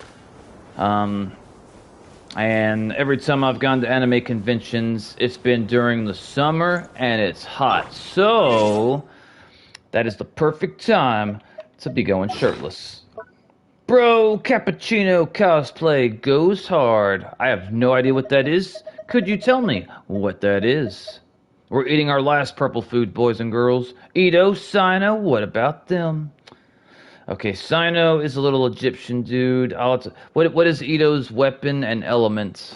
And every time I've gone to anime conventions, it's been during the summer and it's hot. So, that is the perfect time to be going shirtless. Bro, cappuccino cosplay goes hard. I have no idea what that is. Could you tell me what that is? We're eating our last purple food, boys and girls. Ito, Sino, what about them? Okay, Sino is a little Egyptian dude. What is Ito's weapon and element?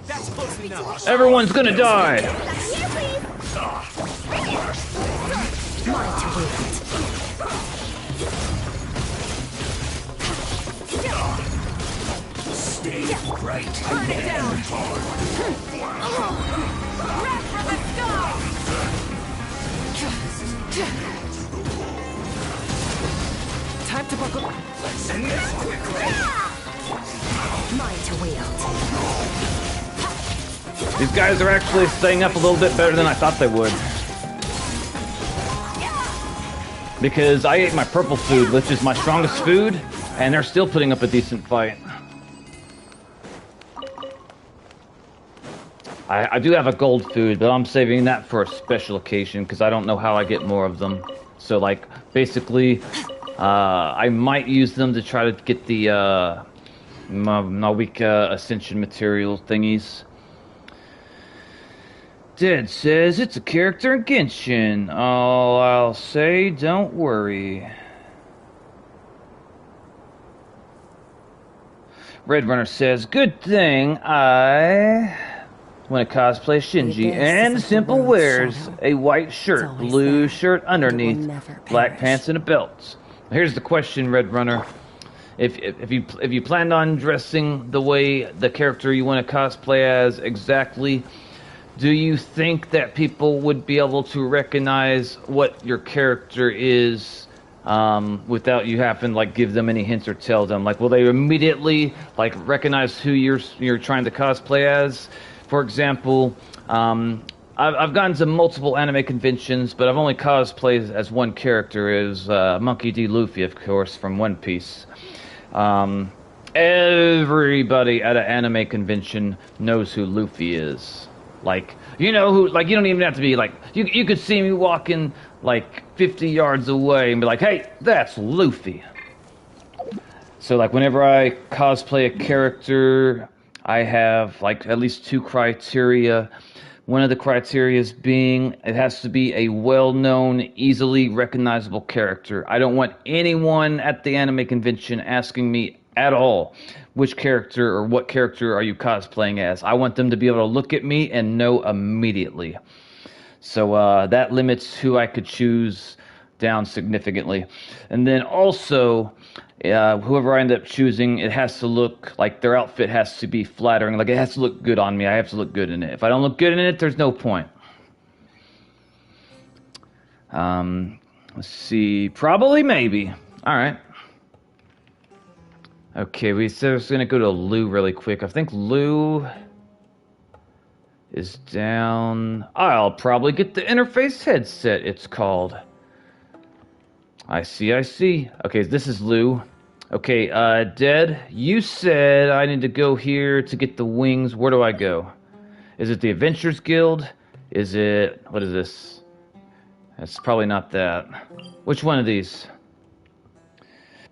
That's close enough. Everyone's gonna die! Stay right. Burn it down! Wrath from the sky! Time to buckle. Let's end this quickly. Mine to wield. These guys are actually staying up a little bit better than I thought they would. Because I ate my purple food, which is my strongest food, and they're still putting up a decent fight. I do have a gold food, but I'm saving that for a special occasion because I don't know how I get more of them. So, like, basically, I might use them to try to get the Nawika Ascension material thingies. Dead says it's a character in Genshin. All I'll say, don't worry. Red Runner says, good thing I want to cosplay Shinji, and Simple wears a white shirt, blue shirt underneath, black pants and a belt. Here's the question, Red Runner. If you planned on dressing the way the character you want to cosplay as exactly, do you think that people would be able to recognize what your character is without you having to like give them any hints or tell them? Like, will they immediately like recognize who you're trying to cosplay as? For example, I've gone to multiple anime conventions, but I've only cosplayed as one character, is Monkey D. Luffy, of course, from One Piece. Everybody at an anime convention knows who Luffy is. Like, you know who, like, you don't even have to be, like, you could see me walking, like, 50 yards away and be like, hey, that's Luffy. So, like, whenever I cosplay a character, I have, like, at least 2 criteria. One of the criteria being it has to be a well-known, easily recognizable character. I don't want anyone at the anime convention asking me at all which character or what character are you cosplaying as. I want them to be able to look at me and know immediately. So that limits who I could choose down significantly. And then also, whoever I end up choosing, it has to look like their outfit has to be flattering. Like, it has to look good on me. I have to look good in it. If I don't look good in it, there's no point. Let's see. Probably, maybe. All right. Okay, we said I was going to go to Lou really quick. I think Lou is down. I'll probably get the interface headset, it's called. I see. Okay, this is Lou. Okay, Dead, you said I need to go here to get the wings. Where do I go? Is it the Adventurers Guild? Is it... What is this? It's probably not that. Which one of these?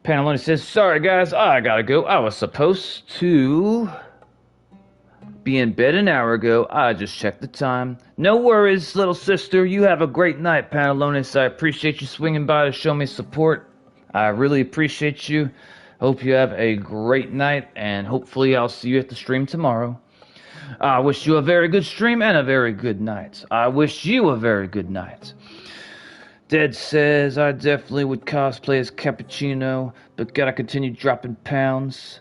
Pantalone says, sorry guys, I gotta go. I was supposed to be in bed an hour ago. I just checked the time. No worries, little sister. You have a great night, Pantalones. I appreciate you swinging by to show me support. I really appreciate you. Hope you have a great night, and hopefully I'll see you at the stream tomorrow. I wish you a very good stream and a very good night. I wish you a very good night. Dead says, I definitely would cosplay as Cappuccino, but gotta continue dropping pounds.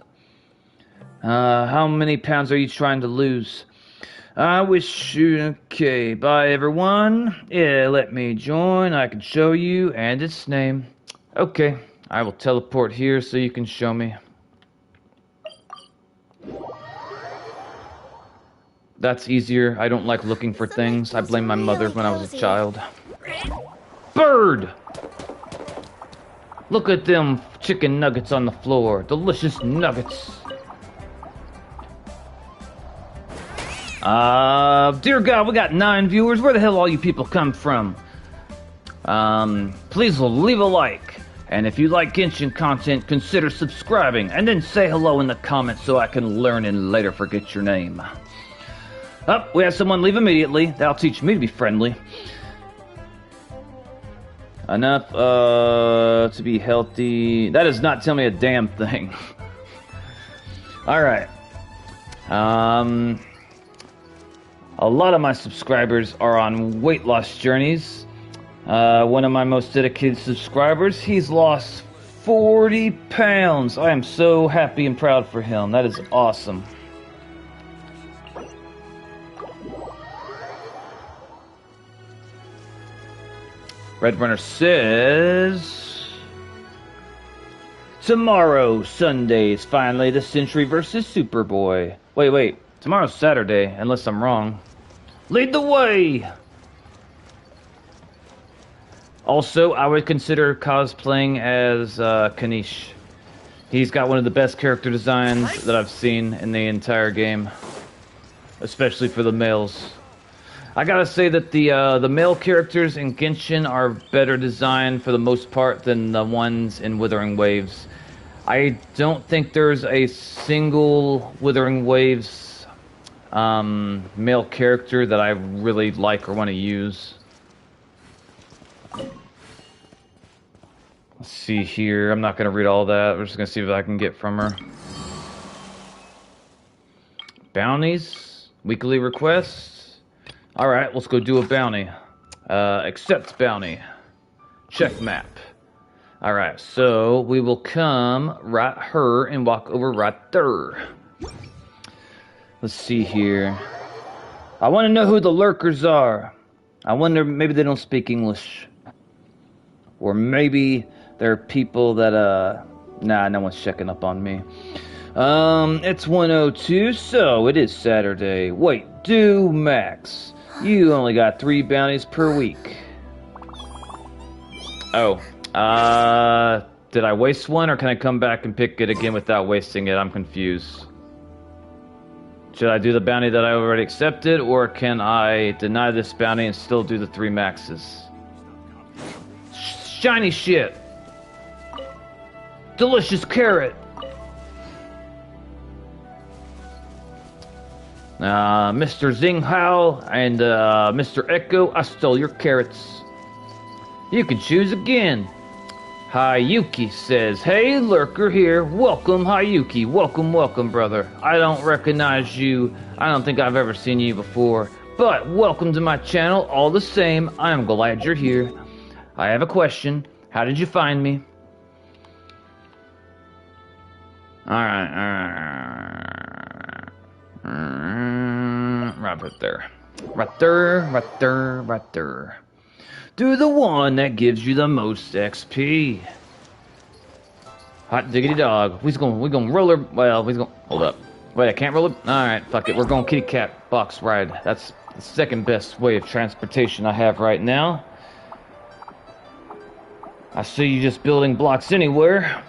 How many pounds are you trying to lose? I wish you... Okay, bye everyone. Yeah, let me join. I can show you, and its name. Okay, I will teleport here so you can show me. That's easier. I don't like looking for things. I blame my mother when I was a child. Bird! Look at them chicken nuggets on the floor. Delicious nuggets. Dear God, we got 9 viewers. Where the hell all you people come from? Please leave a like. And if you like Genshin content, consider subscribing. And then say hello in the comments so I can learn and later forget your name. Oh, we have someone leave immediately. That'll teach me to be friendly. Enough, to be healthy. That does not tell me a damn thing. Alright. A lot of my subscribers are on weight loss journeys. One of my most dedicated subscribers, he's lost 40 pounds. I am so happy and proud for him. That is awesome. Red Runner says... Tomorrow, Sunday, is finally the Century vs. Superboy. Wait. Tomorrow's Saturday, unless I'm wrong. Lead the way! Also, I would consider cosplaying as Kanish. He's got one of the best character designs that I've seen in the entire game. Especially for the males. I gotta say that the male characters in Genshin are better designed for the most part than the ones in Withering Waves. I don't think there's a single Withering Waves male character that I really like or want to use. Let's see here. I'm not gonna read all that. We're just gonna see what I can get from her. Bounties, weekly requests. Alright, let's go do a bounty. Accept bounty. Check map. Alright, so we will come right here and walk over right there. Let's see here. I want to know who the lurkers are. I wonder, maybe they don't speak English. Or maybe they're people that, nah, no one's checking up on me. It's 1:02, so it is Saturday. Wait, do Max. You only got 3 bounties per week. Oh, did I waste one, or can I come back and pick it again without wasting it? I'm confused. Should I do the bounty that I already accepted, or can I deny this bounty and still do the 3 maxes? Shiny shit! Delicious carrot! Mr. Xinghao and Mr. Echo, I stole your carrots. You can choose again. Hayuki says, hey, lurker here. Welcome, Hayuki. Welcome, brother. I don't recognize you. I don't think I've ever seen you before. But welcome to my channel all the same. I am glad you're here. I have a question. How did you find me? Alright. Right there. Right there. Do the one that gives you the most XP. Hot diggity dog. We gonna roller. Well, we gonna hold up. Wait, I can't roll it. All right, fuck it. We're going kitty cat box ride. That's the second best way of transportation I have right now. I see you just building blocks anywhere.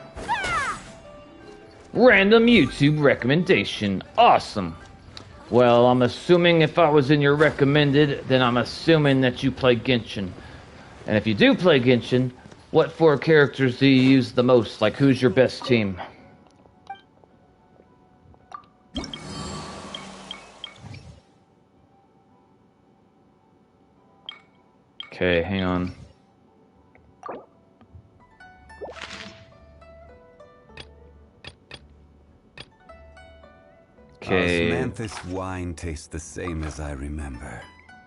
Random YouTube recommendation. Awesome. Well, I'm assuming if I was in your recommended, then I'm assuming that you play Genshin. And if you do play Genshin, what 4 characters do you use the most? Like, who's your best team? Okay, hang on. Okay. Osmanthus wine tastes the same as I remember.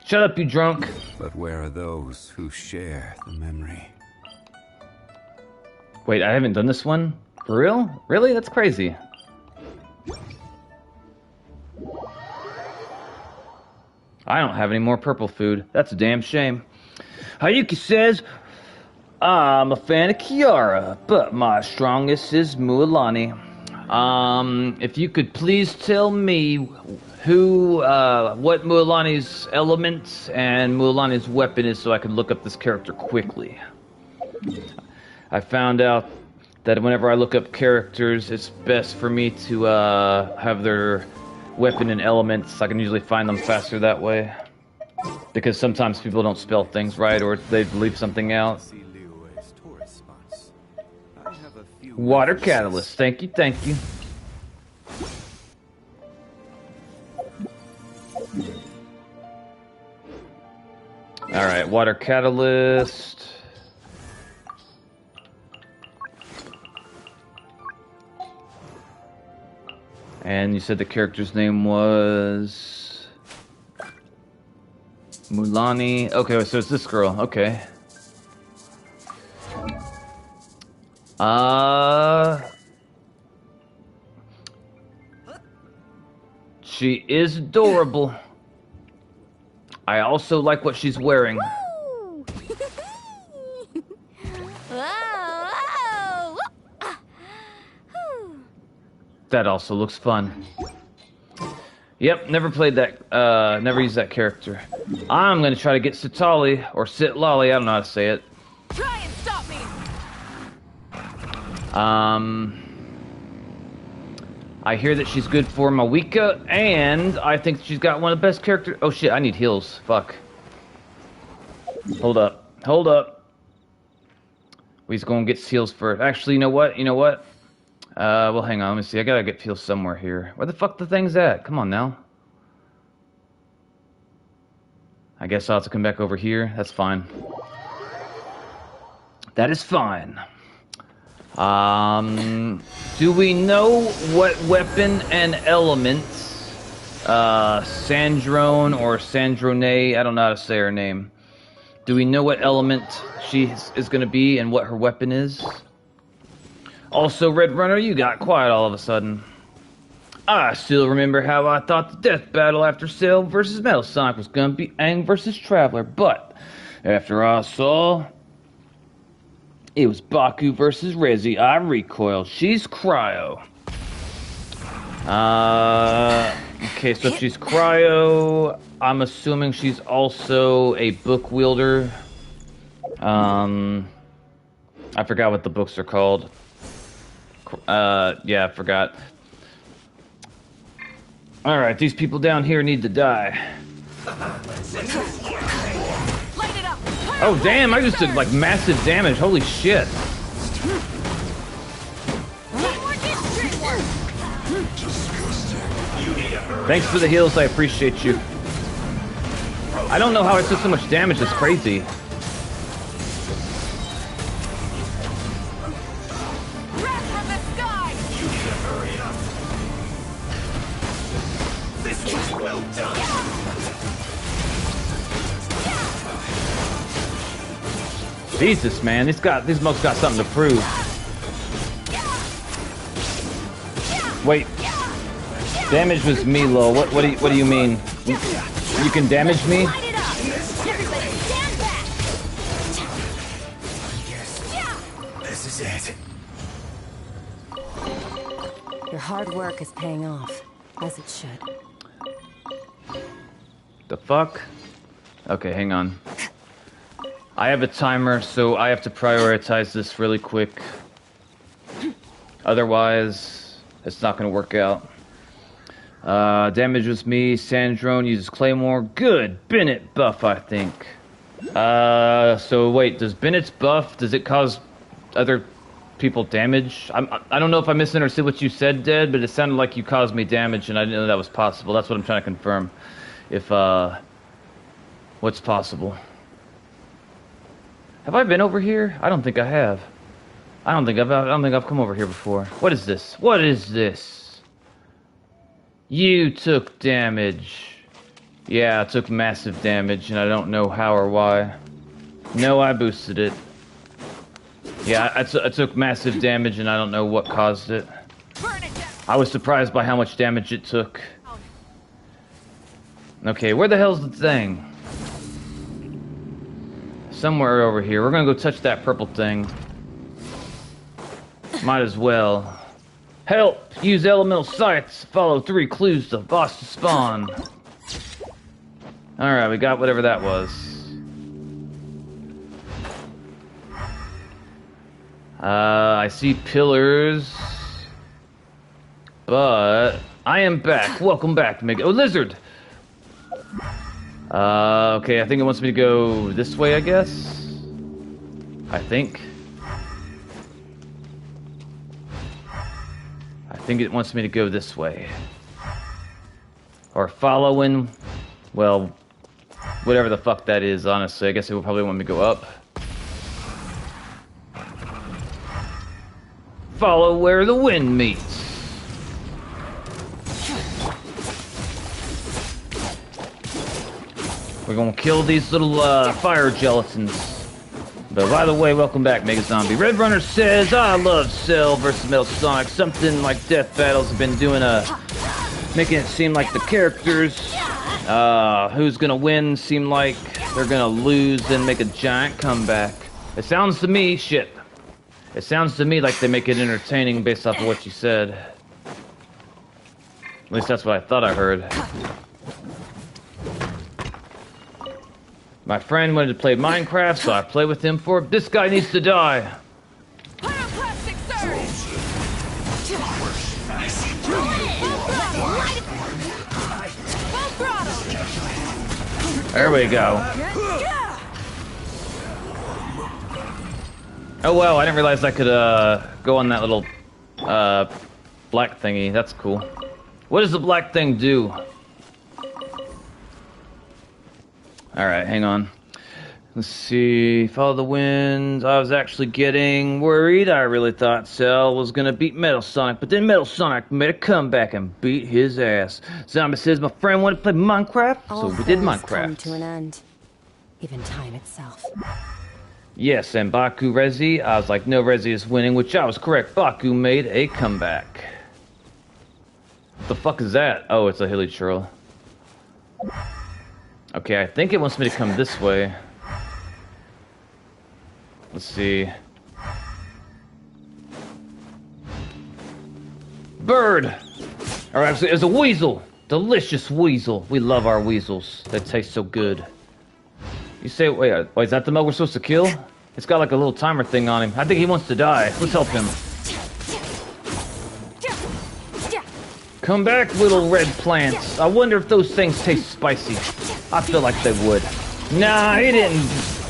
Shut up, you drunk. But where are those who share the memory? Wait, I haven't done this one? For real? Really? That's crazy. I don't have any more purple food. That's a damn shame. Hayuki says, I'm a fan of Kiara, but my strongest is Mualani. If you could please tell me what Mualani's element and Mualani's weapon is so I can look up this character quickly. I found out that whenever I look up characters, it's best for me to have their weapon and elements. I can usually find them faster that way. Because sometimes people don't spell things right or they leave something out. Water catalyst. Thank you, thank you. Alright, water catalyst. And you said the character's name was Mualani. Okay, so it's this girl. Okay. She is adorable. I also like what she's wearing. That also looks fun. Yep, never played that, never used that character. I'm gonna try to get Sitali, or Sitlali, I don't know how to say it. Try and stop me. I hear that she's good for Mawika, and I think she's got one of the best characters. Oh shit, I need heals. Fuck. Hold up. Hold up. We just gonna get heals first. Actually, you know what? You know what? Well, hang on. Let me see. I gotta get heals somewhere here. Where the fuck the thing's at? Come on now. I guess I'll have to come back over here. That's fine. That is fine. Do we know what weapon and elements Sandrone or Sandrone, I don't know how to say her name. Do we know what element she is going to be and what her weapon is? Also, Red Runner, you got quiet all of a sudden. I still remember how I thought the death battle after Cell versus Metal Sonic was going to be Aang versus Traveler, but after I saw it was Baku versus Rezi, I recoiled. She's Cryo. Okay, so if she's Cryo, I'm assuming she's also a book wielder. I forgot what the books are called. Yeah, I forgot. Alright, these people down here need to die. Oh damn, I just did like massive damage, holy shit. Thanks for the heals, I appreciate you. I don't know how I took so much damage, it's crazy. Jesus, man, these mugs got something to prove. Wait, damage was me, low. What do you mean? You can damage me? This is it. Your hard work is paying off, as it should. The fuck? Okay, hang on. I have a timer, so I have to prioritize this really quick. Otherwise, It's not gonna work out. Damage was me. Sandrone uses Claymore. Good. Bennett buff, I think. So wait, does Bennett's buff, does it cause other people damage? I don't know if I misunderstood what you said, Dead, but it sounded like you caused me damage, and I didn't know that was possible. That's what I'm trying to confirm. If, what's possible? Have I been over here? I don't think I have. I don't think I've come over here before. What is this? What is this? You took damage. Yeah, I took massive damage, and I don't know how or why. No, I boosted it. Yeah, I took massive damage, and I don't know what caused it. I was surprised by how much damage it took. Okay, where the hell's the thing? Somewhere over here. We're gonna go touch that purple thing. Might as well. Help! Use elemental sights. Follow 3 clues to boss to spawn. Alright, we got whatever that was. I see pillars. But I am back. Welcome back, Meg. Oh, lizard! Okay, I think it wants me to go this way, I guess? I think it wants me to go this way. Or following, well, whatever the fuck that is, honestly. I guess it will probably want me to go up. Follow where the wind meets. We're gonna kill these little fire gelatins. But by the way, welcome back, Mega Zombie. Red Runner says, I love Cell versus Metal Sonic. Something like Death Battles have been doing making it seem like the characters who's gonna win seem like they're gonna lose and make a giant comeback. It sounds to me, shit. It sounds to me like they make it entertaining based off of what you said. At least that's what I thought I heard. My friend wanted to play Minecraft, so I played with him for it. This guy needs to die. Pyroclastic surge! Full throttle! There we go. Oh wow, I didn't realize I could go on that little black thingy. That's cool. What does the black thing do? Alright, hang on. Let's see. Follow the wind. I was actually getting worried. I really thought Cell was gonna beat Metal Sonic, but then Metal Sonic made a comeback and beat his ass. Zombie says my friend wanted to play Minecraft, so we did Minecraft. Come to an end. Even time itself. Yes, and Baku Rezi. I was like, no, Rezi is winning, which I was correct. Baku made a comeback. What the fuck is that? Oh, it's a hilly churl. Okay, I think it wants me to come this way. Let's see. Bird! Or actually, there's a weasel! Delicious weasel. We love our weasels. They taste so good. You say, wait, is that the mug we're supposed to kill? It's got like a little timer thing on him. I think he wants to die. Let's help him. Come back, little red plants. I wonder if those things taste spicy. I feel like they would. Nah, he didn't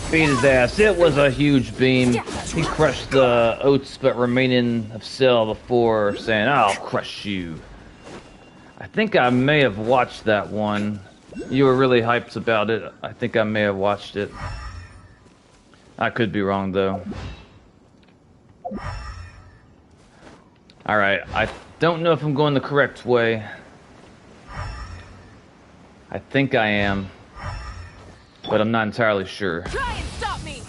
beat his ass. It was a huge beam. He crushed the oats but remaining of Cell before saying, I'll crush you. I think I may have watched that one. You were really hyped about it. I think I may have watched it. I could be wrong, though. Alright, I don't know if I'm going the correct way. I think I am. But I'm not entirely sure. Try and stop me!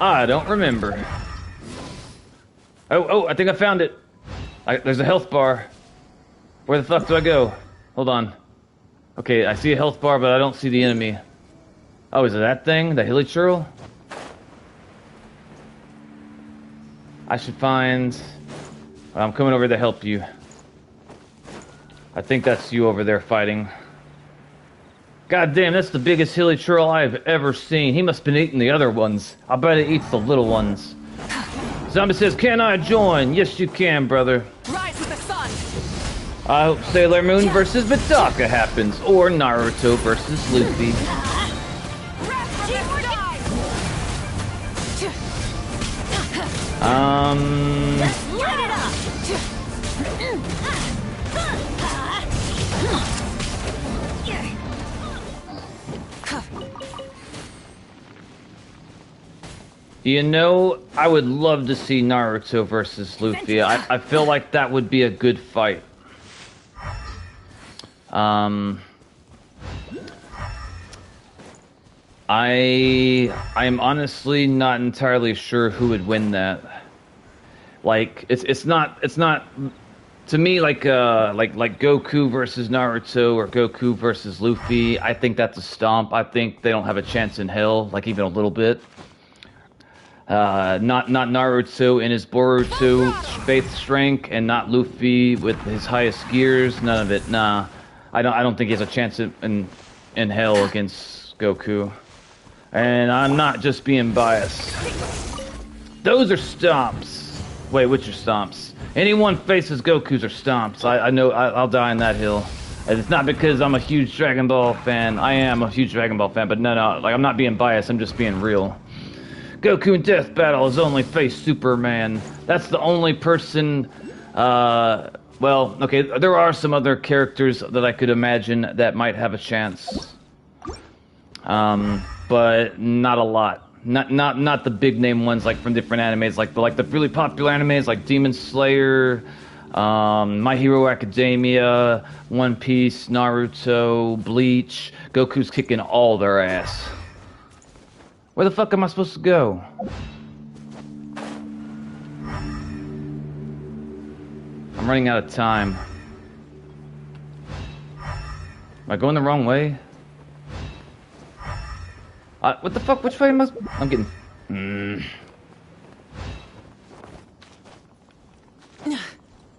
I don't remember. Oh, I think I found it. There's a health bar. Where the fuck do I go? Hold on. Okay, I see a health bar, but I don't see the enemy. Oh, is it that thing? The hilly churl? I should find... I'm coming over to help you. I think that's you over there fighting. God damn, that's the biggest hilly churl I have ever seen. He must have been eating the other ones. I bet it eats the little ones. Zombie says, can I join? Yes, you can, brother. Rise with the sun. I hope Sailor Moon versus Vidaka happens, or Naruto versus Luffy. Light it up. You know, I would love to see Naruto versus Luffy. I feel like that would be a good fight. I'm honestly not entirely sure who would win that. Like it's not to me like Goku versus Naruto or Goku versus Luffy. I think that's a stomp. I think they don't have a chance in hell, like even a little bit. Not Naruto in his Boruto faith strength, and not Luffy with his highest gears. None of it. Nah, I don't think he has a chance in hell against Goku. And I'm not just being biased. Those are stomps. Wait, which are stomps? Anyone faces Goku's are stomps. I know I'll die on that hill. And it's not because I'm a huge Dragon Ball fan. I am a huge Dragon Ball fan, but no, like I'm not being biased. I'm just being real. Goku in Death Battle has only faced Superman. That's the only person, well, okay, there are some other characters that I could imagine that might have a chance. But not a lot. Not the big name ones like from different animes, like the really popular animes like Demon Slayer, My Hero Academia, One Piece, Naruto, Bleach. Goku's kicking all their ass. Where the fuck am I supposed to go? I'm running out of time. Am I going the wrong way? What the fuck? Which way am I? I'm getting...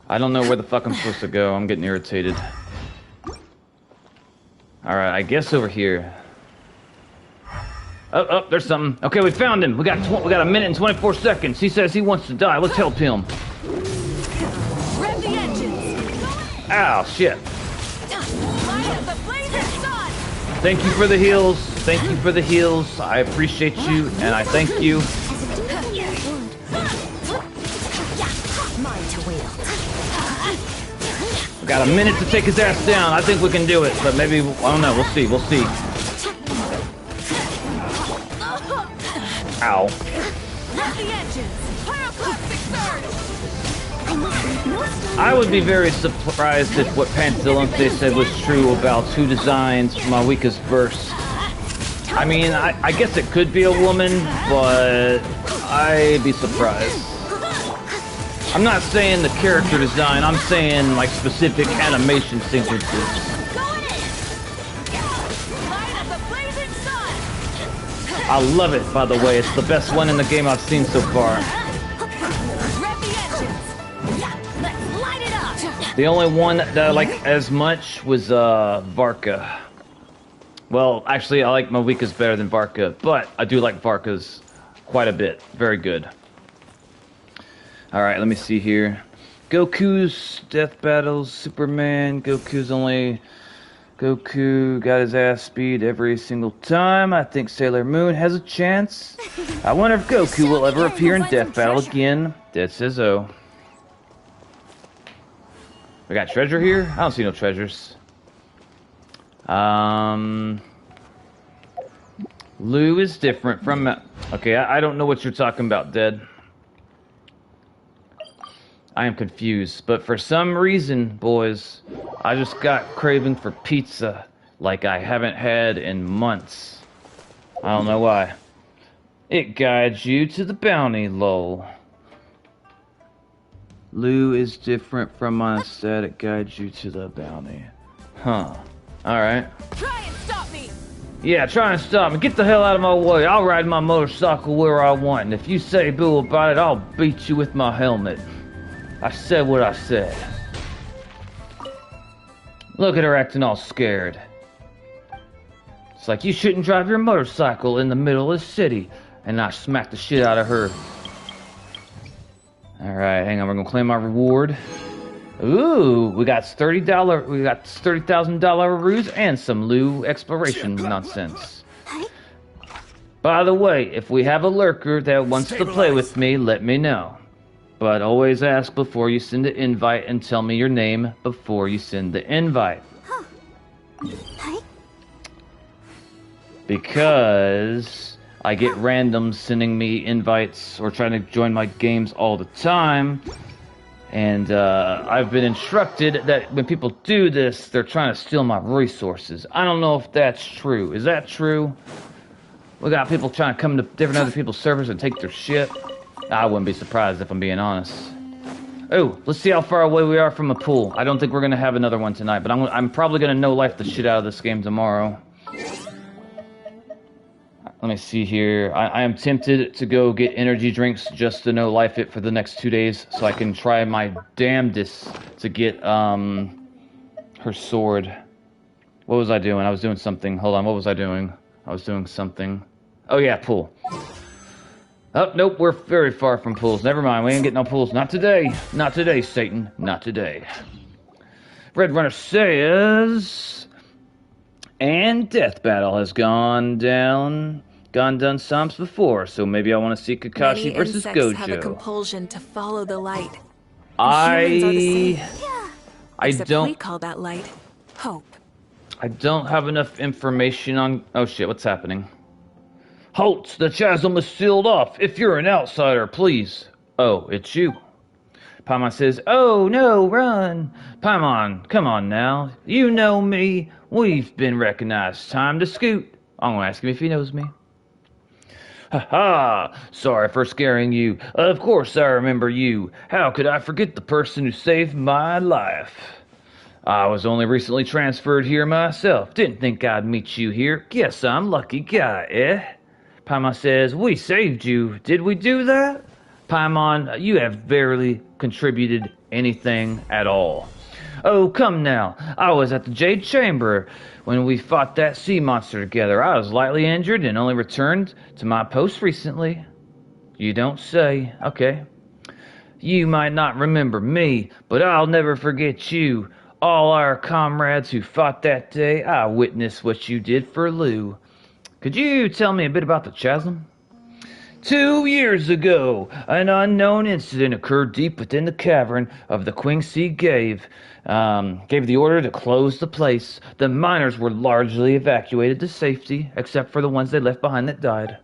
I don't know where the fuck I'm supposed to go. I'm getting irritated. Alright, I guess over here. Oh, there's something. Okay, we found him. We got a minute and 24 seconds. He says he wants to die. Let's help him. Rev the engines. Ow, shit. Light up the blazing sun. Thank you for the heals. Thank you for the heals. I appreciate you, and I thank you. We got a minute to take his ass down. I think we can do it, but maybe, I don't know. We'll see. We'll see. Ow. I would be very surprised if what Pantalante said was true about who designs my weakest verse. I mean, I guess it could be a woman, but I'd be surprised. I'm not saying the character design, I'm saying like specific animation sequences. I love it, by the way. It's the best one in the game I've seen so far. The only one that I like as much was Varka. Well, actually, I like Moika's better than Varka, but I do like Varka's quite a bit. Very good. Alright, let me see here. Goku's Death Battles, Superman, Goku got his ass beat every single time. I think Sailor Moon has a chance. I wonder if Goku will ever appear in Death Battle again. Dead says oh. We got treasure here? I don't see no treasures. Lou is different from... Okay, I don't know what you're talking about, Dead. I am confused, but for some reason, boys, I just got craving for pizza like I haven't had in months. I don't know why. It guides you to the bounty, lol. Lou is different from us, that it guides you to the bounty. Huh. Alright. Try and stop me! Yeah, try and stop me. Get the hell out of my way. I'll ride my motorcycle where I want, and if you say boo about it, I'll beat you with my helmet. I said what I said. Look at her acting all scared. It's like you shouldn't drive your motorcycle in the middle of the city, and I smacked the shit out of her. Alright, hang on, we're gonna claim our reward. Ooh, we got $30,000 ruse and some Lou exploration nonsense. By the way, if we have a lurker that wants to play with me, let me know. But always ask before you send the invite and tell me your name before you send the invite. Because I get randoms sending me invites or trying to join my games all the time. And I've been instructed that when people do this, they're trying to steal my resources. I don't know if that's true. Is that true? We got people trying to come to different other people's servers and take their shit. I wouldn't be surprised if I'm being honest. Oh, let's see how far away we are from a pool. I don't think we're going to have another one tonight, but I'm probably going to no-life the shit out of this game tomorrow. Let me see here. I am tempted to go get energy drinks just to no-life it for the next 2 days so I can try my damnedest to get her sword. What was I doing? I was doing something. Hold on, what was I doing? I was doing something. Oh yeah, pool. Oh, nope, we're very far from pools. Never mind, we ain't getting no pools. Not today. Not today, Satan. Not today. Red Runner says... And Death Battle has gone done some before, so maybe I want to see Kakashi Many versus insects Gojo. have a compulsion to follow the light. Humans I are the same. Except don't... we call that light hope. I don't have enough information on... Oh shit, what's happening? Halt! The chasm is sealed off! If you're an outsider, please! Oh, it's you. Paimon says, oh no, run! Paimon, come on now. You know me. We've been recognized. Time to scoot. I'm gonna ask him if he knows me. Ha ha! Sorry for scaring you. Of course I remember you. How could I forget the person who saved my life? I was only recently transferred here myself. Didn't think I'd meet you here. Guess I'm lucky guy, eh? Paimon says, we saved you. Did we do that? Paimon, you have barely contributed anything at all. Oh, come now. I was at the Jade Chamber when we fought that sea monster together. I was lightly injured and only returned to my post recently. You don't say. Okay. You might not remember me, but I'll never forget you. All our comrades who fought that day, I witnessed what you did for Lou. Could you tell me a bit about the chasm? 2 years ago, an unknown incident occurred deep within the cavern of the Quingsi gave the order to close the place. The miners were largely evacuated to safety, except for the ones they left behind that died.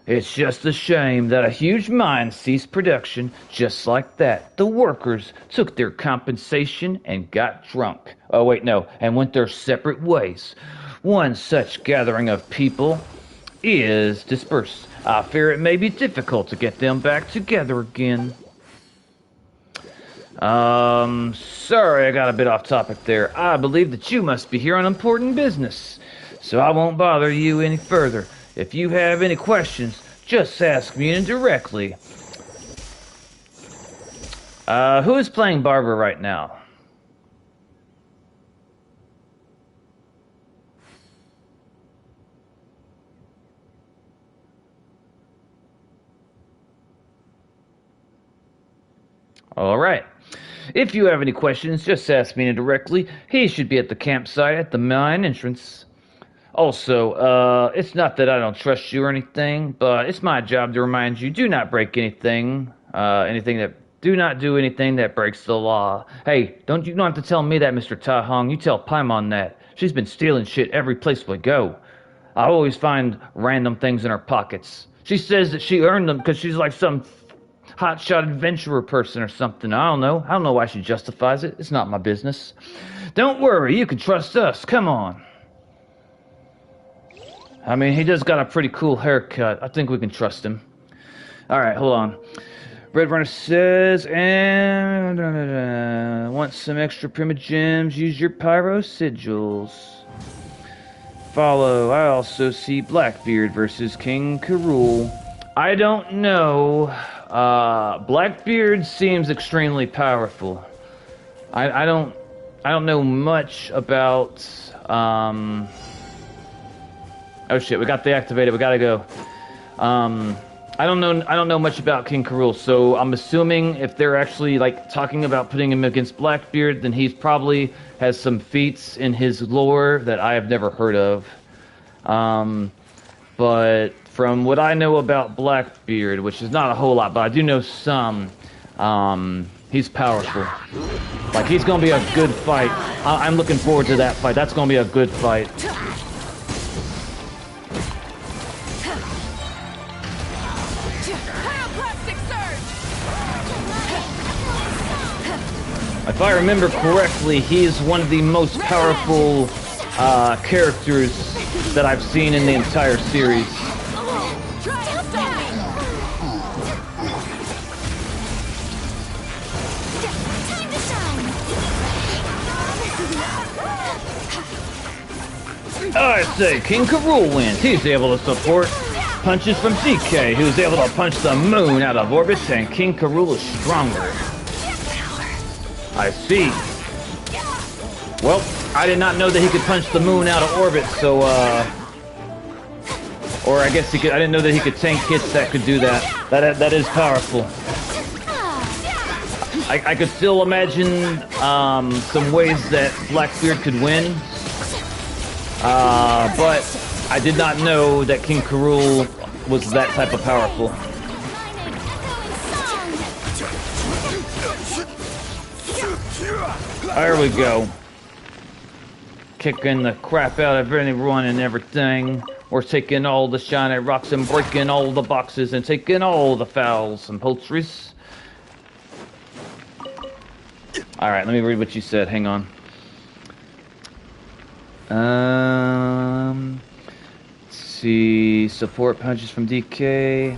It's just a shame that a huge mine ceased production just like that. The workers took their compensation and got drunk. Oh wait, no, and went their separate ways. One such gathering of people is dispersed. I fear it may be difficult to get them back together again. Sorry I got a bit off topic there. I believe that you must be here on important business, so I won't bother you any further. If you have any questions, just ask me indirectly. Who is playing Barbara right now? Alright. If you have any questions, just ask me directly. He should be at the campsite at the mine entrance. Also, it's not that I don't trust you or anything, but it's my job to remind you, do not break anything, do not do anything that breaks the law. Hey, you don't have to tell me that, Mr. Ta Hong. You tell Paimon that. She's been stealing shit every place we go. I always find random things in her pockets. She says that she earned them because she's like some hotshot adventurer person or something. I don't know why she justifies it. It's not my business. Don't worry, you can trust us. Come on. I mean, he does got a pretty cool haircut. I think we can trust him. Alright, hold on. Red Runner says, and want some extra primogems, use your pyro sigils. Follow, I also see Blackbeard versus King Karul. I don't know. Blackbeard seems extremely powerful. I don't know much about oh shit, we got the activated, we gotta go. I don't know much about King K. Rool, so I'm assuming if they're actually like talking about putting him against Blackbeard, then he's probably has some feats in his lore that I have never heard of. But from what I know about Blackbeard, which is not a whole lot, but I do know some, he's powerful. Like, he's gonna be a good fight. I'm looking forward to that fight. That's gonna be a good fight. If I remember correctly, he is one of the most powerful characters that I've seen in the entire series. I say, King K. Rool wins. He's able to support punches from DK, who's able to punch the moon out of orbit, and King K. Rool is stronger. I see. Well, I did not know that he could punch the moon out of orbit, so, or I guess he could, I didn't know that he could tank hits that could do that. That is powerful. I could still imagine, some ways that Blackbeard could win. But I did not know that King K. Rool was that type of powerful. There we go. Kicking the crap out of anyone and everything. We're taking all the shiny rocks and breaking all the boxes and taking all the fowls and poultries. Alright, let me read what you said. Hang on. Let's see. Support punches from DK.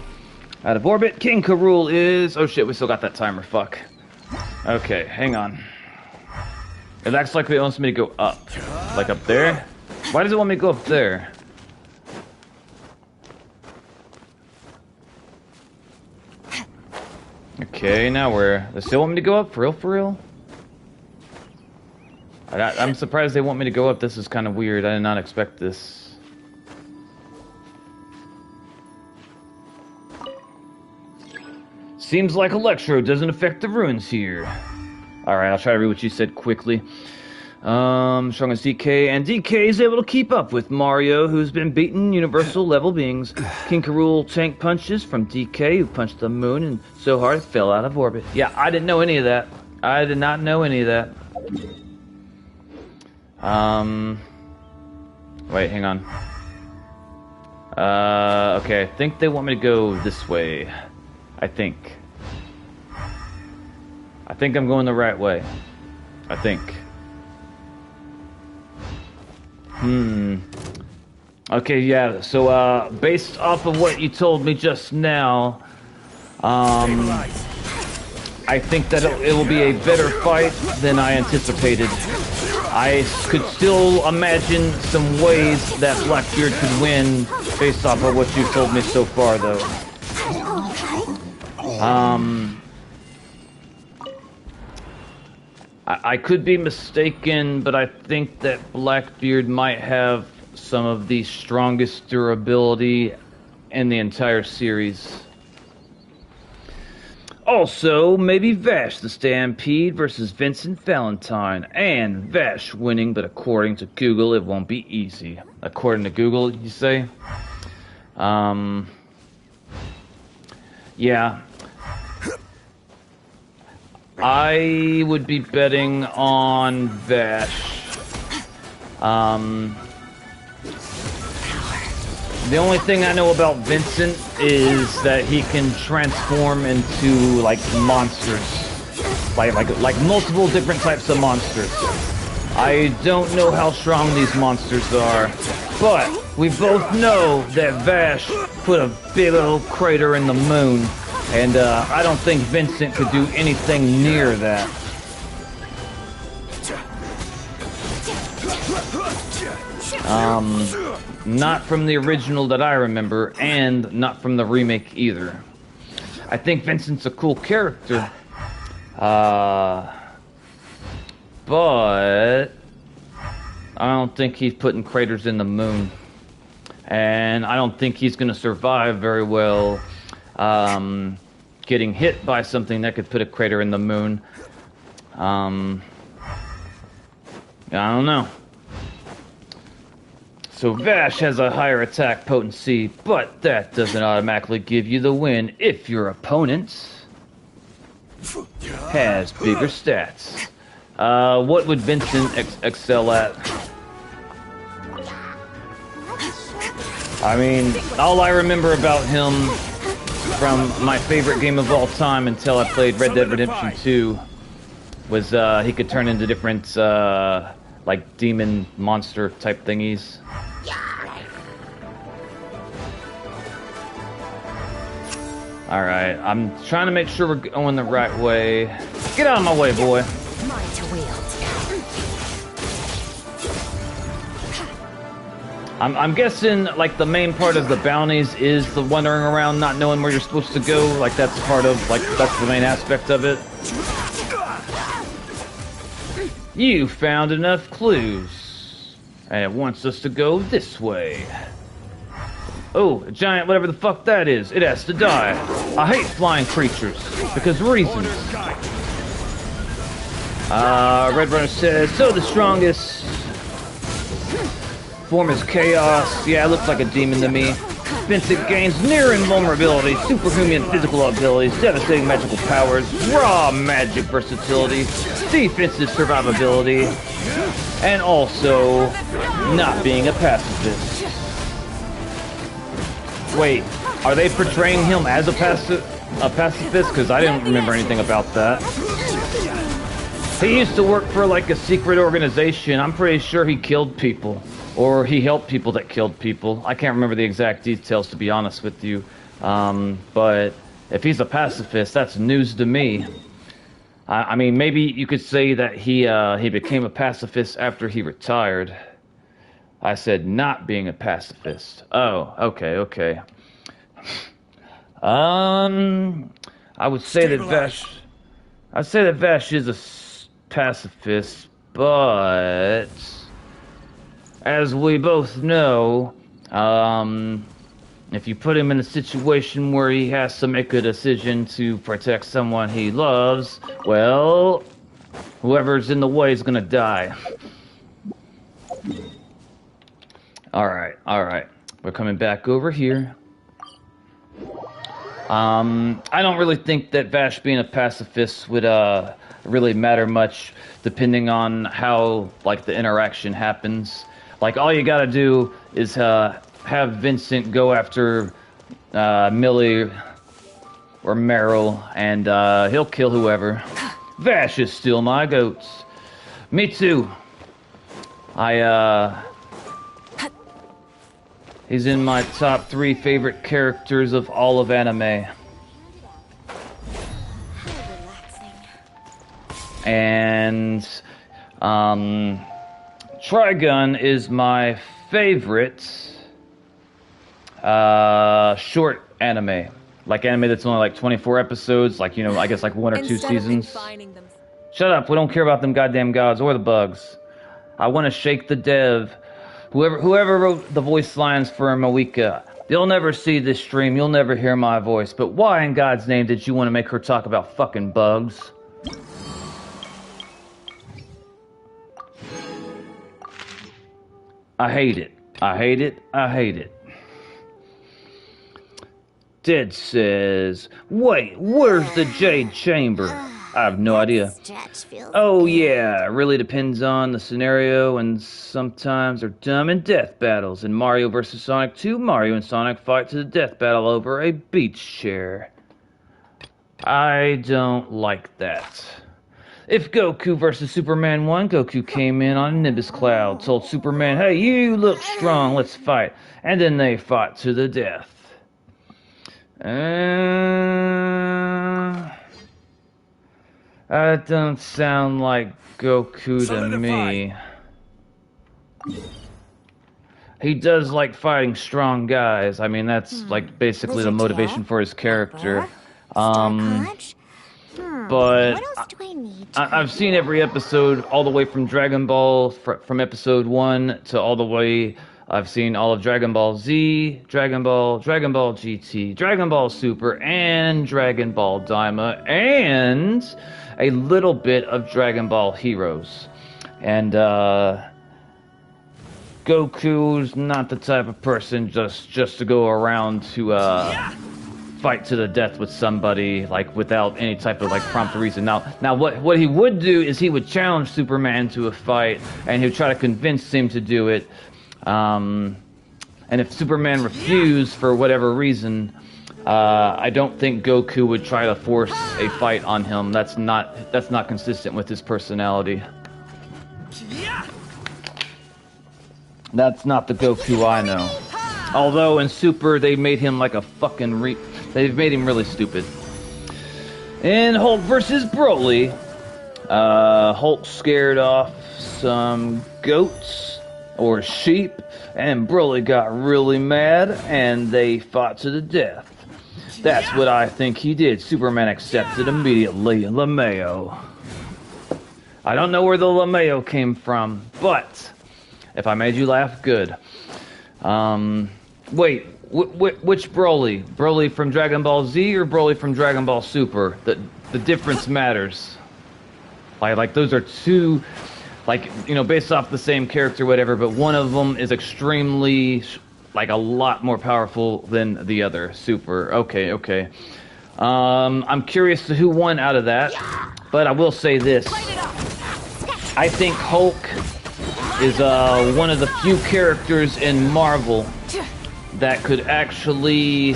Out of orbit. King K. Rool is... Oh shit, we still got that timer. Fuck. Okay, hang on. It acts like it wants me to go up. Like up there? Why does it want me to go up there? Okay, now where? Does it still want me to go up? For real, for real? I'm surprised they want me to go up. This is kind of weird. I did not expect this. Seems like Electro doesn't affect the ruins here. Alright, I'll try to read what you said quickly. Strong as DK, and DK is able to keep up with Mario, who's been beaten universal level beings. King K. Rool tank punches from DK, who punched the moon and so hard it fell out of orbit. Yeah, I didn't know any of that. I did not know any of that. Wait, hang on. Okay, I think they want me to go this way. I think I'm going the right way. I think. Okay, yeah, so, based off of what you told me just now, I think that it will be a better fight than I anticipated. I could still imagine some ways that Blackbeard could win based off of what you've told me so far, though. I could be mistaken, but I think that Blackbeard might have some of the strongest durability in the entire series. Also, maybe Vash the Stampede versus Vincent Valentine. And Vash winning, but according to Google, it won't be easy. According to Google, you say? Yeah. I would be betting on Vash. The only thing I know about Vincent is that he can transform into, like, monsters. Like multiple different types of monsters. I don't know how strong these monsters are, but we both know that Vash put a big old crater in the moon, and I don't think Vincent could do anything near that. Not from the original that I remember, and not from the remake either. I think Vincent's a cool character, but I don't think he's putting craters in the moon, and I don't think he's gonna survive very well getting hit by something that could put a crater in the moon. I don't know. So Vash has a higher attack potency, but that doesn't automatically give you the win if your opponent has bigger stats. What would Vincent excel at? I mean, all I remember about him from my favorite game of all time until I played Red Dead Redemption 2 was he could turn into different like demon monster type thingies. Alright, I'm trying to make sure we're going the right way. Get out of my way, boy. Mine to wield. I'm guessing, like, the main part of the bounties is the wandering around not knowing where you're supposed to go. Like, that's part of, like, that's the main aspect of it. You found enough clues. And it wants us to go this way. Oh, a giant whatever the fuck that is. It has to die. I hate flying creatures. Because reasons. Red Runner says, so the strongest form is chaos. Yeah, it looks like a demon to me. Vincent gains near invulnerability, superhuman physical abilities, devastating magical powers, raw magic versatility, defensive survivability, and also not being a pacifist. Wait, are they portraying him as a pacifist? Because I didn't remember anything about that. He used to work for like a secret organization. I'm pretty sure he killed people. Or he helped people that killed people. I can't remember the exact details, to be honest with you. But if he's a pacifist, that's news to me. I mean, maybe you could say that he became a pacifist after he retired. I said not being a pacifist. Oh, okay. I would say that Vash... I'd say that Vash is a pacifist, but... as we both know, if you put him in a situation where he has to make a decision to protect someone he loves, well, whoever's in the way is gonna die. Alright. We're coming back over here. I don't really think that Vash being a pacifist would, really matter much, depending on how, like, the interaction happens. Like, all you gotta do is have Vincent go after Millie or Meryl, and he'll kill whoever. Vash is still my goats. Me too. He's in my top 3 favorite characters of all of anime. And, Trigun is my favorite short anime. Like anime that's only like 24 episodes, like, you know, I guess like 1 or 2 seasons. Shut up, we don't care about them goddamn gods or the bugs. I want to shake the dev. Whoever wrote the voice lines for Moika, you'll never see this stream, you'll never hear my voice, but why in God's name did you want to make her talk about fucking bugs? I hate it. Dead says, wait, where's the Jade Chamber? I have no idea. Oh yeah, it really depends on the scenario, and sometimes they're dumb in death battles. In Mario vs. Sonic 2, Mario and Sonic fight to the death battle over a beach chair. I don't like that. If Goku vs. Superman 1, Goku came in on a Nimbus Cloud, told Superman, hey, you look strong, let's fight. And then they fought to the death. That don't sound like Goku to me. He does like fighting strong guys. I mean, that's like basically the motivation for his character. But I've seen every episode all the way from Dragon Ball, from episode 1 to all the way I've seen all of Dragon Ball Z, Dragon Ball GT, Dragon Ball Super, and Dragon Ball Daima, and a little bit of Dragon Ball Heroes. And Goku's not the type of person just to go around to fight to the death with somebody like without any type of like prompt reason. Now what he would do is he would challenge Superman to a fight, and he would try to convince him to do it. And if Superman refused for whatever reason, I don't think Goku would try to force a fight on him. That's not consistent with his personality. That's not the Goku I know. Although in Super they made him like a fucking they've made him really stupid. In Hulk versus Broly, Hulk scared off some goats or sheep, and Broly got really mad, and they fought to the death. That's what I think he did. Superman accepted immediately. LeMayo. I don't know where the LeMayo came from, but if I made you laugh, good. Wait, which Broly? Broly from Dragon Ball Z or Broly from Dragon Ball Super? The difference matters. Like those are two, like, you know, based off the same character, whatever, but one of them is extremely, like, a lot more powerful than the other. Super. Okay. I'm curious to who won out of that, but I will say this. I think Hulk is one of the few characters in Marvel that could actually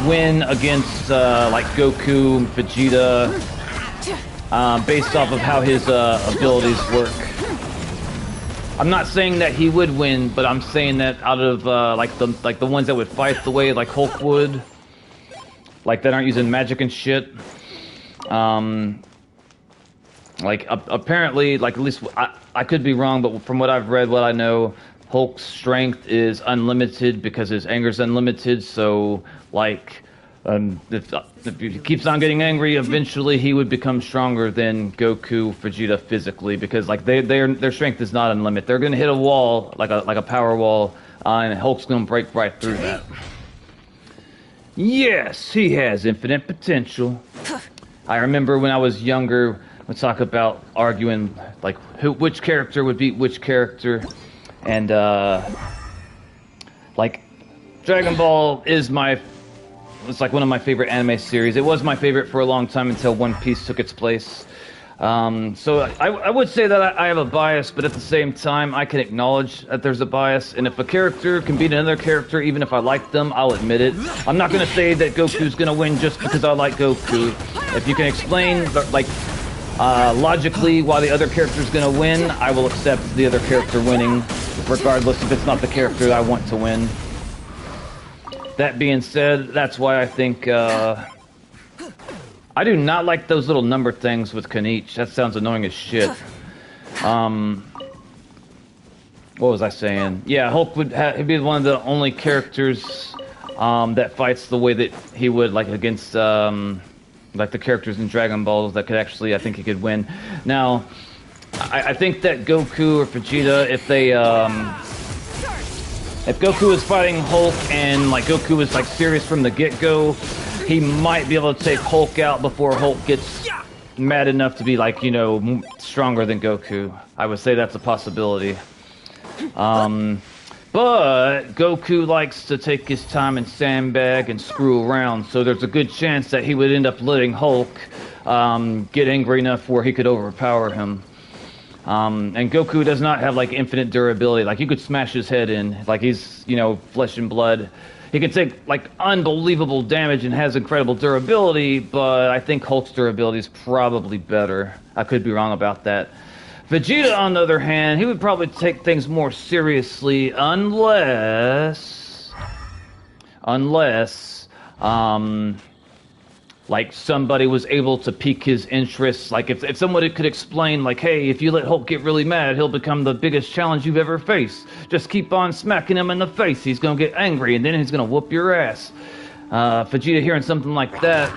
win against like Goku, Vegeta, based off of how his abilities work. I'm not saying that he would win, but I'm saying that out of like the ones that would fight the way like Hulk would, like that aren't using magic and shit. Like apparently, like at least I could be wrong, but from what I've read, what I know, Hulk's strength is unlimited because his anger's unlimited. So like, if he keeps on getting angry, eventually he would become stronger than Goku, Vegeta physically, because like their strength is not unlimited. They're gonna hit a wall, like a power wall, and Hulk's gonna break right through that. Yes, he has infinite potential. I remember when I was younger, we talk about arguing like which character would beat which character, and like Dragon Ball is it's like one of my favorite anime series. It was my favorite for a long time until One Piece took its place. So I would say that I have a bias, but at the same time, I can acknowledge that there's a bias. And if a character can beat another character, even if I like them, I'll admit it. I'm not going to say that Goku's going to win just because I like Goku. If you can explain, like, logically why the other character's going to win, I will accept the other character winning, regardless if it's not the character I want to win. That being said, that's why I think, I do not like those little number things with Kanich. That sounds annoying as shit. What was I saying? Yeah, Hulk he'd be one of the only characters that fights the way that he would, like, against like the characters in Dragon Balls that could actually, I think he could win. Now, I think that Goku or Vegeta, if Goku is fighting Hulk and like Goku is like serious from the get-go, he might be able to take Hulk out before Hulk gets mad enough to be like, you know, stronger than Goku. I would say that's a possibility. But Goku likes to take his time and sandbag and screw around, so there's a good chance that he would end up letting Hulk get angry enough where he could overpower him. And Goku does not have like infinite durability. Like you could smash his head in, like he's, you know, flesh and blood. He can take like unbelievable damage and has incredible durability, but I think Hulk's durability is probably better. I could be wrong about that. Vegeta, on the other hand, he would probably take things more seriously unless like somebody was able to pique his interest. Like if somebody could explain, like, hey, if you let Hulk get really mad, he'll become the biggest challenge you've ever faced. Just keep on smacking him in the face. He's gonna get angry, and then he's gonna whoop your ass. Vegeta hearing something like that,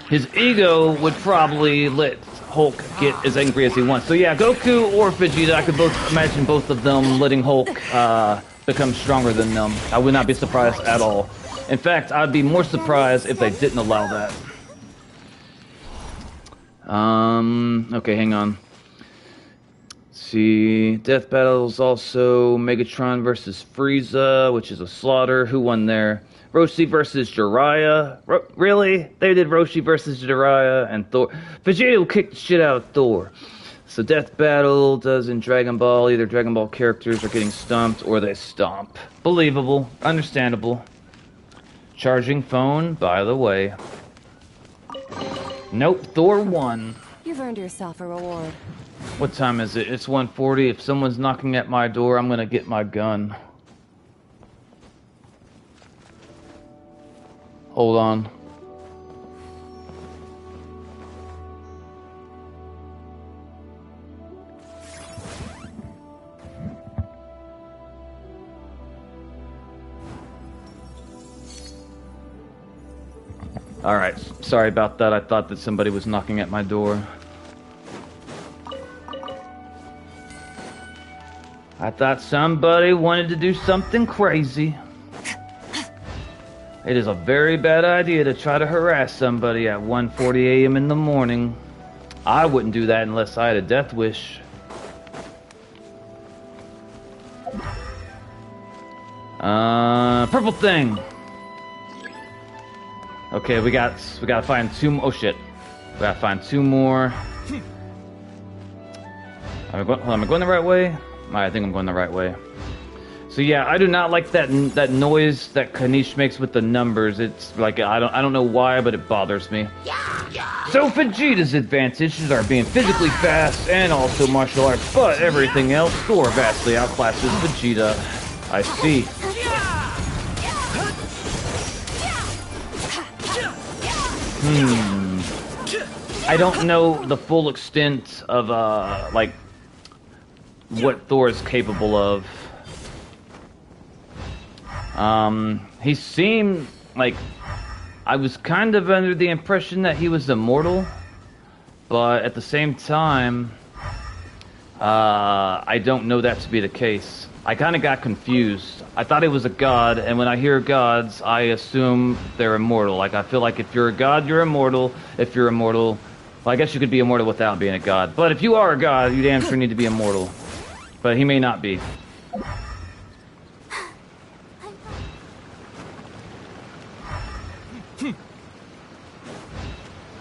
his ego would probably let Hulk get as angry as he wants. So yeah, Goku or Vegeta, I could both imagine both of them letting Hulk become stronger than them. I would not be surprised at all. In fact, I'd be more surprised if they didn't allow that. Okay, hang on. Let's see, Death Battles also Megatron versus Frieza, which is a slaughter. Who won there? Roshi versus Jiraiya. Really? They did Roshi versus Jiraiya and Thor. Vegeta will kick the shit out of Thor. So Death Battle does in Dragon Ball. Either Dragon Ball characters are getting stomped or they stomp. Believable. Understandable. Charging phone, by the way. Nope, Thor won. You've earned yourself a reward. What time is it? It's 1:40. If someone's knocking at my door, I'm gonna get my gun. Hold on. Alright, sorry about that. I thought that somebody was knocking at my door. I thought somebody wanted to do something crazy. It is a very bad idea to try to harass somebody at 1:40 a.m. in the morning. I wouldn't do that unless I had a death wish. Purple thing. Okay, we gotta find two. Oh shit, we gotta find two more. Am I going the right way? I think I'm going the right way. So yeah, I do not like that noise that Kanish makes with the numbers. It's like I don't know why, but it bothers me. So Vegeta's advantages are being physically fast and also martial arts, but everything else, Thor vastly outclasses Vegeta. I see. I don't know the full extent of like what Thor is capable of. He seemed like I was kind of under the impression that he was immortal, but at the same time, I don't know that to be the case. I kind of got confused. I thought he was a god, and when I hear gods, I assume they're immortal. Like, I feel like if you're a god, you're immortal. If you're immortal, well, I guess you could be immortal without being a god. But if you are a god, you damn sure need to be immortal. But he may not be.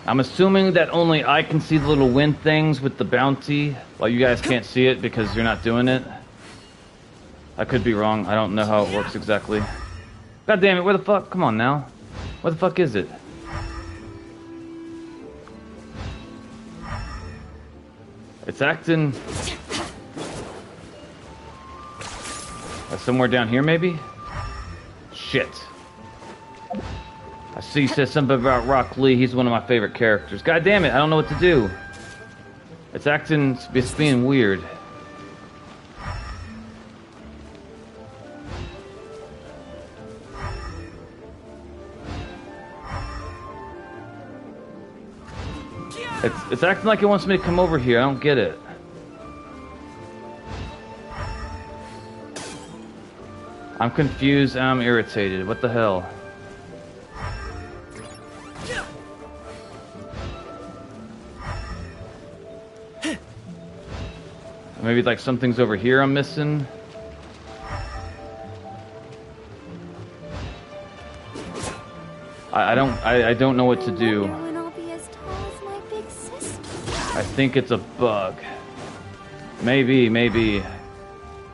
I'm assuming that only I can see the little wind things with the bounty, while you guys can't see it because you're not doing it. I could be wrong. I don't know how it works exactly. God damn it, where the fuck? Come on now. Where the fuck is it? It's acting... somewhere down here, maybe? Shit. I see he says something about Rock Lee. He's one of my favorite characters. God damn it, I don't know what to do. It's acting... it's being weird. It's acting like it wants me to come over here. I don't get it. I'm confused and I'm irritated. What the hell? Maybe like something's over here I'm missing. I don't know what to do. I think it's a bug. Maybe.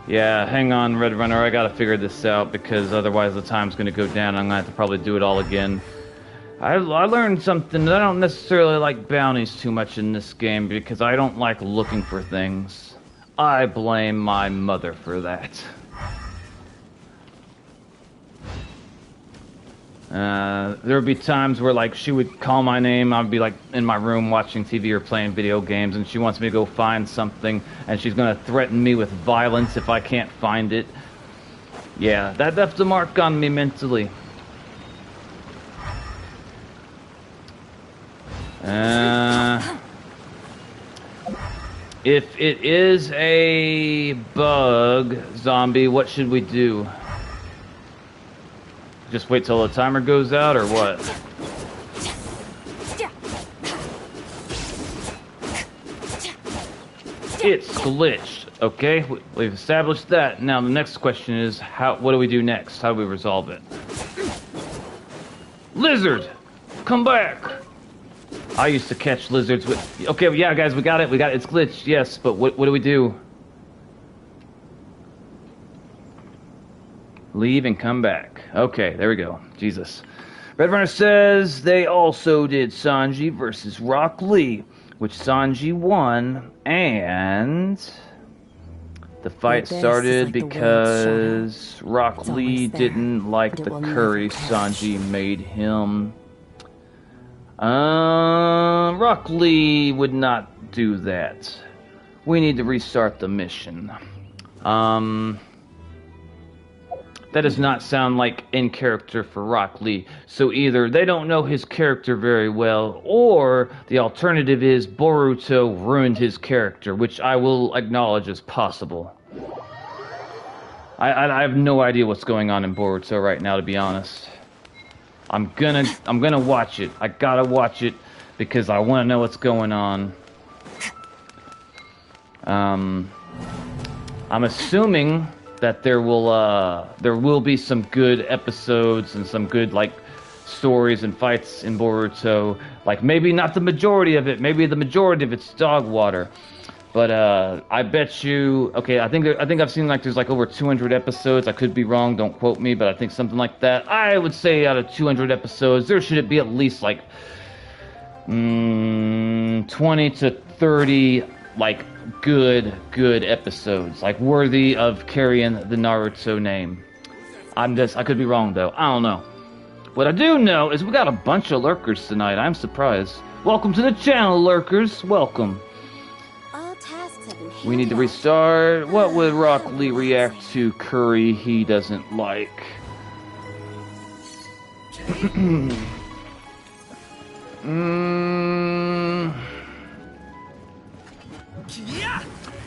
Yeah, hang on, Red Runner. I gotta figure this out because otherwise the time's gonna go down. I'm gonna have to probably do it all again. I learned something that I don't necessarily like bounties too much in this game because I don't like looking for things. I blame my mother for that. There would be times where like she would call my name, I'd be like in my room watching TV or playing video games, and she wants me to go find something, and she's gonna threaten me with violence if I can't find it. Yeah, that left a mark on me mentally. If it is a bug zombie, what should we do? Just wait till the timer goes out, or what? It's glitched. Okay, we've established that. Now the next question is, what do we do next? How do we resolve it? Lizard! Come back! I used to catch lizards with... Okay, yeah, guys, we got it. It's glitched, yes, but what do we do? Leave and come back. Okay, there we go. Jesus. Red Runner says they also did Sanji versus Rock Lee, which Sanji won, and... the fight started because Rock Lee didn't like the curry Sanji made him. Rock Lee would not do that. We need to restart the mission. That does not sound like in character for Rock Lee. So either they don't know his character very well, or the alternative is Boruto ruined his character, which I will acknowledge as possible. I have no idea what's going on in Boruto right now, to be honest. I'm gonna watch it. I gotta watch it because I want to know what's going on. I'm assuming that there will be some good episodes and some good like stories and fights in Boruto. Like maybe not the majority of it. Maybe the majority of it's dog water. But I bet you. Okay, I think I've seen like there's like over 200 episodes. I could be wrong. Don't quote me, but I think something like that. I would say out of 200 episodes, there should be at least like 20 to 30 like good episodes, like worthy of carrying the Naruto name. I could be wrong though. I don't know. What I do know is we got a bunch of lurkers tonight. I'm surprised. Welcome to the channel, lurkers. Welcome. We need to restart. What would Rock Lee react to curry he doesn't like?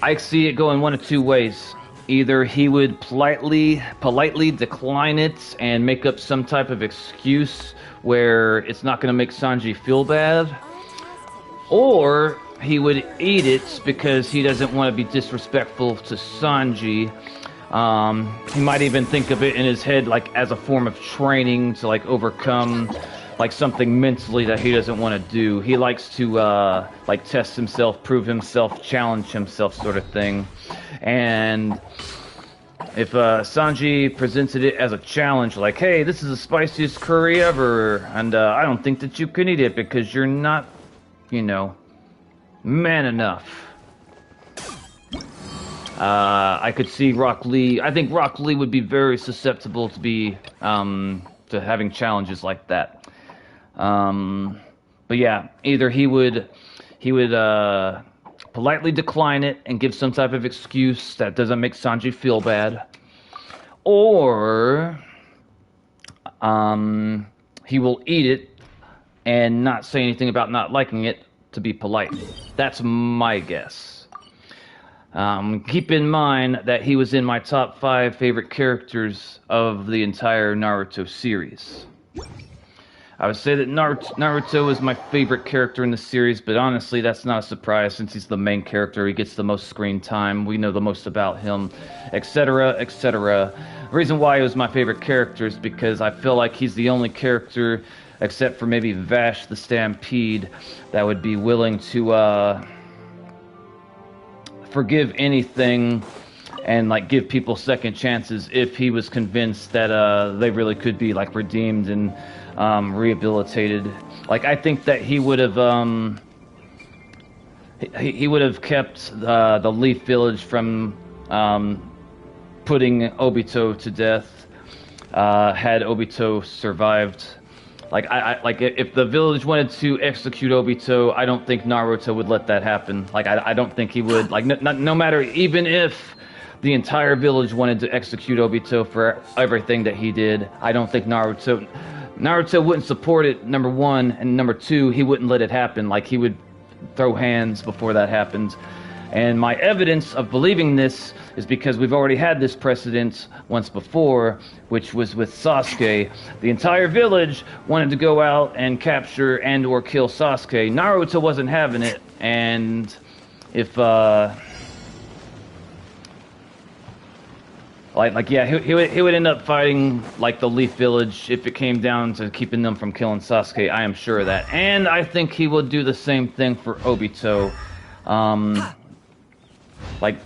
I see it going one of two ways. Either he would politely decline it and make up some type of excuse where it's not going to make Sanji feel bad, or he would eat it because he doesn't want to be disrespectful to Sanji. He might even think of it in his head like as a form of training to like overcome like something mentally that he doesn't want to do. He likes to like test himself, prove himself, challenge himself sort of thing. And if Sanji presented it as a challenge, like, hey, this is the spiciest curry ever, and I don't think that you can eat it because you're not, you know, man enough. I could see Rock Lee. I think Rock Lee would be very susceptible to be to having challenges like that. But yeah, either he would politely decline it and give some type of excuse that doesn't make Sanji feel bad, or he will eat it and not say anything about not liking it to be polite. That's my guess. Keep in mind that he was in my top 5 favorite characters of the entire Naruto series. I would say that Naruto is my favorite character in the series, but honestly, that's not a surprise since he's the main character. He gets the most screen time. We know the most about him, etc., etc. The reason why he was my favorite character is because I feel like he's the only character, except for maybe Vash the Stampede, that would be willing to forgive anything and like give people second chances if he was convinced that they really could be like redeemed and rehabilitated. Like I think that he would have kept the Leaf Village from putting Obito to death had Obito survived. Like like if the village wanted to execute Obito, I don't think Naruto would let that happen. Like I don't think he would. Like no matter, even if the entire village wanted to execute Obito for everything that he did, I don't think Naruto wouldn't support it, number one, and number two, he wouldn't let it happen. Like he would throw hands before that happened. And my evidence of believing this is because we've already had this precedent once before, which was with Sasuke. The entire village wanted to go out and capture and or kill Sasuke. Naruto wasn't having it, and if he would end up fighting like the Leaf Village if it came down to keeping them from killing Sasuke. I am sure of that, and I think he will do the same thing for Obito. Like,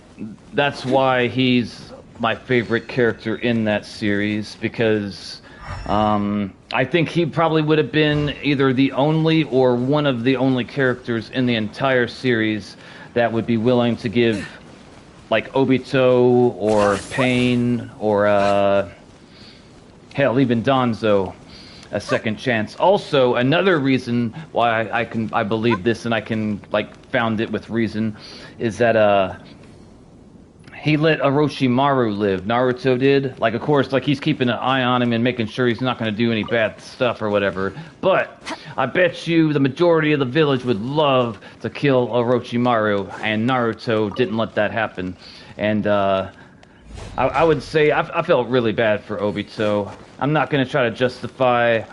that's why he's my favorite character in that series, because I think he probably would have been either the only or one of the only characters in the entire series that would be willing to give, like, Obito or Pain or, hell, even Danzo a second chance. Also, another reason why I believe this, and I can, like, found it with reason, is that, he let Orochimaru live. Naruto did. Like, of course, like, he's keeping an eye on him and making sure he's not going to do any bad stuff or whatever. But I bet you the majority of the village would love to kill Orochimaru, and Naruto didn't let that happen. And I would say I felt really bad for Obito. I'm not going to try to justify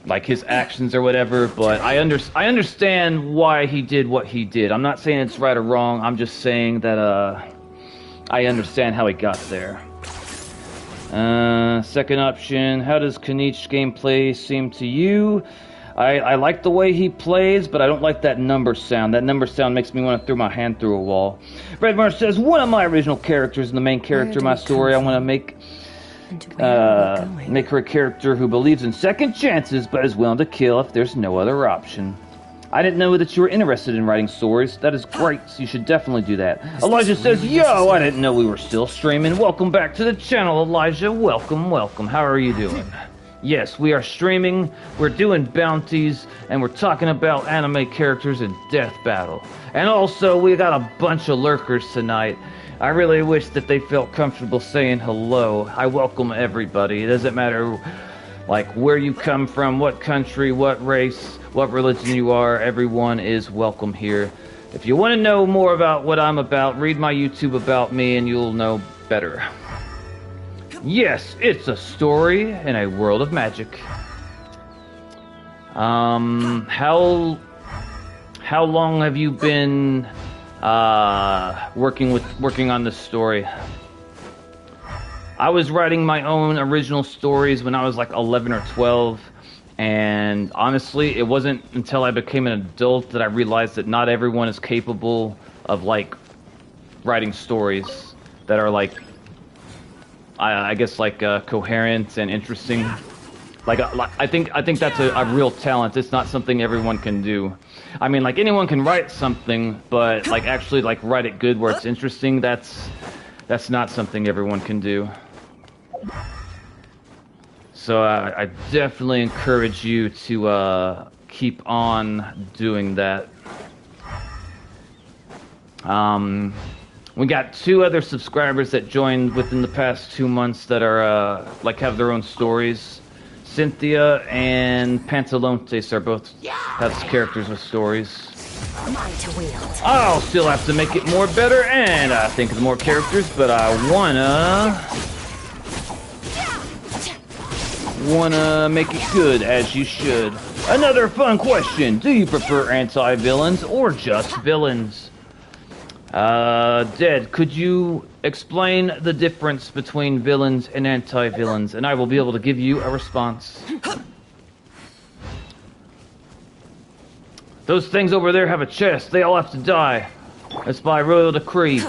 like his actions or whatever, but I understand why he did what he did. I'm not saying it's right or wrong. I'm just saying that I understand how he got there. Second option, how does Kenich's gameplay seem to you? I like the way he plays, but I don't like that number sound. That number sound makes me want to throw my hand through a wall. Redmar says, one of my original characters and the main character in my story, I want to make her a character who believes in second chances, but is willing to kill if there's no other option. I didn't know that you were interested in writing stories. That is great, so you should definitely do that. Elijah says, yo, I didn't know we were still streaming. Welcome back to the channel, Elijah. Welcome, welcome. How are you doing? Yes, we are streaming, we're doing bounties, and we're talking about anime characters in Death Battle. And also, we got a bunch of lurkers tonight. I really wish that they felt comfortable saying hello. I welcome everybody. It doesn't matter, like, where you come from, what country, what race, what religion you are. Everyone is welcome here. If you want to know more about what I'm about, read my YouTube about me and you'll know better. Yes, it's a story in a world of magic. How long have you been working on this story? I was writing my own original stories when I was like 11 or 12, and honestly, it wasn't until I became an adult that I realized that not everyone is capable of, like, writing stories that are, like, I guess, like, coherent and interesting. Like, I think that's a real talent. It's not something everyone can do. I mean, like, anyone can write something, but, like, actually, like, write it good where it's interesting, that's not something everyone can do. So I definitely encourage you to keep on doing that. We got 2 other subscribers that joined within the past 2 months that are, like, have their own stories. Cynthia and Pantalontes are both have characters with stories. Mine to wield. I'll still have to make it more better and think of more characters, but I wanna make it good, as you should. Another fun question. Do you prefer anti-villains or just villains? Dead, could you explain the difference between villains and anti-villains, and I will be able to give you a response. Those things over there have a chest. They all have to die. That's by royal decree.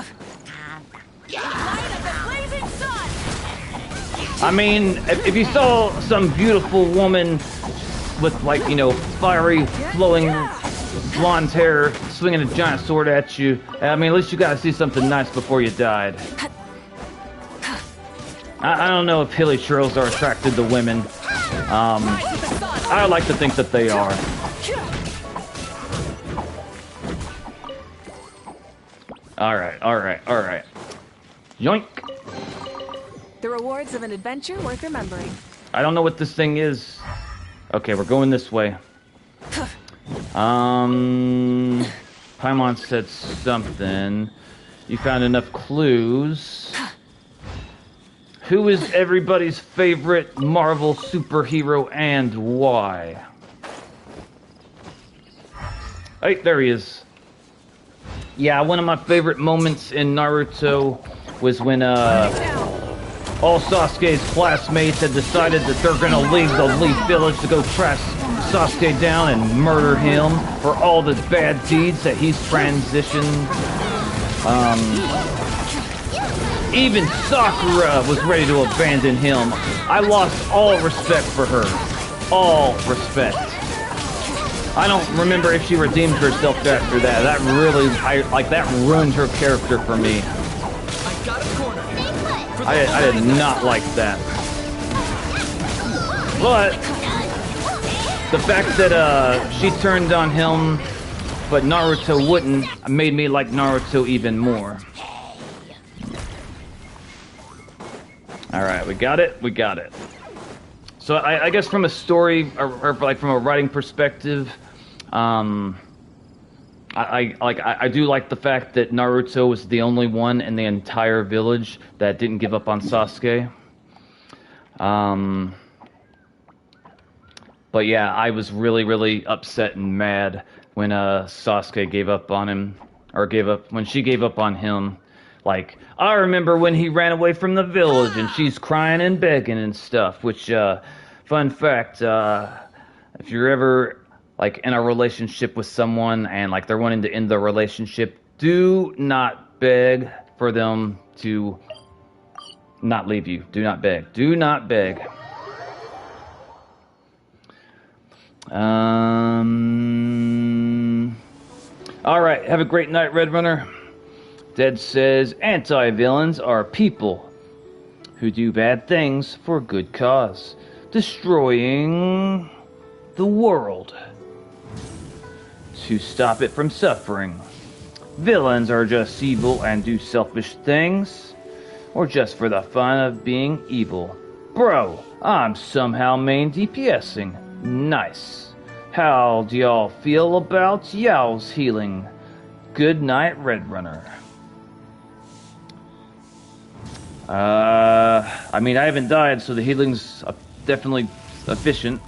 I mean, if you saw some beautiful woman with, like, you know, fiery, flowing blonde hair, swinging a giant sword at you, I mean, at least you gotta see something nice before you died. I don't know if hilly churls are attracted to women. I like to think that they are. Alright. Yoink! The rewards of an adventure worth remembering. I don't know what this thing is. Okay, we're going this way. Paimon said something. You found enough clues. Who is everybody's favorite Marvel superhero and why? Hey, there he is. Yeah, one of my favorite moments in Naruto was when all Sasuke's classmates had decided that they're gonna leave the Leaf Village to go track Sasuke down and murder him for all the bad deeds that he's transitioned. Even Sakura was ready to abandon him. I lost all respect for her. All respect. I don't remember if she redeemed herself after that. That really, that ruined her character for me. I did not like that. But the fact that she turned on him, but Naruto wouldn't, made me like Naruto even more. Alright, we got it? We got it. So I guess from a story, or like from a writing perspective, I do like the fact that Naruto was the only one in the entire village that didn't give up on Sasuke. But yeah, I was really, really upset and mad when Sasuke gave up on him, or when she gave up on him. Like, I remember when he ran away from the village and she's crying and begging and stuff, which, fun fact, if you're ever, like, in a relationship with someone and, like, they're wanting to end the relationship, do not beg for them to not leave you. Do not beg. Do not beg. Alright, have a great night, Red Runner. Dead says, anti-villains are people who do bad things for a good cause, destroying the world to stop it from suffering. Villains are just evil and do selfish things, or just for the fun of being evil. Bro, I'm somehow main DPSing. Nice. How do y'all feel about Yao's healing? Good night, Red Runner. I mean, I haven't died, so the healing's definitely efficient.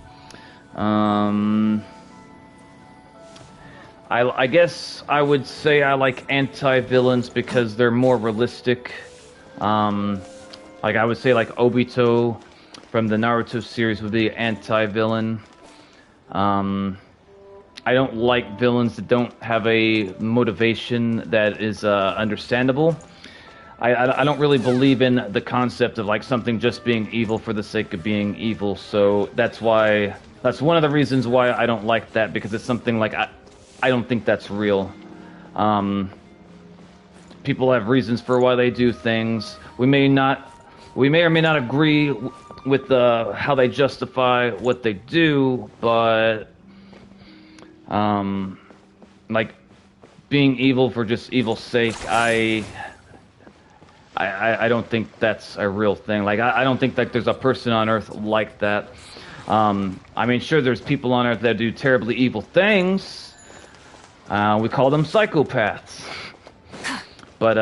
I guess I would say I like anti-villains because they're more realistic. Like, I would say, like, Obito from the Naruto series would be anti-villain. I don't like villains that don't have a motivation that is understandable. I don't really believe in the concept of like something just being evil for the sake of being evil, so that's one of the reasons why I don't like that, because it's something like I don't think that's real. People have reasons for why they do things. We may or may not agree with how they justify what they do, but like being evil for just evil's sake, I don't think that's a real thing. Like, I don't think that there's a person on Earth like that. I mean, sure, there's people on Earth that do terribly evil things. We call them psychopaths. But,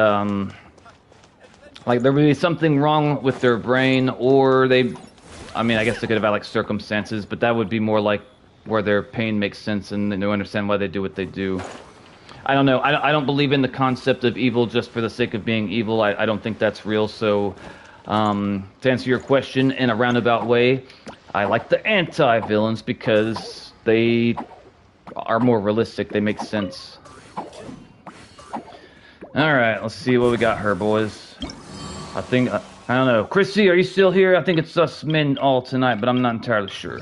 like, there would be something wrong with their brain, or I mean, I guess they could have had, like, circumstances, but that would be more like where their pain makes sense and they understand why they do what they do. I don't know. I don't believe in the concept of evil just for the sake of being evil. I don't think that's real. So, to answer your question in a roundabout way, I like the anti-villains because they are more realistic. They make sense. Alright, let's see what we got here, boys. I don't know. Chrissy, are you still here? I think it's us men all tonight, but I'm not entirely sure.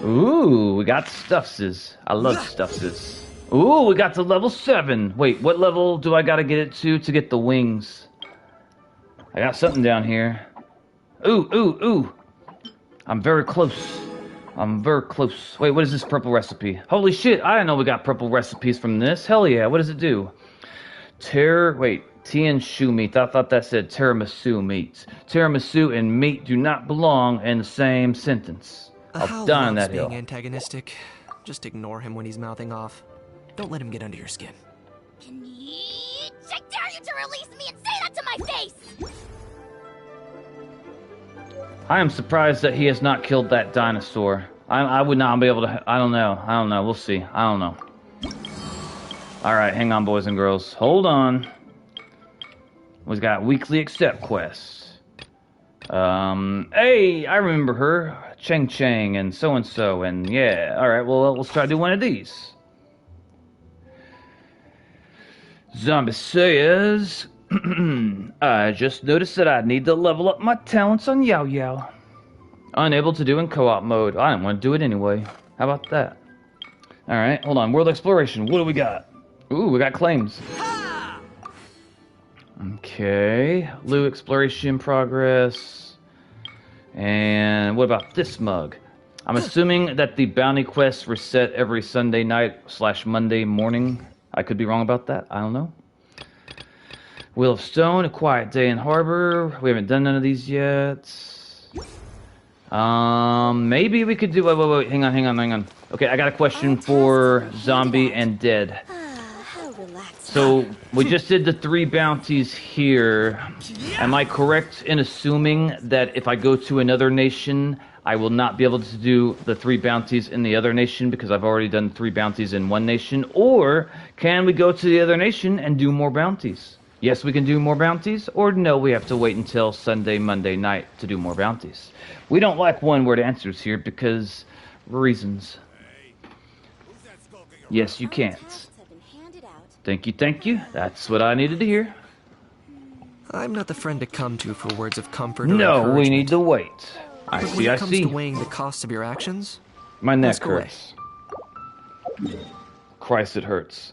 Ooh, we got Stuffses. I love Stuffses. Ooh, we got to level 7. Wait, what level do I gotta get it to get the wings? I got something down here. Ooh. I'm very close. Wait, what is this purple recipe? Holy shit, I didn't know we got purple recipes from this. Hell yeah, what does it do? Tea and shoe meat. I thought that said tiramisu meat. Tiramisu and meat do not belong in the same sentence. I'll die on that hill. Being antagonistic. Just ignore him when he's mouthing off. Don't let him get under your skin. I dare you to release me and say that to my face! I am surprised that he has not killed that dinosaur. I would not be able to... I don't know. We'll see. I don't know. Alright, hang on, boys and girls. Hold on. We've got weekly accept quests. Hey, I remember her. Cheng Cheng and so, and yeah. Alright, well, let's try to do one of these. Zombie says... I just noticed that I need to level up my talents on Yao Yao. Unable to do in co-op mode. I didn't want to do it anyway. How about that? Alright, hold on. World exploration. What do we got? Ooh, we got claims. Okay. Loot exploration progress. And what about this mug? I'm assuming that the bounty quests reset every Sunday night / Monday morning. I could be wrong about that. I don't know. Wheel of Stone, A Quiet Day in Harbor. We haven't done none of these yet. Maybe we could do... Wait. Hang on. Okay, I got a question for Zombie and Dead. So, we just did the 3 bounties here. Am I correct in assuming that if I go to another nation, I will not be able to do the 3 bounties in the other nation because I've already done 3 bounties in one nation? Or can we go to the other nation and do more bounties? Yes, we can do more bounties, or no, we have to wait until Sunday, Monday night to do more bounties. We don't like one-word answers here because reasons. Yes, you can't. Thank you. That's what I needed to hear. I'm not the friend to come to for words of comfort or no, we need to wait. But when it comes to weighing the costs of your actions, my neck hurts. Christ, it hurts.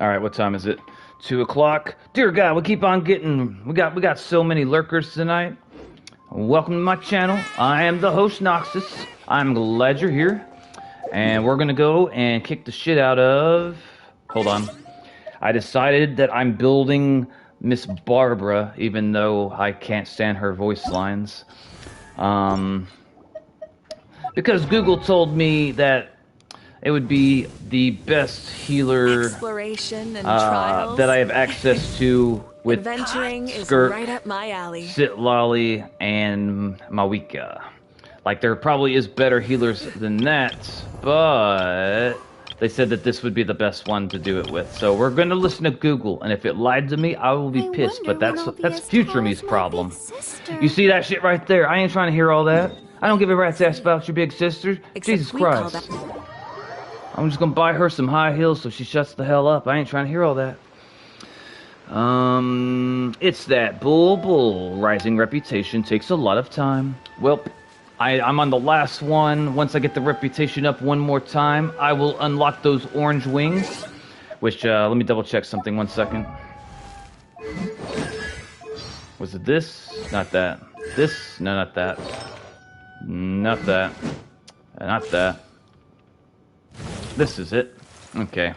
Alright, what time is it? 2 o'clock. Dear God, we keep on getting... We got so many lurkers tonight. Welcome to my channel. I am the host, Noxus. I'm glad you're here. And we're gonna go and kick the shit out of... Hold on. I decided that I'm building Miss Barbara, even though I can't stand her voice lines. Because Google told me that it would be the best healer exploration and trials that I have access to with adventuring Skirk, is right up my alley. Sitlolly, and Mawika. Like, there probably is better healers than that, but they said that this would be the best one to do it with. So we're gonna listen to Google, and if it lied to me, I will be pissed. But that's future me's problem. You see that shit right there? I ain't trying to hear all that. I don't give a rat's ass about your big sister. Jesus Christ. I'm just gonna buy her some high heels so she shuts the hell up. I ain't trying to hear all that. It's that bull. Rising reputation takes a lot of time. Well, I'm on the last one. Once I get the reputation up one more time, I will unlock those orange wings. Which, let me double check something 1 second. Was it this? Not that. This? No, not that. Not that. Not that. This is it. Okay.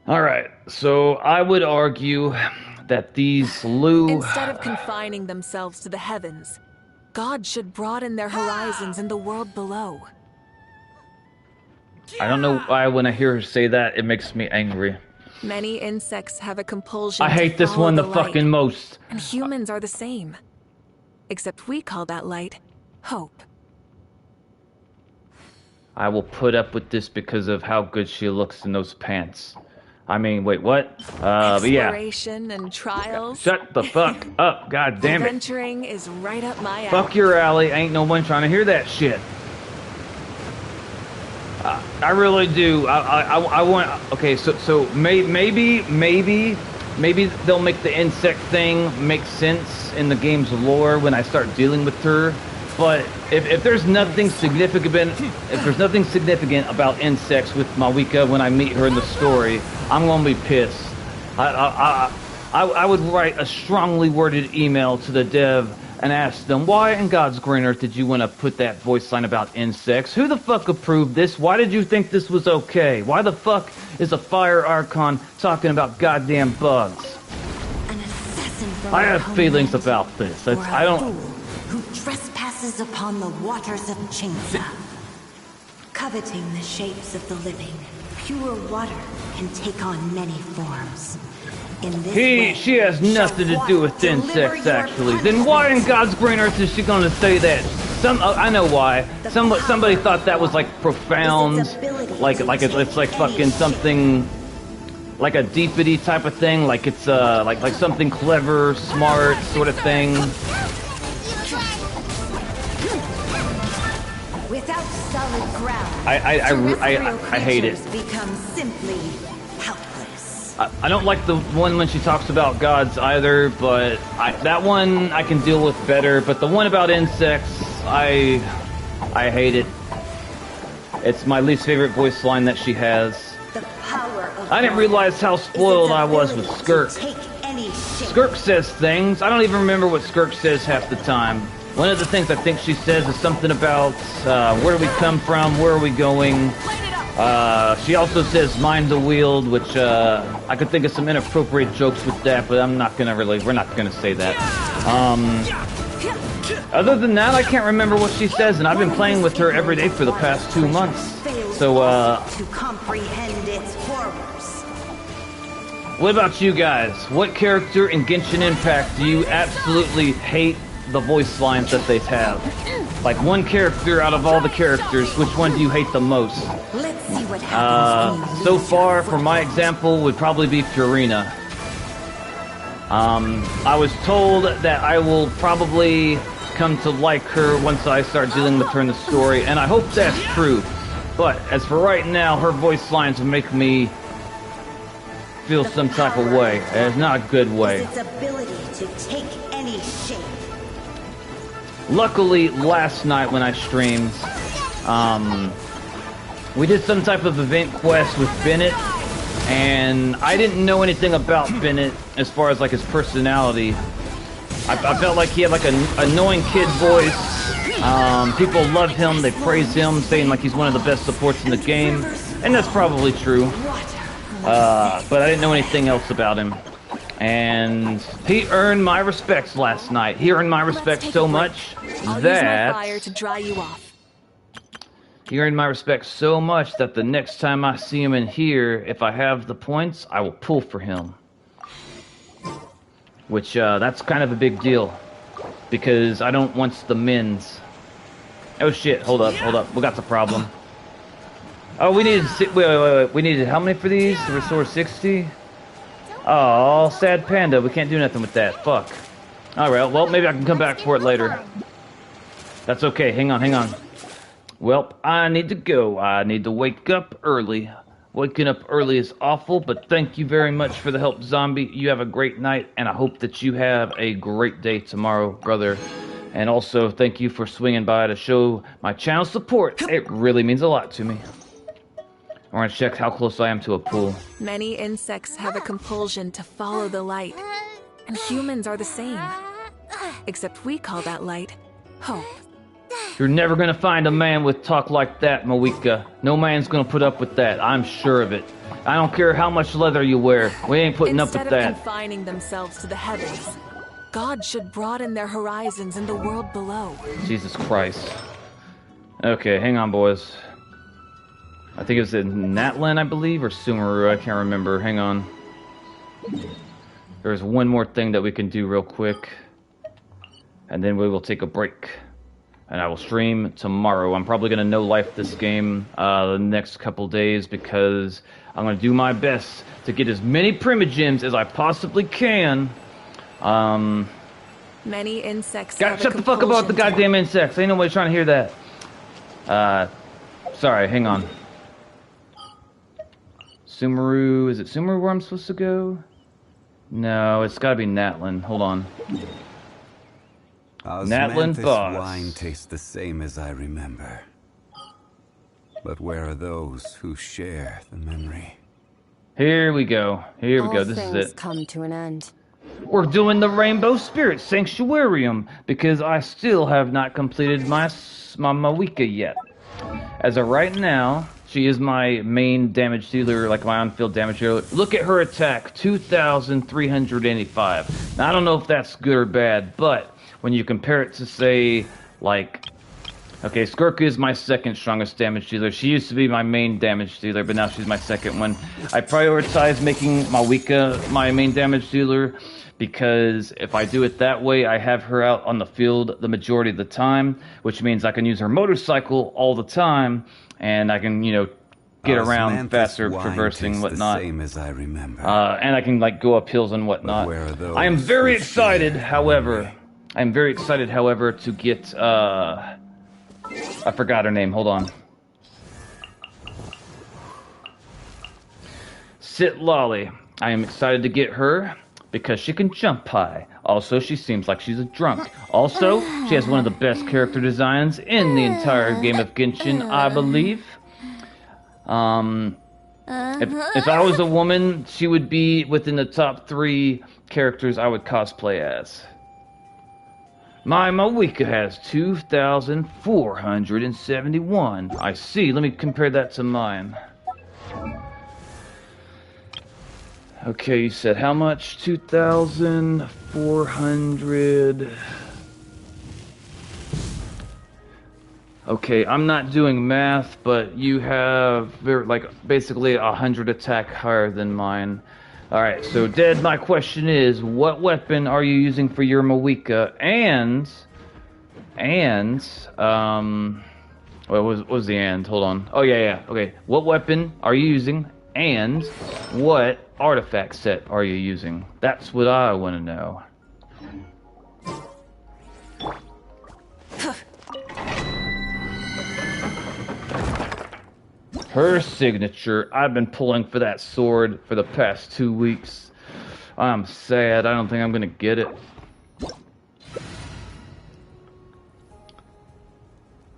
Alright, so I would argue that these Instead of confining themselves to the heavens, God should broaden their horizons in the world below. I don't know why when I hear her say that, it makes me angry. Many insects have a compulsion I hate this one the fucking most. And humans are the same. Except we call that light hope. I will put up with this because of how good she looks in those pants. I mean, wait, what? But yeah. Exploration and trials. Shut the fuck up, god damn it. Adventuring is right up my alley. Fuck your alley, ain't no one trying to hear that shit. I really do. I want... Okay, so maybe they'll make the insect thing make sense in the game's lore when I start dealing with her. But if there's nothing significant, about insects with Mawika when I meet her in the story, I'm gonna be pissed. I would write a strongly worded email to the dev and ask them, why in God's green earth did you want to put that voice line about insects? Who the fuck approved this? Why did you think this was okay? Why the fuck is a fire archon talking about goddamn bugs? I have feelings about this. Who trespasses upon the waters of Chainsa. coveting the shapes of the living, pure water can take on many forms. In this way, She has nothing to do with insects, actually. Then why in God's green earth is she gonna say that? I know why. Somebody thought that was like profound, like it's like fucking something, like a deepity type of thing, like it's like something clever, smart sort of thing. Without solid ground, I hate it. become simply helpless. I don't like the one when she talks about gods either, but that one I can deal with better. But the one about insects, I hate it. It's my least favorite voice line that she has. I didn't realize how spoiled I was with Skirk. Skirk says things. I don't even remember what Skirk says half the time. One of the things I think she says is something about where do we come from, where are we going. She also says mind the wield, which I could think of some inappropriate jokes with that, but we're not gonna say that. Other than that, I can't remember what she says, and I've been playing with her every day for the past 2 months. So, to comprehend its horrors. what about you guys? What character in Genshin Impact do you absolutely hate the voice lines that they have? Like one character out of all the characters, which one do you hate the most? Let's see what happens. So far, for my example, would probably be Furina. I was told that I will probably come to like her once I start dealing with her in the story, and I hope that's true. But as for right now, her voice lines make me feel some type of way, and it's not a good way. Its ability to take any shape. Luckily, last night when I streamed, we did some type of event quest with Bennett, and I didn't know anything about Bennett as far as like his personality. I felt like he had like an annoying kid voice. People love him, they praise him, saying like he's one of the best supports in the game, and that's probably true. But I didn't know anything else about him. And he earned my respects last night. He earned my respect so much that he earned my respect so much that the next time I see him in here, if I have the points, I will pull for him. Which that's kind of a big deal, because I don't want the mins. Oh shit! Hold up! We got the problem. Oh, we needed wait. We needed how many for these to restore 60? Oh, sad panda. We can't do nothing with that. Fuck. Alright, well, maybe I can come back for it later. That's okay. Hang on. Well, I need to go. I need to wake up early. Waking up early is awful, but thank you very much for the help, Zombie. You have a great night, and I hope that you have a great day tomorrow, brother. And also, thank you for swinging by to show my channel support. It really means a lot to me. I want to check how close I am to a pool. Many insects have a compulsion to follow the light, and humans are the same. Except we call that light hope. You're never gonna find a man with talk like that, Moika. No man's gonna put up with that, I'm sure of it. I don't care how much leather you wear, we ain't putting up with that. Instead of confining themselves to the heavens, God should broaden their horizons in the world below. Jesus Christ. Okay, hang on, boys. I think it was in Natlin, I believe, or Sumeru, I can't remember. Hang on. There's one more thing that we can do real quick, and then we will take a break. And I will stream tomorrow. I'm probably going to no-life this game the next couple days, because I'm going to do my best to get as many primogems as I possibly can. Many insects God, shut the fuck about the goddamn insects. Ain't nobody trying to hear that. Sorry, hang on. Sumeru, is it Sumeru where I'm supposed to go? No, it's gotta be Natlin. Hold on. Natlin Foss. Wine tastes the same as I remember. But where are those who share the memory? Here we go. Here we go. This is it. Come to an end. We're doing the Rainbow Spirit Sanctuarium, because I still have not completed my Moika yet. As of right now, she is my main damage dealer, like my on-field damage dealer. Look at her attack, 2,385. Now, I don't know if that's good or bad, but when you compare it to, say, like, Okay, Skirka is my second strongest damage dealer. She used to be my main damage dealer, but now she's my second one. I prioritize making Malwika my main damage dealer because if I do it that way, I have her out on the field the majority of the time, which means I can use her motorcycle all the time, and I can, you know, get around faster, traversing whatnot. The same as I remember. And I can like go up hills and whatnot. I am very excited, however. To get I forgot her name. Hold on. Sit Lolly. I am excited to get her because she can jump high. Also, she seems like she's a drunk. Also, she has one of the best character designs in the entire game of Genshin, I believe. If I was a woman, she would be within the top 3 characters I would cosplay as. My Malwika has 2,471. I see. Let me compare that to mine. Okay, you said how much? 2,400. Okay, I'm not doing math, but you have basically 100 attack higher than mine. Alright, so Dead, my question is, what weapon are you using for your Malwika? What was the and? Hold on. Oh, yeah. Okay, what weapon are you using? And what artifact set are you using? That's what I want to know. Her signature. I've been pulling for that sword for the past 2 weeks. I'm sad. I don't think I'm gonna get it.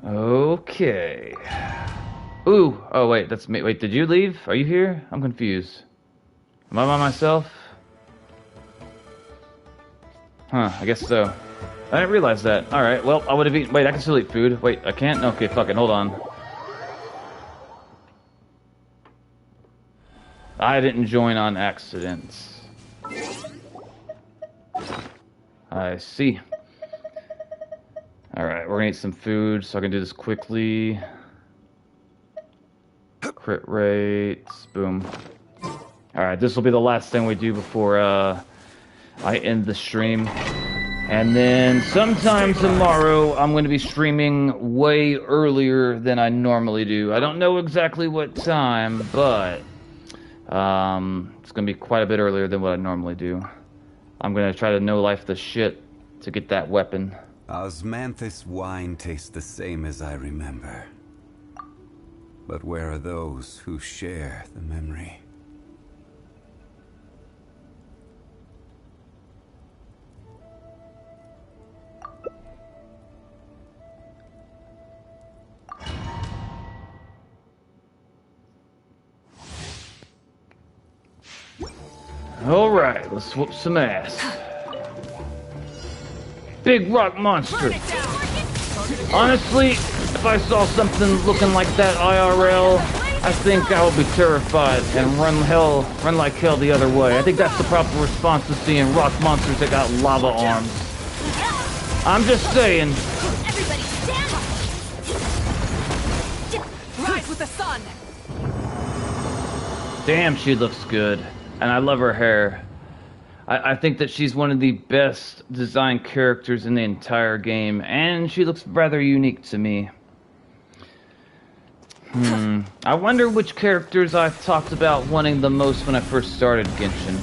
Okay. Ooh. Oh, wait. That's me. Wait, did you leave? Are you here? I'm confused. Am I by myself? Huh, I guess so. I didn't realize that. Alright, well, I would have eaten... Wait, I can still eat food. Wait, I can't? Okay, fuck it. Hold on. I didn't join on accident. I see. Alright, we're gonna eat some food so I can do this quickly. Crit rates. Boom. Alright, this will be the last thing we do before I end the stream. And then sometime tomorrow, I'm going to be streaming way earlier than I normally do. I don't know exactly what time, but it's going to be quite a bit earlier than what I normally do. I'm going to try to no-life the shit to get that weapon. Osmanthus wine tastes the same as I remember. But where are those who share the memory? Alright, let's whoop some ass. Big rock monster. Honestly, if I saw something looking like that IRL, I think I would be terrified and run like hell the other way. I think that's the proper response to seeing rock monsters that got lava arms. I'm just saying. Everybody stand up! Rise with the sun! Damn, she looks good. And I love her hair. I think that she's one of the best designed characters in the entire game, and she looks rather unique to me. I wonder which characters I've talked about wanting the most when I first started Genshin.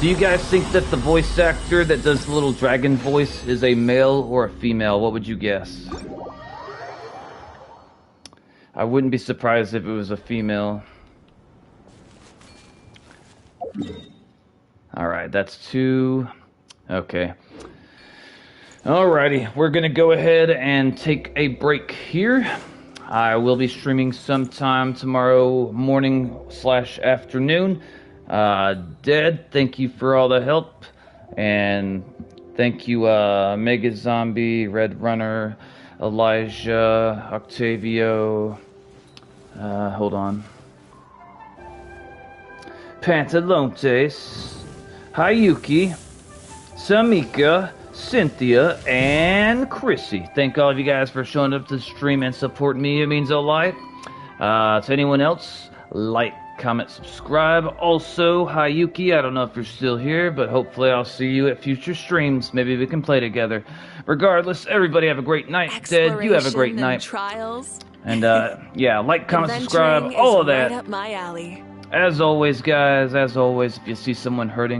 Do you guys think that the voice actor that does the little dragon voice is a male or a female? What would you guess? I wouldn't be surprised if it was a female. Alright, that's 2. Okay. Alrighty, we're gonna go ahead and take a break here. I will be streaming sometime tomorrow morning/afternoon. Dead, thank you for all the help. And thank you, Mega Zombie, Red Runner, Elijah, Octavio, hold on. Pantalontes, Hayuki, Samika, Cynthia, and Chrissy. Thank all of you guys for showing up to the stream and supporting me. It means a lot. To anyone else, like, comment, subscribe. Also, Hayuki, I don't know if you're still here, but hopefully I'll see you at future streams. Maybe we can play together. Regardless, everybody have a great night. Dead, you have a great night. Trials. And yeah, like, comment, subscribe, all of that. Right up my alley. As always, guys, if you see someone hurting,